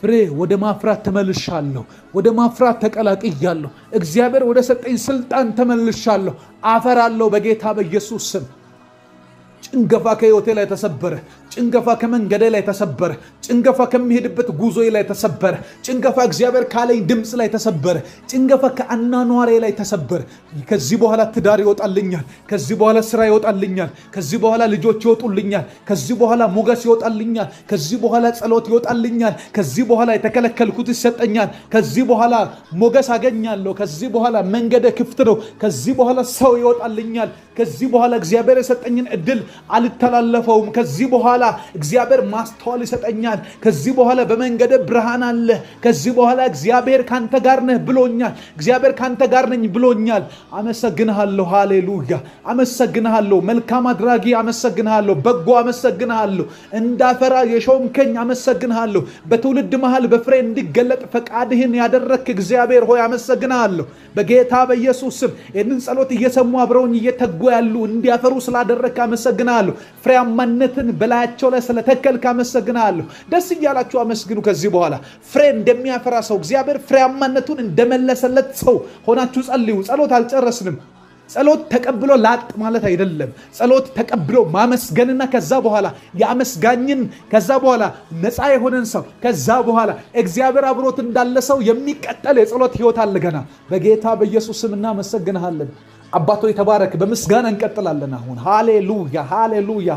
ፍሬ ወደ ማፍራት ተመልሻለሁ። ወደ ማፍራት ተቀላቅያለሁ። እግዚአብሔር ወደ ሰጠኝ ስልጣን ተመልሻለሁ። አፈራለሁ በጌታ በኢየሱስ ስም። ጭንገፋ ከህይወቴ ላይ ተሰበረ። ጭንገፋ ከመንገዴ ላይ ተሰበረ። ጭንገፋ ከሚሄድበት ጉዞዬ ላይ ተሰበረ። ጭንገፋ እግዚአብሔር ካለኝ ድምፅ ላይ ተሰበረ። ጭንገፋ ከአናኗሬ ላይ ተሰበረ። ከዚህ በኋላ ትዳር ይወጣልኛል። ከዚህ በኋላ ስራ ይወጣልኛል። ከዚህ በኋላ ልጆች ይወጡልኛል። ከዚህ በኋላ ሞገስ ይወጣልኛል። ከዚህ በኋላ ጸሎት ይወጣልኛል። ከዚህ በኋላ የተከለከልኩት ይሰጠኛል። ከዚህ በኋላ ሞገስ አገኛለሁ። ከዚህ በኋላ መንገደ ክፍት ነው። ከዚህ በኋላ ሰው ይወጣልኛል። ከዚህ በኋላ እግዚአብሔር የሰጠኝን እድል አልተላለፈውም። ከዚህ በኋላ እግዚአብሔር ማስተዋል ይሰጠኛል። ከዚህ በኋላ በመንገደ ብርሃን አለ። ከዚህ በኋላ እግዚአብሔር ካንተ ጋር ነህ ብሎኛል። እግዚአብሔር ካንተ ጋር ነኝ ብሎኛል። አመሰግንሃለሁ። ሃሌሉያ። አመሰግንሃለሁ። መልካም አድራጊ አመሰግንሃለሁ። በጎ አመሰግንሃለሁ። እንዳፈራ የሾምከኝ አመሰግንሃለሁ። በትውልድ መሃል በፍሬ እንዲገለጥ ፈቃድህን ያደረክ እግዚአብሔር ሆይ አመሰግንሃለሁ። በጌታ በኢየሱስ ስም ይህንን ጸሎት እየሰሙ አብረውኝ እየተጉ ያሉ እንዲያፈሩ ስላደረክ አመሰግናለሁ። ፍሬያማነትን በላያቸው ላይ ስለተከልክ አመሰግናለሁ። ደስ እያላችሁ አመስግኑ። ከዚህ በኋላ ፍሬ እንደሚያፈራ ሰው እግዚአብሔር ፍሬያማነቱን እንደመለሰለት ሰው ሆናችሁ ጸልዩ። ጸሎት አልጨረስንም። ጸሎት ተቀብሎ ላጥ ማለት አይደለም። ጸሎት ተቀብሎ ማመስገንና ከዛ በኋላ የአመስጋኝን ከዛ በኋላ ነፃ የሆነን ሰው ከዛ በኋላ እግዚአብሔር አብሮት እንዳለ ሰው የሚቀጠል የጸሎት ህይወት አለ ገና። በጌታ በኢየሱስ ስም እናመሰግንሃለን። አባቶ የተባረክ። በምስጋና እንቀጥላለን። አሁን ሃሌሉያ ሃሌሉያ።